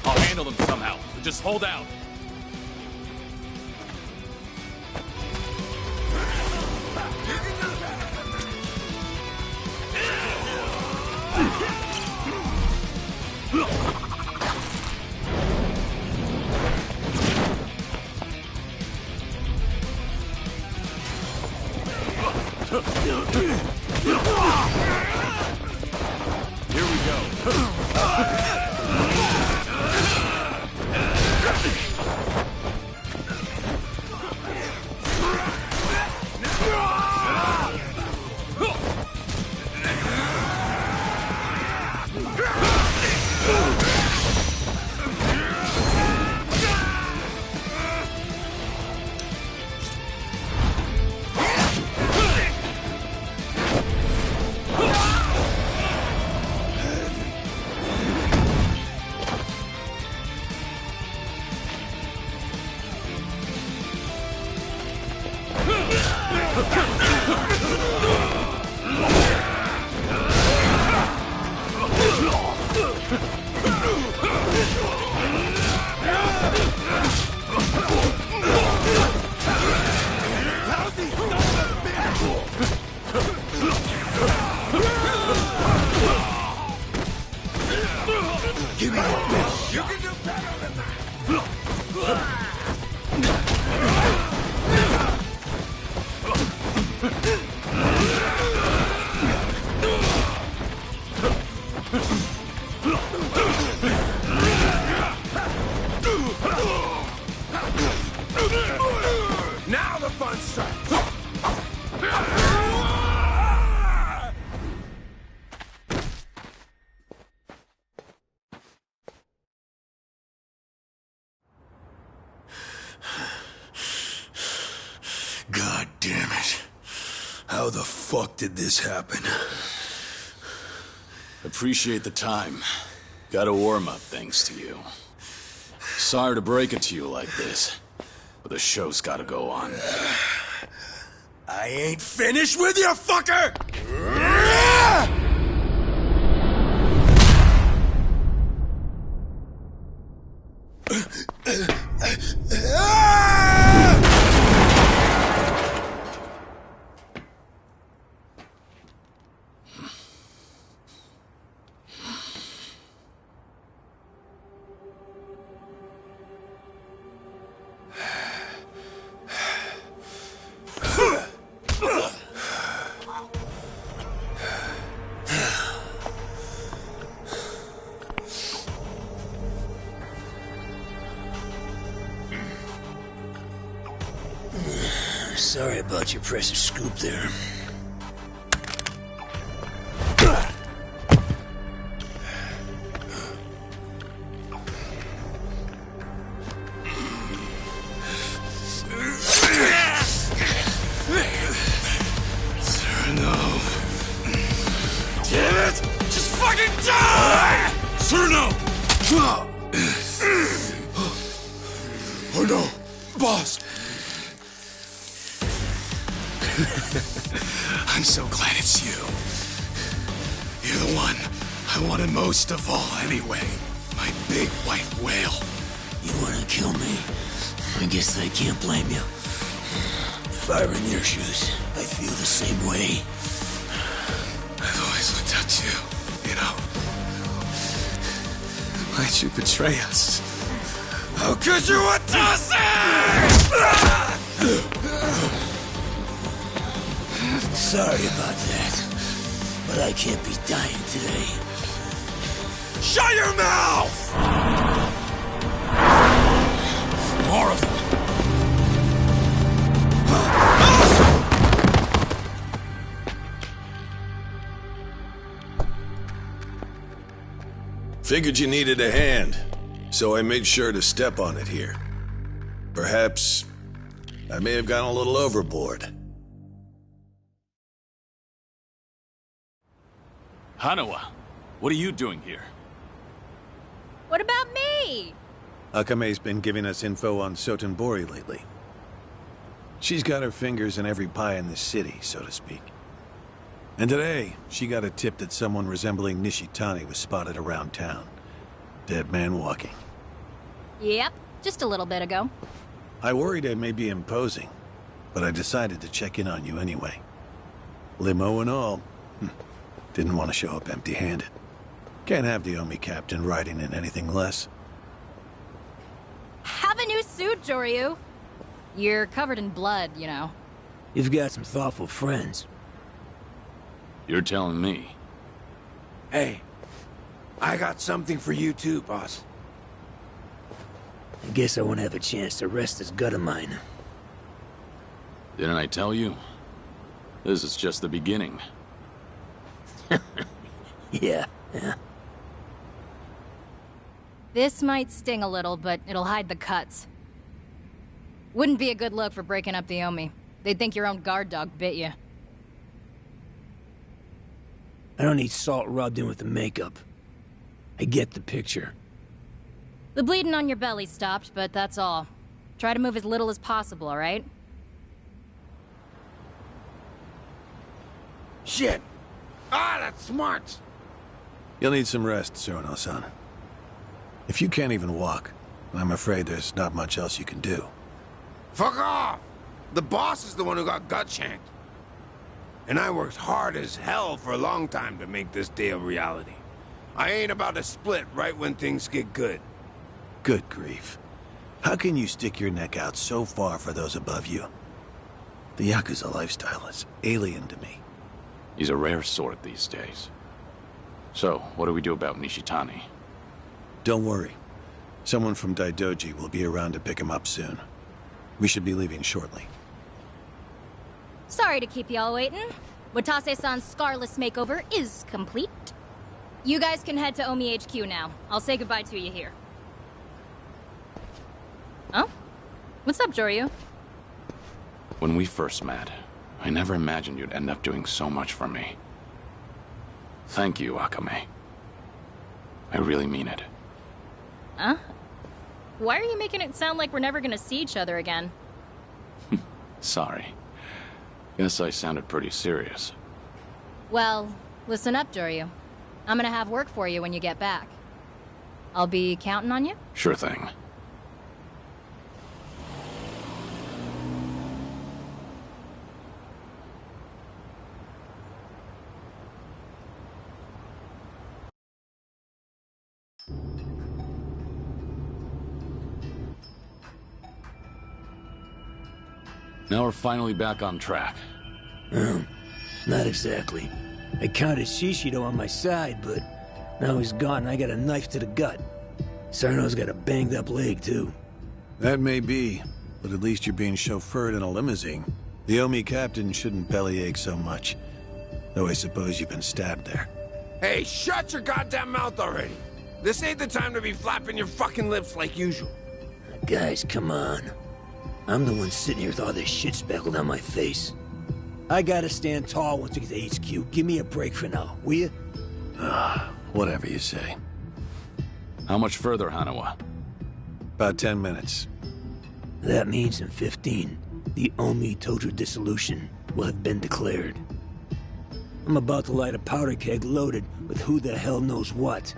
I'll handle them somehow. Just hold out. Here we go. Give me your best. You can do better than that. Now the fun starts. God damn it. How the fuck did this happen? Appreciate the time. Got a warm-up thanks to you. Sorry to break it to you like this, but the show's gotta go on. I ain't finished with you, fucker! Sorry about your precious scoop there. No. Damn it! Just fucking die! Cyrano! Oh no! Boss! I'm so glad it's you. You're the one I wanted most of all anyway. My big white whale. You wanna kill me? I guess I can't blame you. If I were in your shoes, I feel the same way. I've always looked up to you, you know. Why'd you betray us? How could you Watase? Sorry about that, but I can't be dying today. Shut your mouth! More of them. Figured you needed a hand, so I made sure to step on it here. Perhaps I may have gone a little overboard. Hanawa, what are you doing here? What about me? Akame's been giving us info on Sotenbori lately. She's got her fingers in every pie in this city, so to speak. And today, she got a tip that someone resembling Nishitani was spotted around town. Dead man walking. Yep, just a little bit ago. I worried I may be imposing, but I decided to check in on you anyway. Limo and all. Didn't want to show up empty-handed. Can't have the Omi captain riding in anything less. Have a new suit, Joryu. You're covered in blood, you know. You've got some thoughtful friends. You're telling me. Hey, I got something for you too, boss. I guess I won't have a chance to rest this gut of mine. Didn't I tell you? This is just the beginning. Yeah. This might sting a little, but it'll hide the cuts. Wouldn't be a good look for breaking up the Omi. They'd think your own guard dog bit you. I don't need salt rubbed in with the makeup. I get the picture. The bleeding on your belly stopped, but that's all. Try to move as little as possible, all right? Shit! Ah, that's smart! You'll need some rest, Cyrano-san. If you can't even walk, I'm afraid there's not much else you can do. Fuck off! The boss is the one who got gut-shanked. And I worked hard as hell for a long time to make this day a reality. I ain't about to split right when things get good. Good grief. How can you stick your neck out so far for those above you? The Yakuza lifestyle is alien to me. He's a rare sort these days. So, what do we do about Nishitani? Don't worry. Someone from Daidoji will be around to pick him up soon. We should be leaving shortly. Sorry to keep y'all waiting. Watase-san's Scarless makeover is complete. You guys can head to Omi HQ now. I'll say goodbye to you here. Oh? What's up, Joryu? When we first met, I never imagined you'd end up doing so much for me. Thank you, Akame. I really mean it. Huh? Why are you making it sound like we're never gonna see each other again? Sorry. Guess I sounded pretty serious. Well, listen up, Doryu. I'm gonna have work for you when you get back. I'll be counting on you? Sure thing. Now we're finally back on track. Not exactly. I counted Shishido on my side, but now he's gone and I got a knife to the gut. Sarno's got a banged up leg, too. That may be, but at least you're being chauffeured in a limousine. The Omi captain shouldn't bellyache so much. Though I suppose you've been stabbed there. Hey, shut your goddamn mouth already! This ain't the time to be flapping your fucking lips like usual. Guys, come on. I'm the one sitting here with all this shit speckled on my face. I gotta stand tall once we get to HQ. Give me a break for now, will you? Whatever you say. How much further, Hanawa? About 10 minutes. That means in 15, the Omi Tojo dissolution will have been declared. I'm about to light a powder keg loaded with who the hell knows what.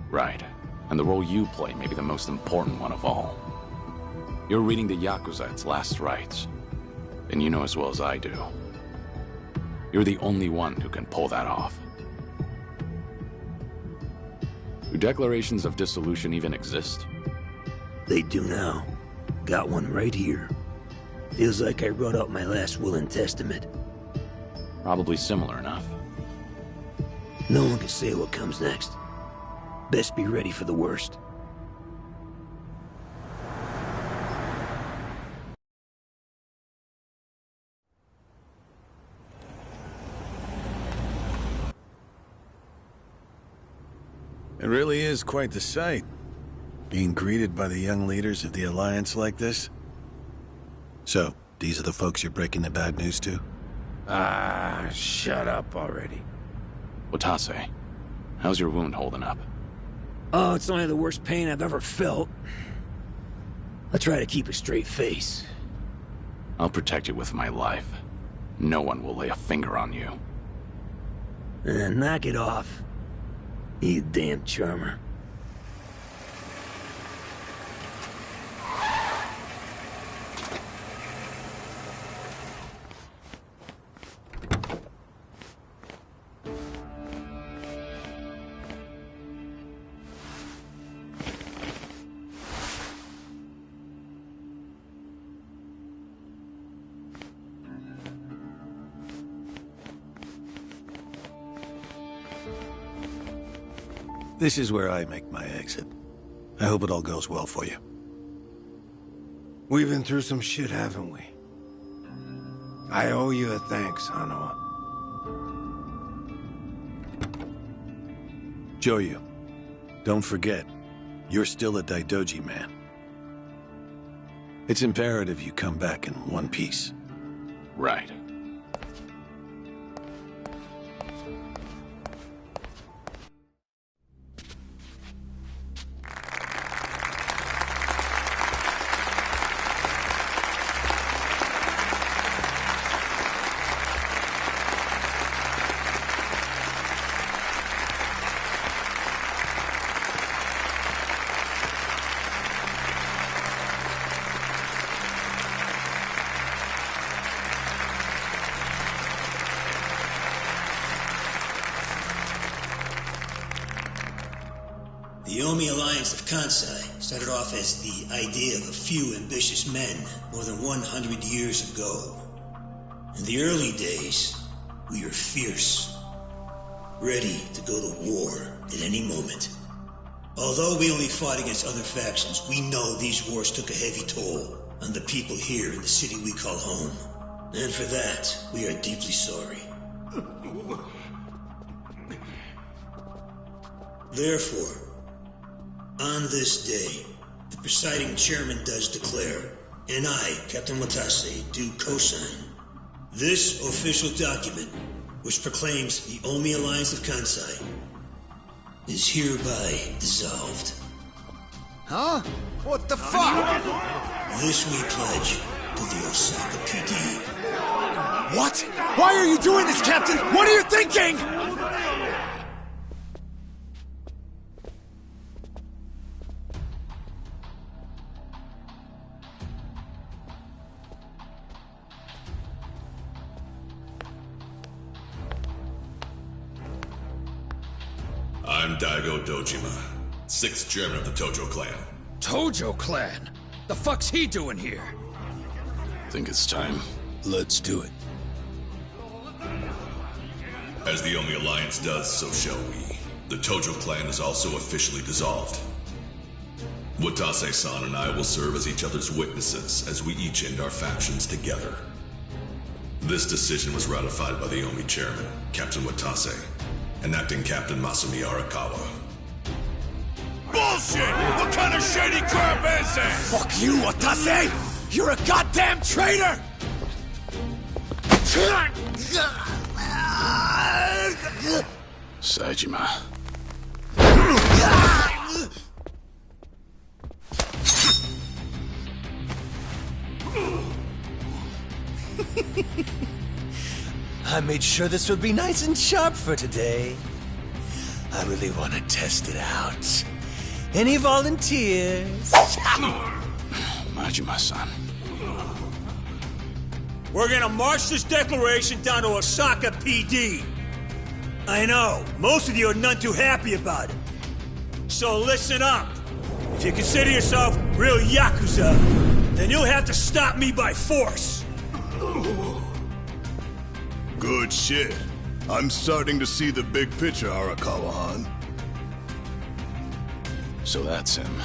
Right. And the role you play may be the most important one of all. You're reading the Yakuza at its last rites. And you know as well as I do. You're the only one who can pull that off. Do declarations of dissolution even exist? They do now. Got one right here. Feels like I wrote out my last will and testament. Probably similar enough. No one can say what comes next. Best be ready for the worst. It really is quite the sight. Being greeted by the young leaders of the Alliance like this. So, these are the folks you're breaking the bad news to? Shut up already. Watase, how's your wound holding up? Oh, it's only the worst pain I've ever felt. I'll try to keep a straight face. I'll protect you with my life. No one will lay a finger on you. Knock it off. You damn charmer. This is where I make my exit. I hope it all goes well for you. We've been through some shit, haven't we? I owe you a thanks, Hanawa. Joyu, don't forget, you're still a Daidoji man. It's imperative you come back in one piece. Right. The Omi Alliance of Kansai started off as the idea of a few ambitious men more than 100 years ago. In the early days, we were fierce, ready to go to war at any moment. Although we only fought against other factions, we know these wars took a heavy toll on the people here in the city we call home. And for that, we are deeply sorry. Therefore, on this day, the presiding chairman does declare and I, Captain Watase, do co-sign this official document, which proclaims the Omi Alliance of Kansai is hereby dissolved. Huh? What the fuck? This we pledge to the Osaka PD. What? Why are you doing this, Captain? What are you thinking? I'm Daigo Dojima, 6th chairman of the Tojo clan. Tojo clan? The fuck's he doing here? Think it's time. Let's do it. As the Omi Alliance does, so shall we. The Tojo clan is also officially dissolved. Watase-san and I will serve as each other's witnesses as we each end our factions together. This decision was ratified by the Omi chairman, Captain Watase, and acting Captain Masumi Arakawa. Bullshit! What kind of shady crap is this? Fuck you, Watase! You're a goddamn traitor! Saejima. I made sure this would be nice and sharp for today. I really want to test it out. Any volunteers? Majima-san. We're gonna march this declaration down to Osaka PD. I know, most of you are none too happy about it. So listen up. If you consider yourself real Yakuza, then you'll have to stop me by force. Good shit. I'm starting to see the big picture, Arakawa-han. So that's him.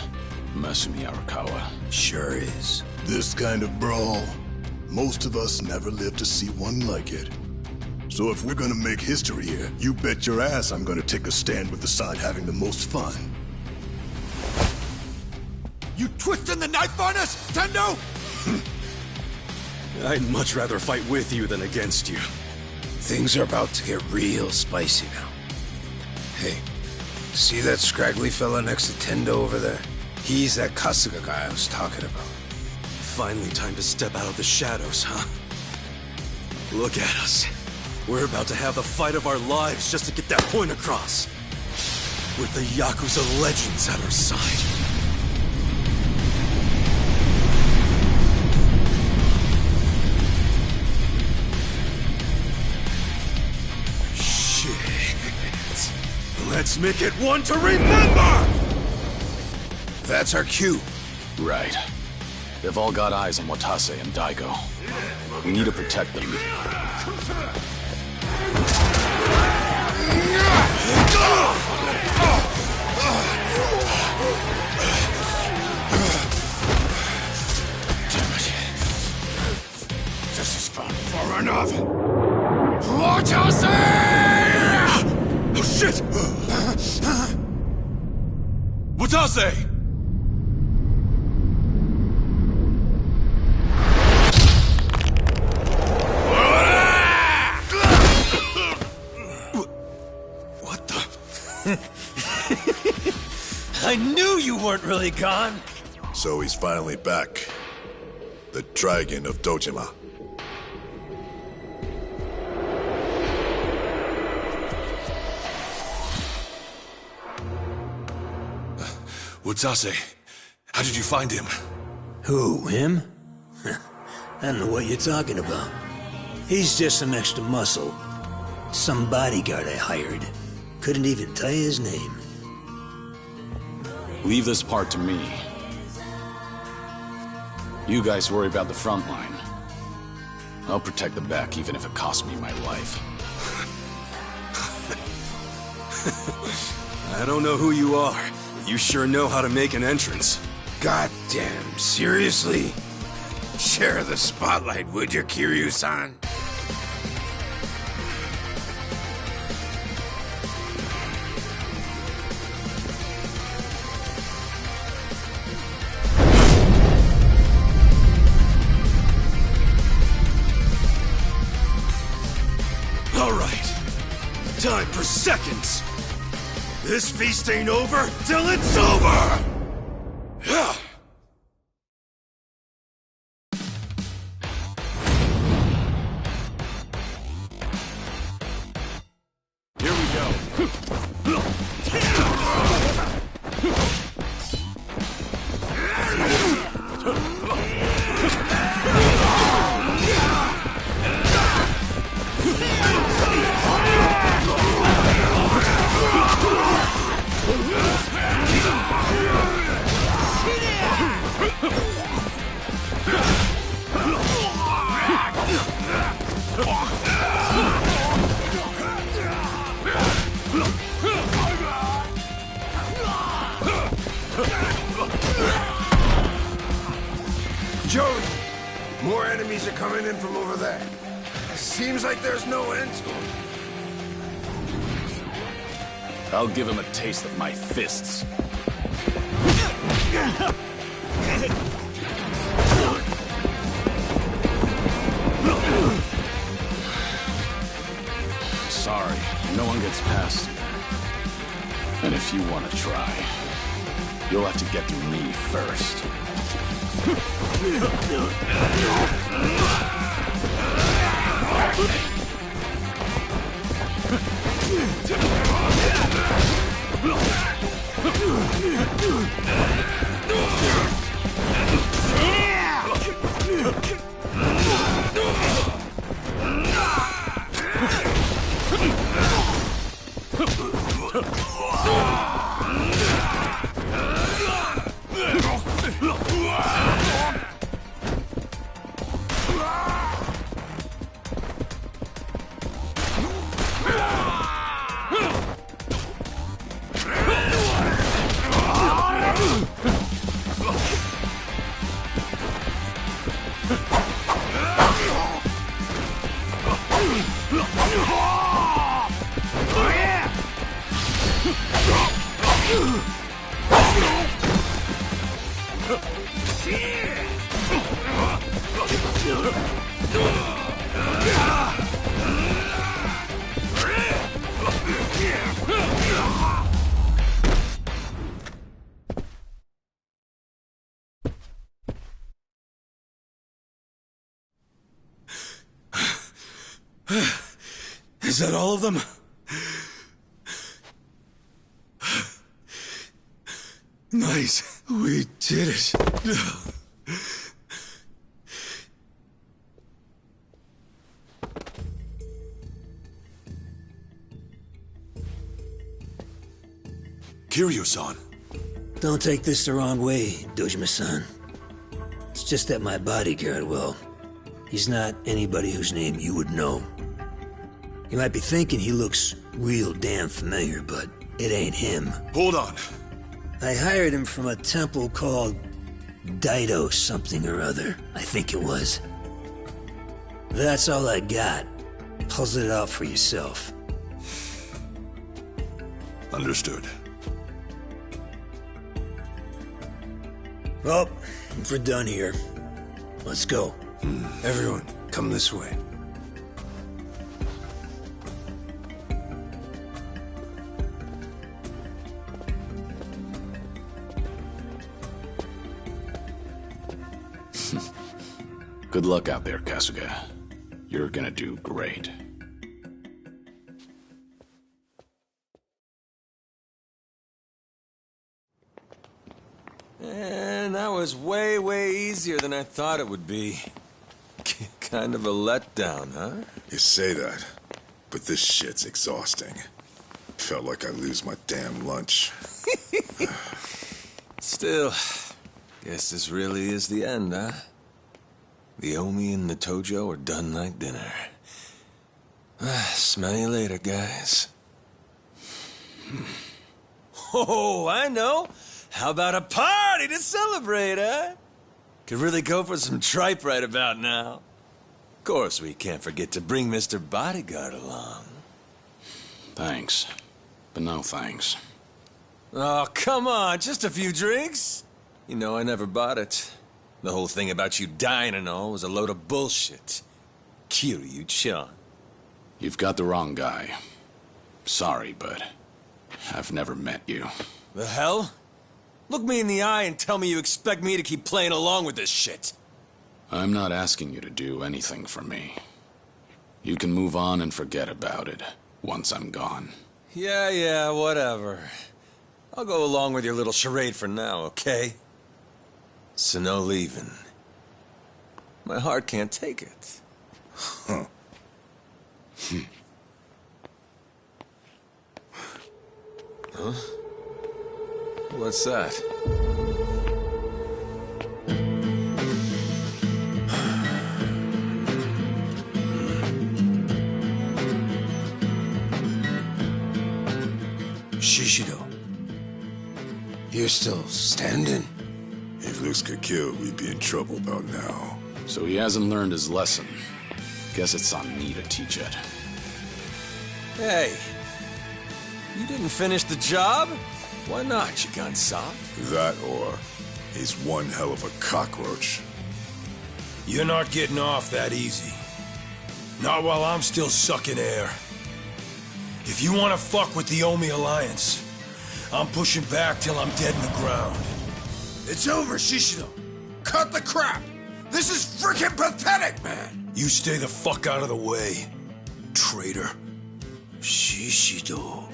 Masumi Arakawa. Sure is. This kind of brawl. Most of us never lived to see one like it. So if we're gonna make history here, you bet your ass I'm gonna take a stand with the side having the most fun. You twisting the knife on us, Tendo? I'd much rather fight with you than against you. Things are about to get real spicy now. Hey, see that scraggly fella next to Tendo over there? He's that Kasuga guy I was talking about. Finally time to step out of the shadows, huh? Look at us. We're about to have the fight of our lives just to get that point across. With the Yakuza legends at our side. Let's make it one to remember! That's our cue. Right. They've all got eyes on Watase and Daigo. We need to protect them. Damn it. This has gone far enough. Watase! Oh shit! Watase! What the? I knew you weren't really gone. So he's finally back. The Dragon of Dojima. Watase, how did you find him? Who, him? I don't know what you're talking about. He's just some extra muscle. Some bodyguard I hired. Couldn't even tell you his name. Leave this part to me. You guys worry about the front line. I'll protect the back even if it costs me my life. I don't know who you are. You sure know how to make an entrance. Goddamn, seriously? Share the spotlight, would you, Kiryu-san? for seconds! This feast ain't over till it's over! Here we go. Joey, more enemies are coming in from over there. Seems like there's no end to them. I'll give him a taste of my fists. Sorry, no one gets past you. And if you want to try, you'll have to get through me first. Is that all of them? Nice. We did it. Kiryu-san. Don't take this the wrong way, Dojima-san. It's just that my bodyguard, well, he's not anybody whose name you would know. You might be thinking he looks real damn familiar, but it ain't him. Hold on. I hired him from a temple called Daido something or other, I think it was. That's all I got. Puzzle it out for yourself. Understood. Well, if we're done here, let's go. Everyone, come this way. Good luck out there, Kasuga. You're gonna do great. And that was way, way easier than I thought it would be. Kind of a letdown, huh? You say that, but this shit's exhausting. Felt like I'd lose my damn lunch. Still, guess this really is the end, huh? The Omi and the Tojo are done like dinner. Smell you later, guys. Oh, I know. How about a party to celebrate, huh? Could really go for some tripe right about now. Of course, we can't forget to bring Mr. Bodyguard along. Thanks, but no thanks. Oh, come on, just a few drinks. You know I never bought it. The whole thing about you dying and all was a load of bullshit. Kiryu-chan. You've got the wrong guy. Sorry, but I've never met you. The hell? Look me in the eye and tell me you expect me to keep playing along with this shit. I'm not asking you to do anything for me. You can move on and forget about it once I'm gone. Yeah, whatever. I'll go along with your little charade for now, okay? So no leaving. My heart can't take it. Huh. Huh? What's that? Shishido. You're still standing? If looks could kill, we'd be in trouble about now. So he hasn't learned his lesson. Guess it's on me to teach it. Hey, you didn't finish the job? Why not, Shigan-san? That or he's one hell of a cockroach. You're not getting off that easy. Not while I'm still sucking air. If you want to fuck with the Omi Alliance, I'm pushing back till I'm dead in the ground. It's over, Shishido. Cut the crap. This is freaking pathetic, man. You stay the fuck out of the way, traitor. Shishido.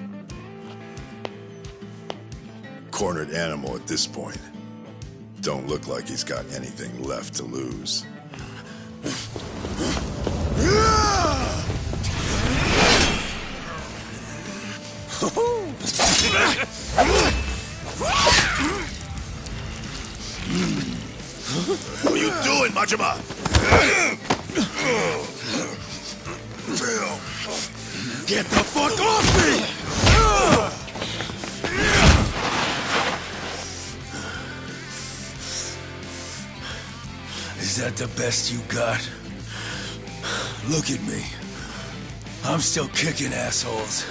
Cornered animal at this point. Don't look like he's got anything left to lose. What are you doing, Majima? Get the fuck off me! Is that the best you got? Look at me. I'm still kicking assholes.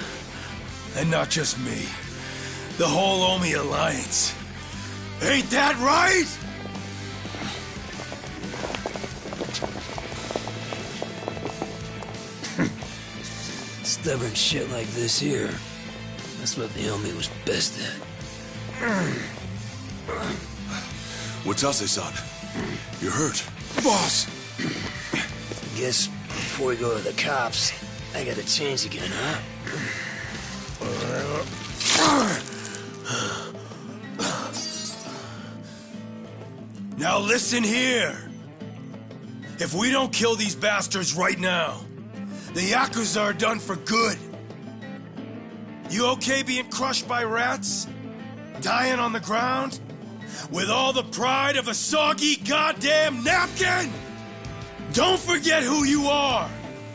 And not just me. The whole Omi Alliance. Ain't that right? Stubborn shit like this here. That's what the Omi was best at. Watase-san, you're hurt. Boss! Guess before we go to the cops, I gotta change again, huh? Now listen here. If we don't kill these bastards right now, the Yakuza are done for good. You okay being crushed by rats? Dying on the ground? With all the pride of a soggy goddamn napkin? Don't forget who you are!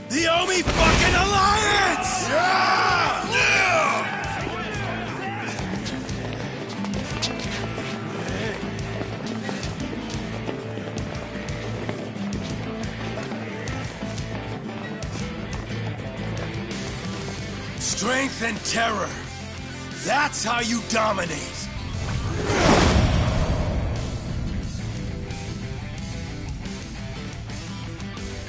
The Omi fucking Alliance! Yeah! Yeah! Strength and terror. That's how you dominate.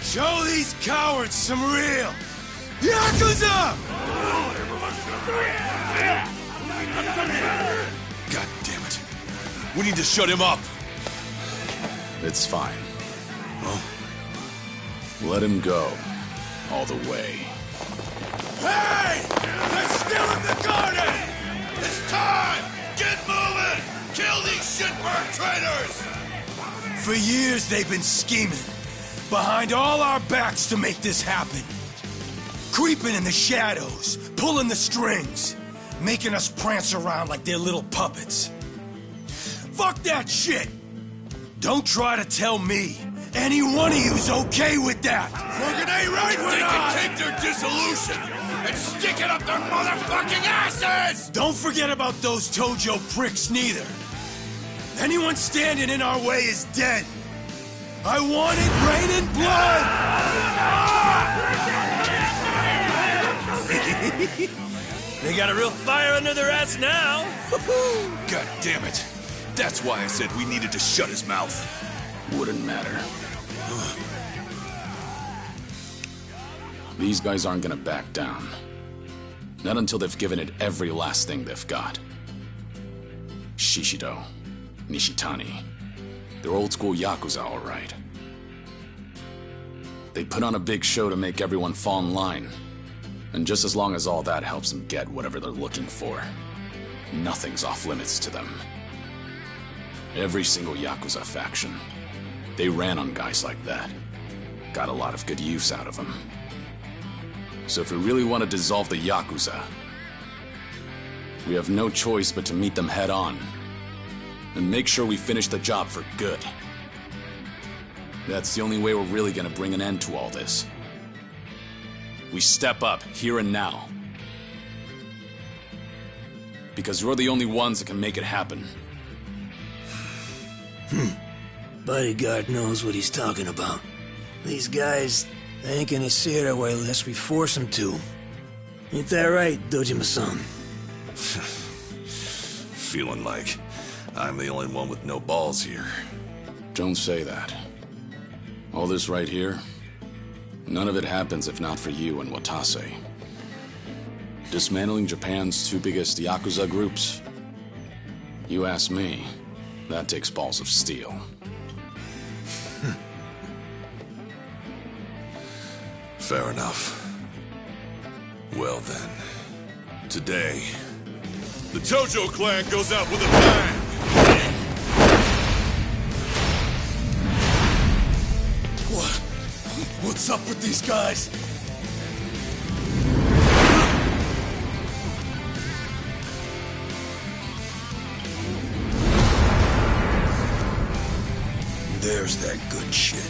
Show these cowards some real Yakuza! God damn it. We need to shut him up. It's fine. Let him go. All the way. Hey! They're still in the garden! It's time! Get moving! Kill these shitbird traitors! For years they've been scheming behind all our backs to make this happen. Creeping in the shadows, pulling the strings, making us prance around like they're little puppets. Fuck that shit! Don't try to tell me any one of you's okay with that! Fucking ain't right with us! They can take their dissolution and stick it up their motherfucking asses! Don't forget about those Tojo pricks neither. Anyone standing in our way is dead. I want it raining blood! They got a real fire under their ass now. God damn it. That's why I said we needed to shut his mouth. Wouldn't matter. These guys aren't gonna back down. Not until they've given it every last thing they've got. Shishido, Nishitani. They're old-school Yakuza, all right. They put on a big show to make everyone fall in line. And just as long as all that helps them get whatever they're looking for, nothing's off limits to them. Every single Yakuza faction, they ran on guys like that. Got a lot of good use out of them. So if we really want to dissolve the Yakuza, we have no choice but to meet them head on. And make sure we finish the job for good. That's the only way we're really gonna bring an end to all this. We step up, here and now. Because you're the only ones that can make it happen. Bodyguard knows what he's talking about. These guys, they ain't gonna see it our way unless we force them to. Ain't that right, Dojima-san? Feeling like I'm the only one with no balls here. Don't say that. All this right here, none of it happens if not for you and Watase. Dismantling Japan's two biggest Yakuza groups? You ask me, that takes balls of steel. Fair enough. Well then, today, the Tojo clan goes out with a bang! What's up with these guys? There's that good shit.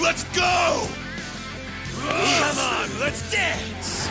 Let's go! Come on, let's dance!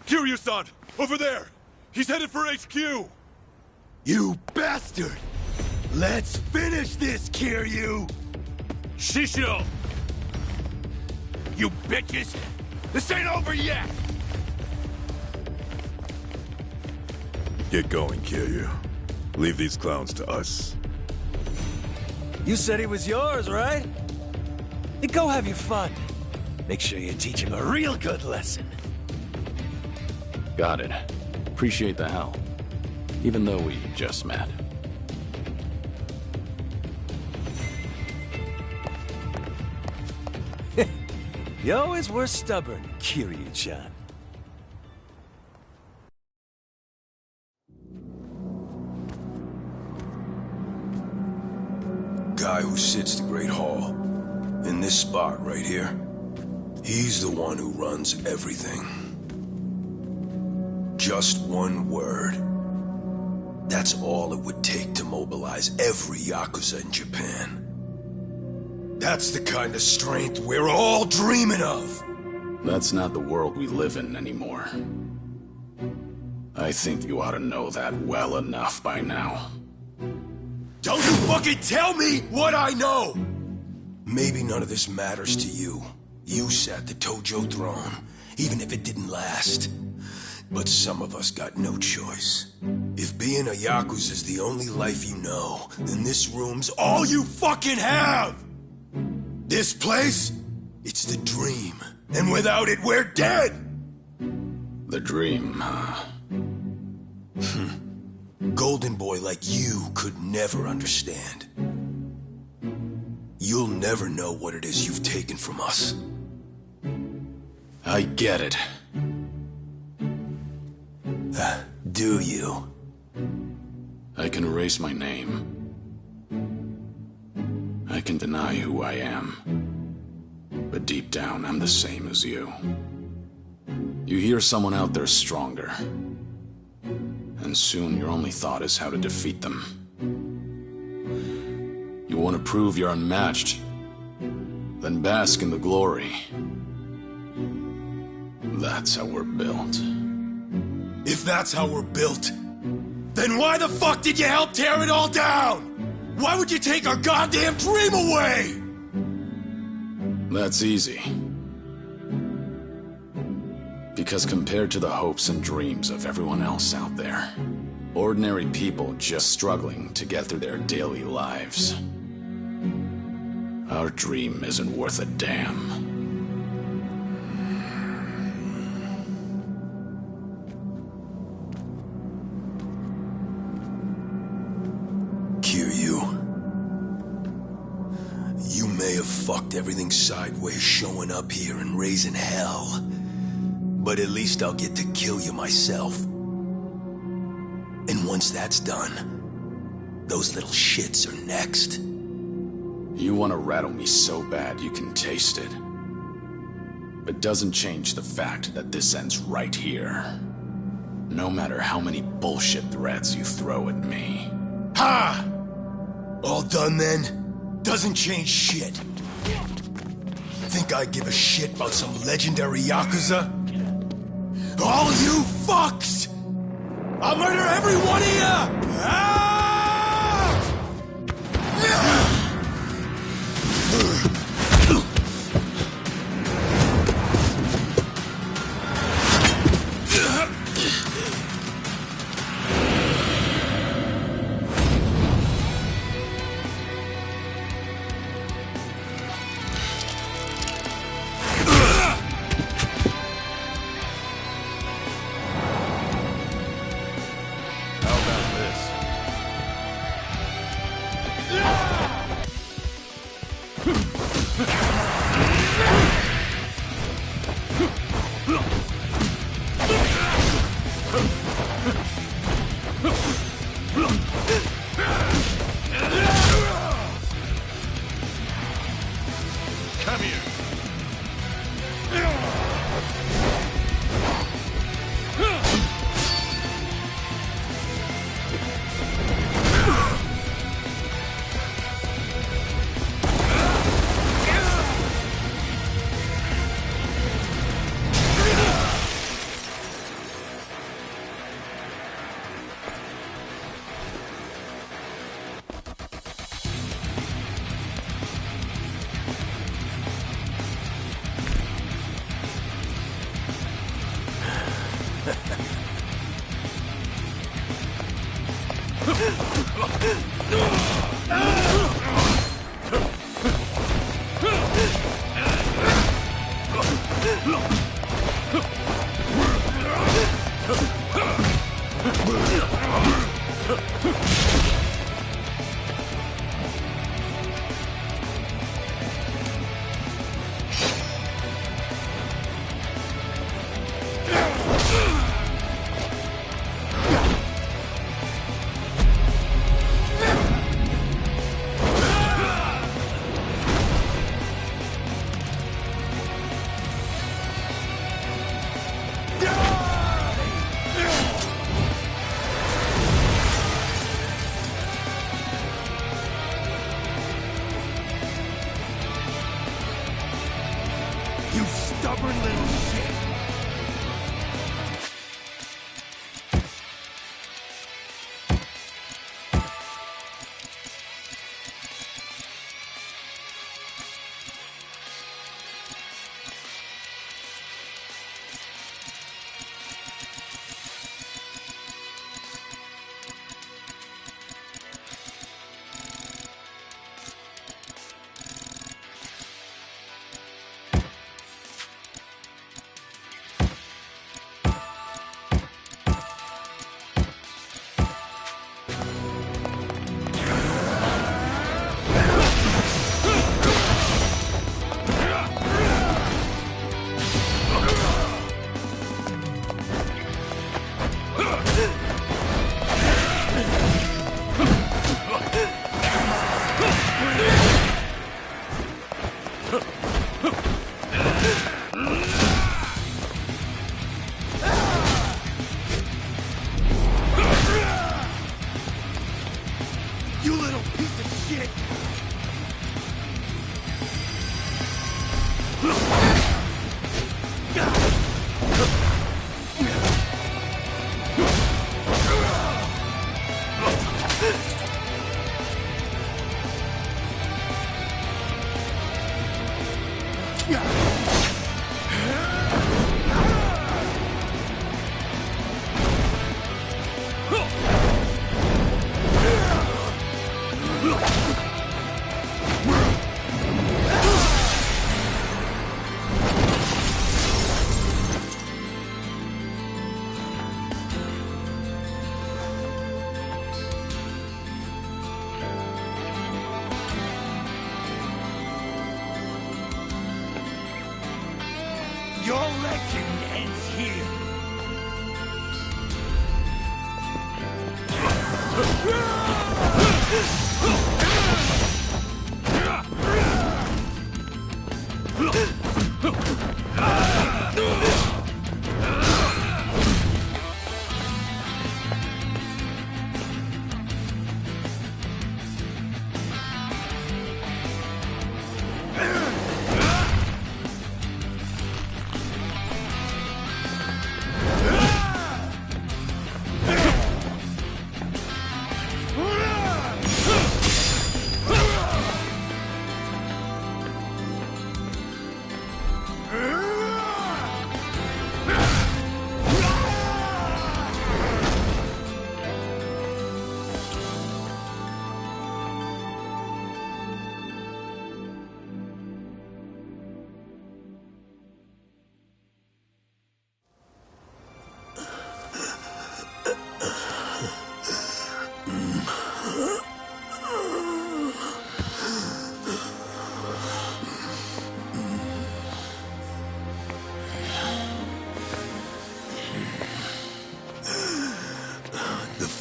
Kiryu-san! Over there! He's headed for HQ! You bastard! Let's finish this, Kiryu! Shishido! You bitches! This ain't over yet! Get going, Kiryu. Leave these clowns to us. You said he was yours, right? Then go have your fun. Make sure you teach him a real good lesson. Got it. Appreciate the help. Even though we just met. You always were stubborn, Kiryu-chan. Guy who sits the Great Hall. In this spot right here. He's the one who runs everything. Just one word. That's all it would take to mobilize every Yakuza in Japan. That's the kind of strength we're all dreaming of! That's not the world we live in anymore. I think you ought to know that well enough by now. Don't you fucking tell me what I know! Maybe none of this matters to you. You sat the Tojo throne, even if it didn't last. But some of us got no choice. If being a Yakuza is the only life you know, then this room's all you fucking have! This place, it's the dream. And without it, we're dead! The dream, huh? Golden boy like you could never understand. You'll never know what it is you've taken from us. I get it. Do you? I can erase my name. I can deny who I am. But deep down, I'm the same as you. You hear someone out there stronger. And soon your only thought is how to defeat them. You want to prove you're unmatched? Then bask in the glory. That's how we're built. If that's how we're built, then why the fuck did you help tear it all down? Why would you take our goddamn dream away? That's easy. Because compared to the hopes and dreams of everyone else out there, ordinary people just struggling to get through their daily lives, our dream isn't worth a damn. You may have fucked everything sideways showing up here and raising hell. But at least I'll get to kill you myself. And once that's done, those little shits are next. You want to rattle me so bad you can taste it. But doesn't change the fact that this ends right here. No matter how many bullshit threats you throw at me. Ha! All done then? Doesn't change shit. Think I give a shit about some legendary Yakuza? All you fucks! I'll murder every one of you!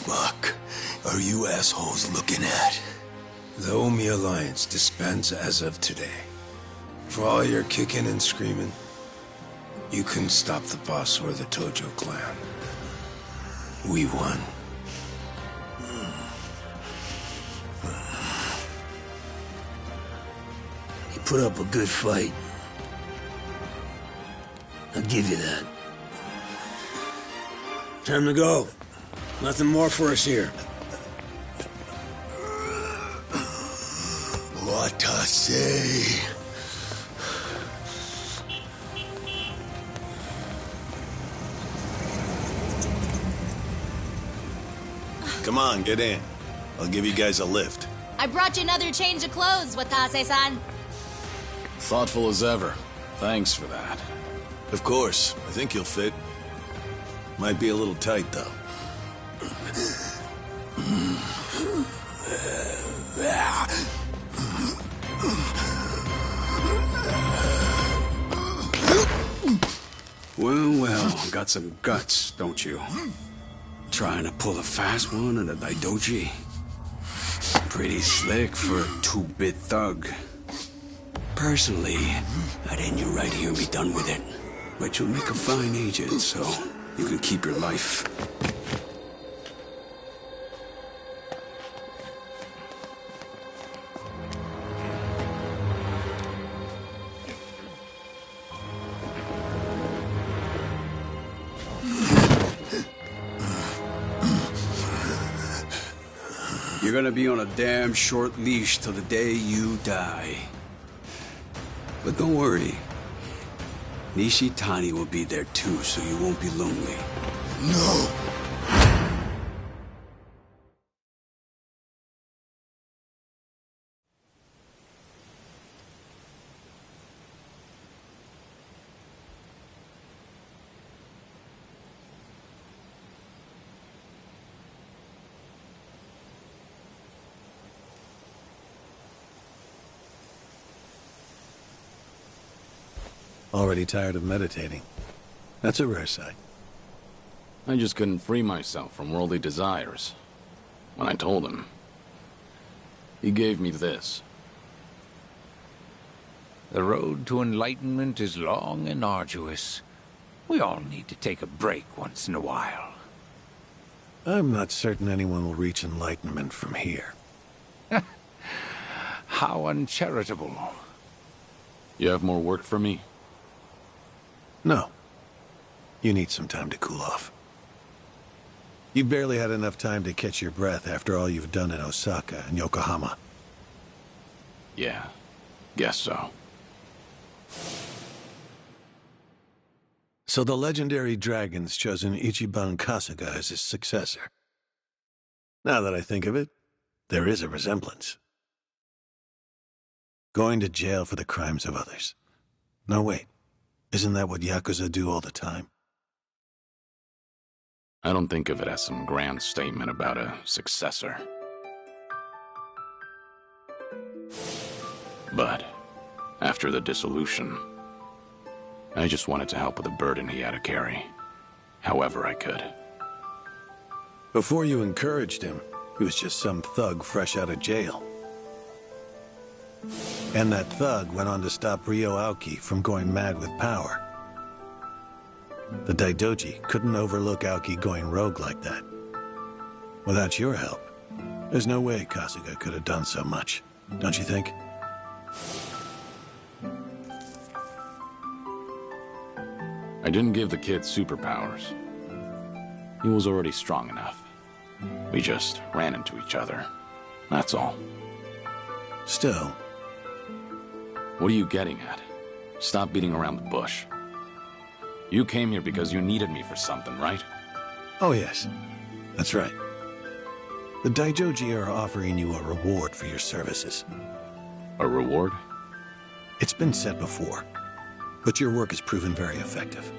fuck are you assholes looking at? The Omi Alliance disbands as of today. For all your kicking and screaming, you couldn't stop the boss or the Tojo clan. We won. You put up a good fight. I'll give you that. Time to go. Nothing more for us here. What I say? Come on, get in. I'll give you guys a lift. I brought you another change of clothes, Watase-san. Thoughtful as ever. Thanks for that. Of course. I think you'll fit. Might be a little tight, though. Well, got some guts, don't you? Trying to pull a fast one at a Daidoji? Pretty slick for a two-bit thug. Personally, I'd end you right here and be done with it. But you'll make a fine agent, so you can keep your life. You're gonna be on a damn short leash till the day you die. But don't worry. Nishitani will be there too, so you won't be lonely. No! Already tired of meditating. That's a rare sight. I just couldn't free myself from worldly desires. When I told him, he gave me this. The road to enlightenment is long and arduous. We all need to take a break once in a while. I'm not certain anyone will reach enlightenment from here. How uncharitable. You have more work for me? No. You need some time to cool off. You barely had enough time to catch your breath after all you've done in Osaka and Yokohama. Yeah, guess so. So the legendary dragon's chosen Ichiban Kasuga as his successor. Now that I think of it, there is a resemblance. Going to jail for the crimes of others. No, wait. Isn't that what Yakuza do all the time? I don't think of it as some grand statement about a successor. But, after the dissolution, I just wanted to help with the burden he had to carry, however I could. Before you encouraged him, he was just some thug fresh out of jail. And that thug went on to stop Ryo Aoki from going mad with power. The Daidoji couldn't overlook Aoki going rogue like that. Without your help, there's no way Kasuga could have done so much, don't you think? I didn't give the kid superpowers. He was already strong enough. We just ran into each other. That's all. Still. What are you getting at? Stop beating around the bush. You came here because you needed me for something, right? Oh yes, that's right. The Daijoji are offering you a reward for your services. A reward? It's been said before, but your work has proven very effective.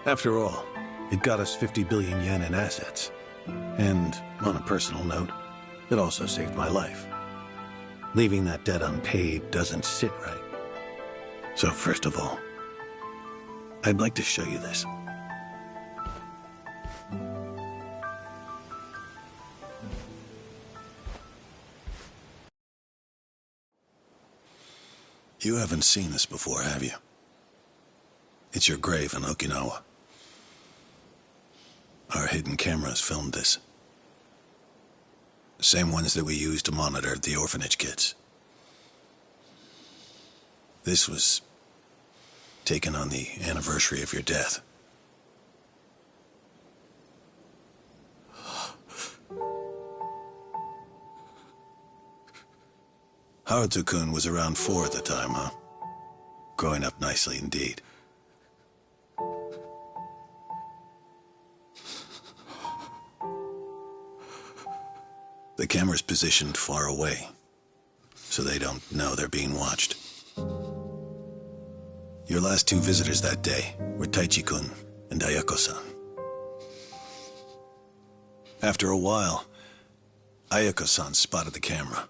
After all, it got us 50 billion yen in assets. And, on a personal note, it also saved my life. Leaving that debt unpaid doesn't sit right. So first of all, I'd like to show you this. You haven't seen this before, have you? It's your grave in Okinawa. Our hidden cameras filmed this. The same ones that we used to monitor the orphanage kids. This was taken on the anniversary of your death. Haruto-kun was around 4 at the time, huh? Growing up nicely indeed. The camera's positioned far away, so they don't know they're being watched. Your last 2 visitors that day were Taichi-kun and Ayako-san. After a while, Ayako-san spotted the camera.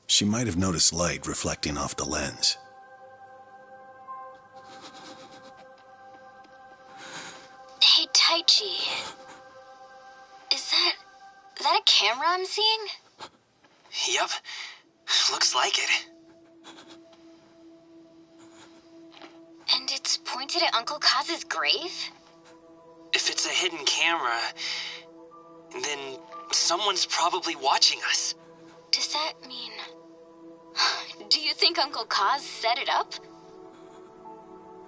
She might have noticed light reflecting off the lens. Hey, Taichi. Is that a camera I'm seeing? Yep. Looks like it. And it's pointed at Uncle Kaz's grave? If it's a hidden camera, then someone's probably watching us. Does that mean... Do you think Uncle Kaz set it up?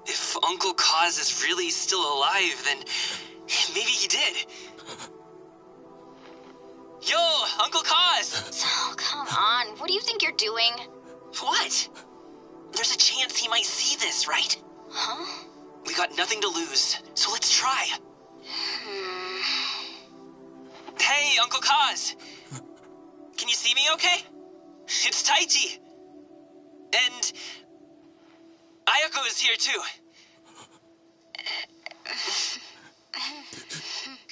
If Uncle Kaz is really still alive, then maybe he did. Yo, Uncle Kaz! Oh, come on. What do you think you're doing? What? There's a chance he might see this, right? Huh? We got nothing to lose, so let's try. Hey, Uncle Kaz! Can you see me okay? It's Taichi! And... Ayako is here too.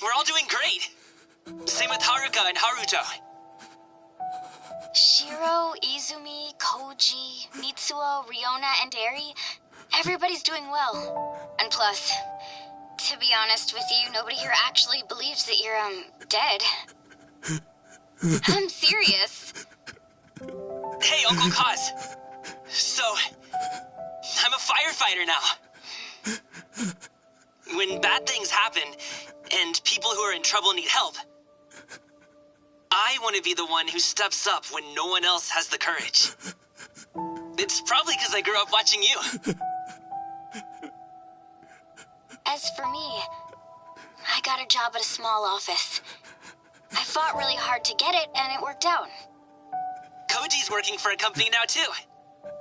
We're all doing great. Same with Haruka and Haruto. Shiro, Izumi, Koji, Mitsuo, Riona, and Eri. Everybody's doing well. And plus, to be honest with you, nobody here actually believes that you're, dead. I'm serious. Hey, Uncle Kaz. So, I'm a firefighter now. When bad things happen, and people who are in trouble need help, I want to be the one who steps up when no one else has the courage. It's probably because I grew up watching you. As for me, I got a job at a small office. I fought really hard to get it, and it worked out. Koji's working for a company now, too.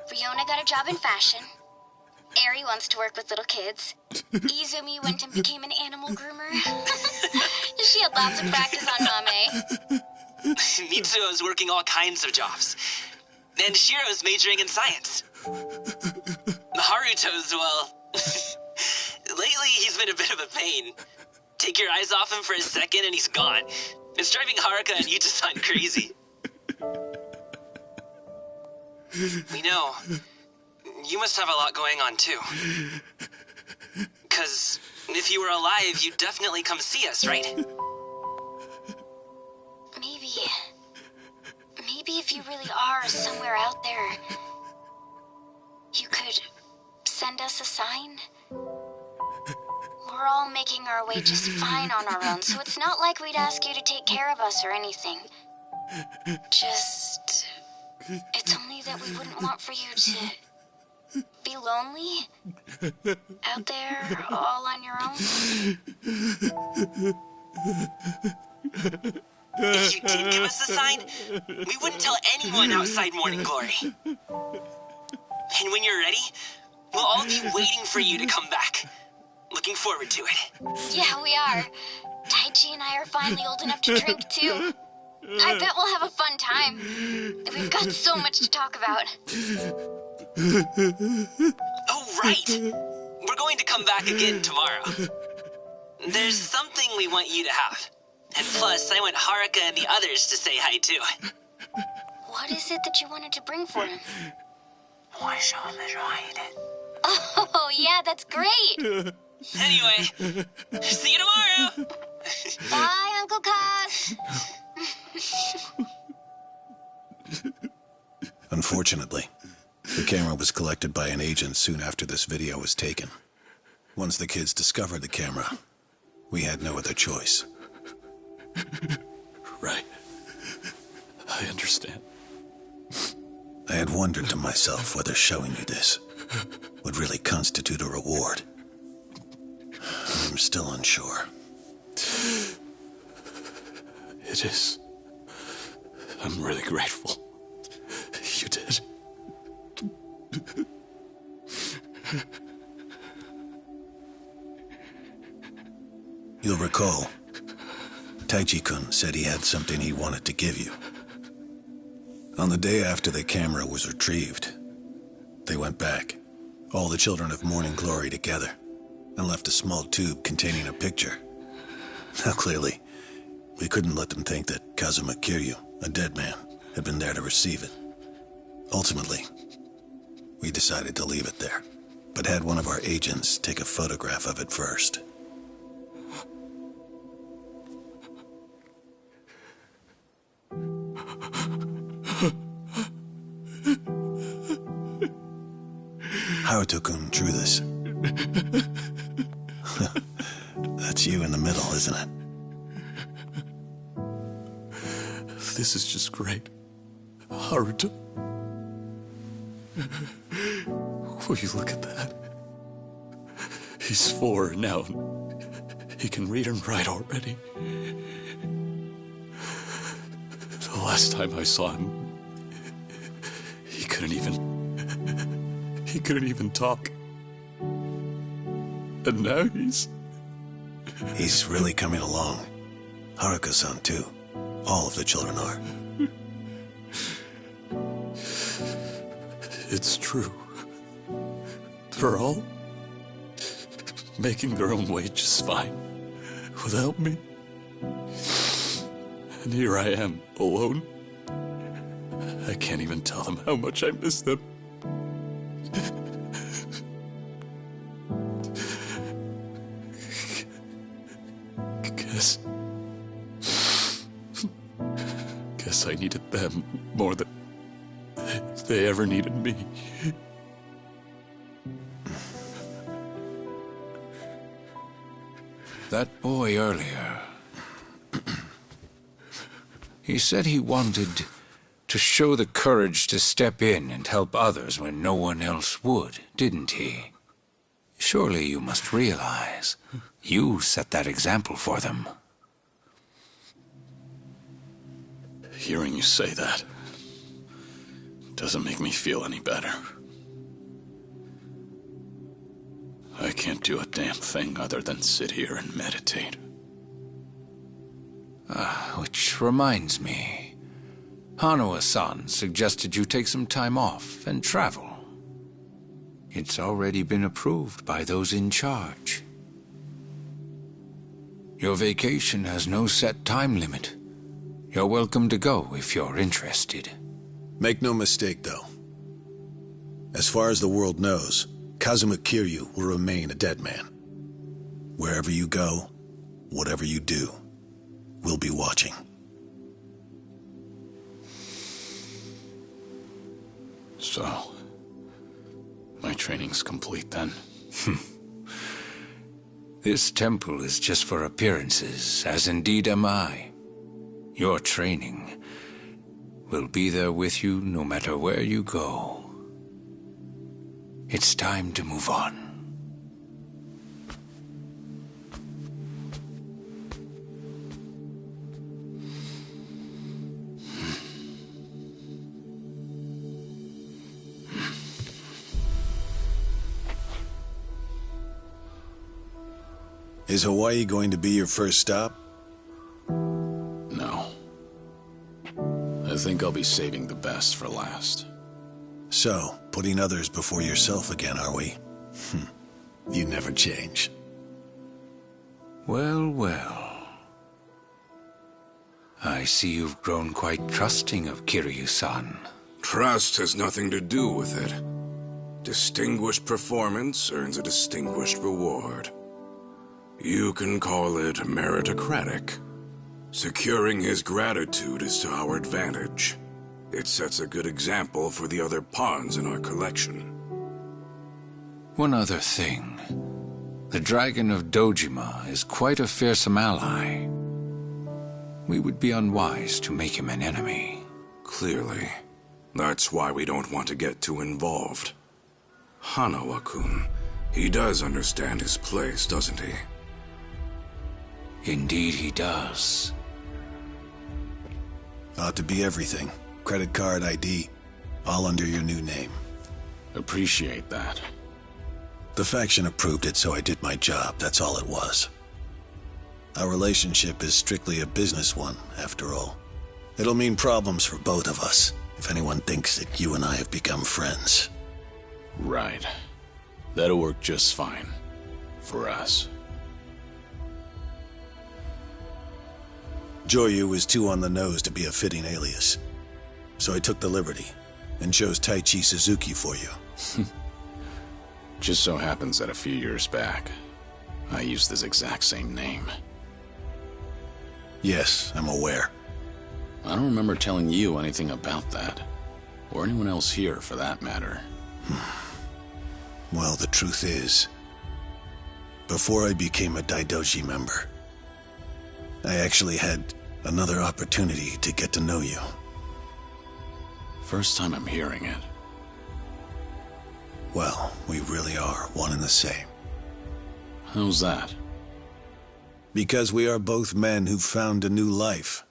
Riona got a job in fashion. Eri wants to work with little kids. Izumi went and became an animal groomer. She had lots of practice on Mame. Mitsuo's working all kinds of jobs. And Shiro's majoring in science. Haruto's, well... lately, he's been a bit of a pain. Take your eyes off him for a second and he's gone. It's driving Haruka and Yuta-san crazy. We know. You must have a lot going on, too. 'Cause if you were alive, you'd definitely come see us, right? Maybe if you really are somewhere out there, you could send us a sign? We're all making our way just fine on our own, so it's not like we'd ask you to take care of us or anything. Just... It's only that we wouldn't want for you to be lonely out there all on your own. If you did give us a sign, we wouldn't tell anyone outside Morning Glory. And when you're ready, we'll all be waiting for you to come back. Looking forward to it. Yeah, we are. Taichi and I are finally old enough to drink, too. I bet we'll have a fun time. We've got so much to talk about. Oh, right! We're going to come back again tomorrow. There's something we want you to have. And plus, I want Haruka and the others to say hi, too. What is it that you wanted to bring for him? Oh, yeah, that's great! Anyway, see you tomorrow! Bye, Uncle Kaz! Unfortunately, the camera was collected by an agent soon after this video was taken. Once the kids discovered the camera, we had no other choice. Right. I understand. I had wondered to myself whether showing you this would really constitute a reward. I'm still unsure. It is. I'm really grateful. You did. You'll recall, Taichi-kun said he had something he wanted to give you. On the day after the camera was retrieved, they went back, all the children of Morning Glory together, and left a small tube containing a picture. Now clearly, we couldn't let them think that Kazuma Kiryu, a dead man, had been there to receive it. Ultimately, we decided to leave it there, but had one of our agents take a photograph of it first. Haruto-kun drew this. That's you in the middle, isn't it? This is just great. Haruto. Will you look at that? He's 4 now. He can read and write already. The last time I saw him, he couldn't even talk. And now He's really coming along. Haruka-san too. All of the children are. It's true. They're all making their own way just fine without me. And here I am, alone. I can't even tell them how much I miss them. Guess I needed them more than they ever needed me. That boy earlier, he said he wanted to show the courage to step in and help others when no one else would, didn't he? Surely you must realize you set that example for them. Hearing you say that doesn't make me feel any better. I can't do a damn thing other than sit here and meditate. Which reminds me, Hanawa-san suggested you take some time off and travel. It's already been approved by those in charge. Your vacation has no set time limit. You're welcome to go if you're interested. Make no mistake, though. As far as the world knows, Kazuma Kiryu will remain a dead man. Wherever you go, whatever you do, we'll be watching. So, my training's complete then? This temple is just for appearances, as indeed am I. Your training will be there with you no matter where you go. It's time to move on. Is Hawaii going to be your first stop? No. I think I'll be saving the best for last. So, putting others before yourself again, are we? You never change. Well, well. I see you've grown quite trusting of Kiryu-san. Trust has nothing to do with it. Distinguished performance earns a distinguished reward. You can call it meritocratic. Securing his gratitude is to our advantage. It sets a good example for the other pawns in our collection. One other thing. The Dragon of Dojima is quite a fearsome ally. We would be unwise to make him an enemy. Clearly. That's why we don't want to get too involved. Hanawa-kun, he does understand his place, doesn't he? Indeed he does. Ought to be everything. Credit card, ID, all under your new name. Appreciate that. The faction approved it, so I did my job. That's all it was. Our relationship is strictly a business one, after all. It'll mean problems for both of us, if anyone thinks that you and I have become friends. Right. That'll work just fine. For us. Joyu was too on the nose to be a fitting alias. So I took the liberty, and chose Taichi Suzuki for you. Just so happens that a few years back, I used this exact same name. Yes, I'm aware. I don't remember telling you anything about that. Or anyone else here, for that matter. Well, the truth is, before I became a Daidoji member, I actually had another opportunity to get to know you. First time I'm hearing it. Well, we really are one and the same. How's that? Because we are both men who've found a new life.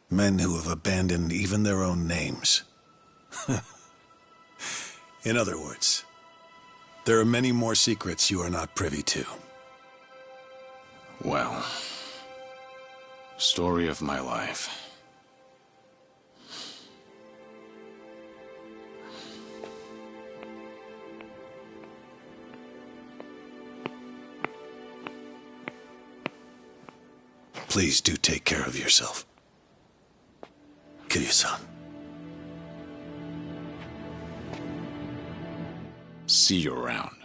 Men who have abandoned even their own names. In other words, there are many more secrets you are not privy to. Well, story of my life. Please do take care of yourself. Kiryu-san. See you around.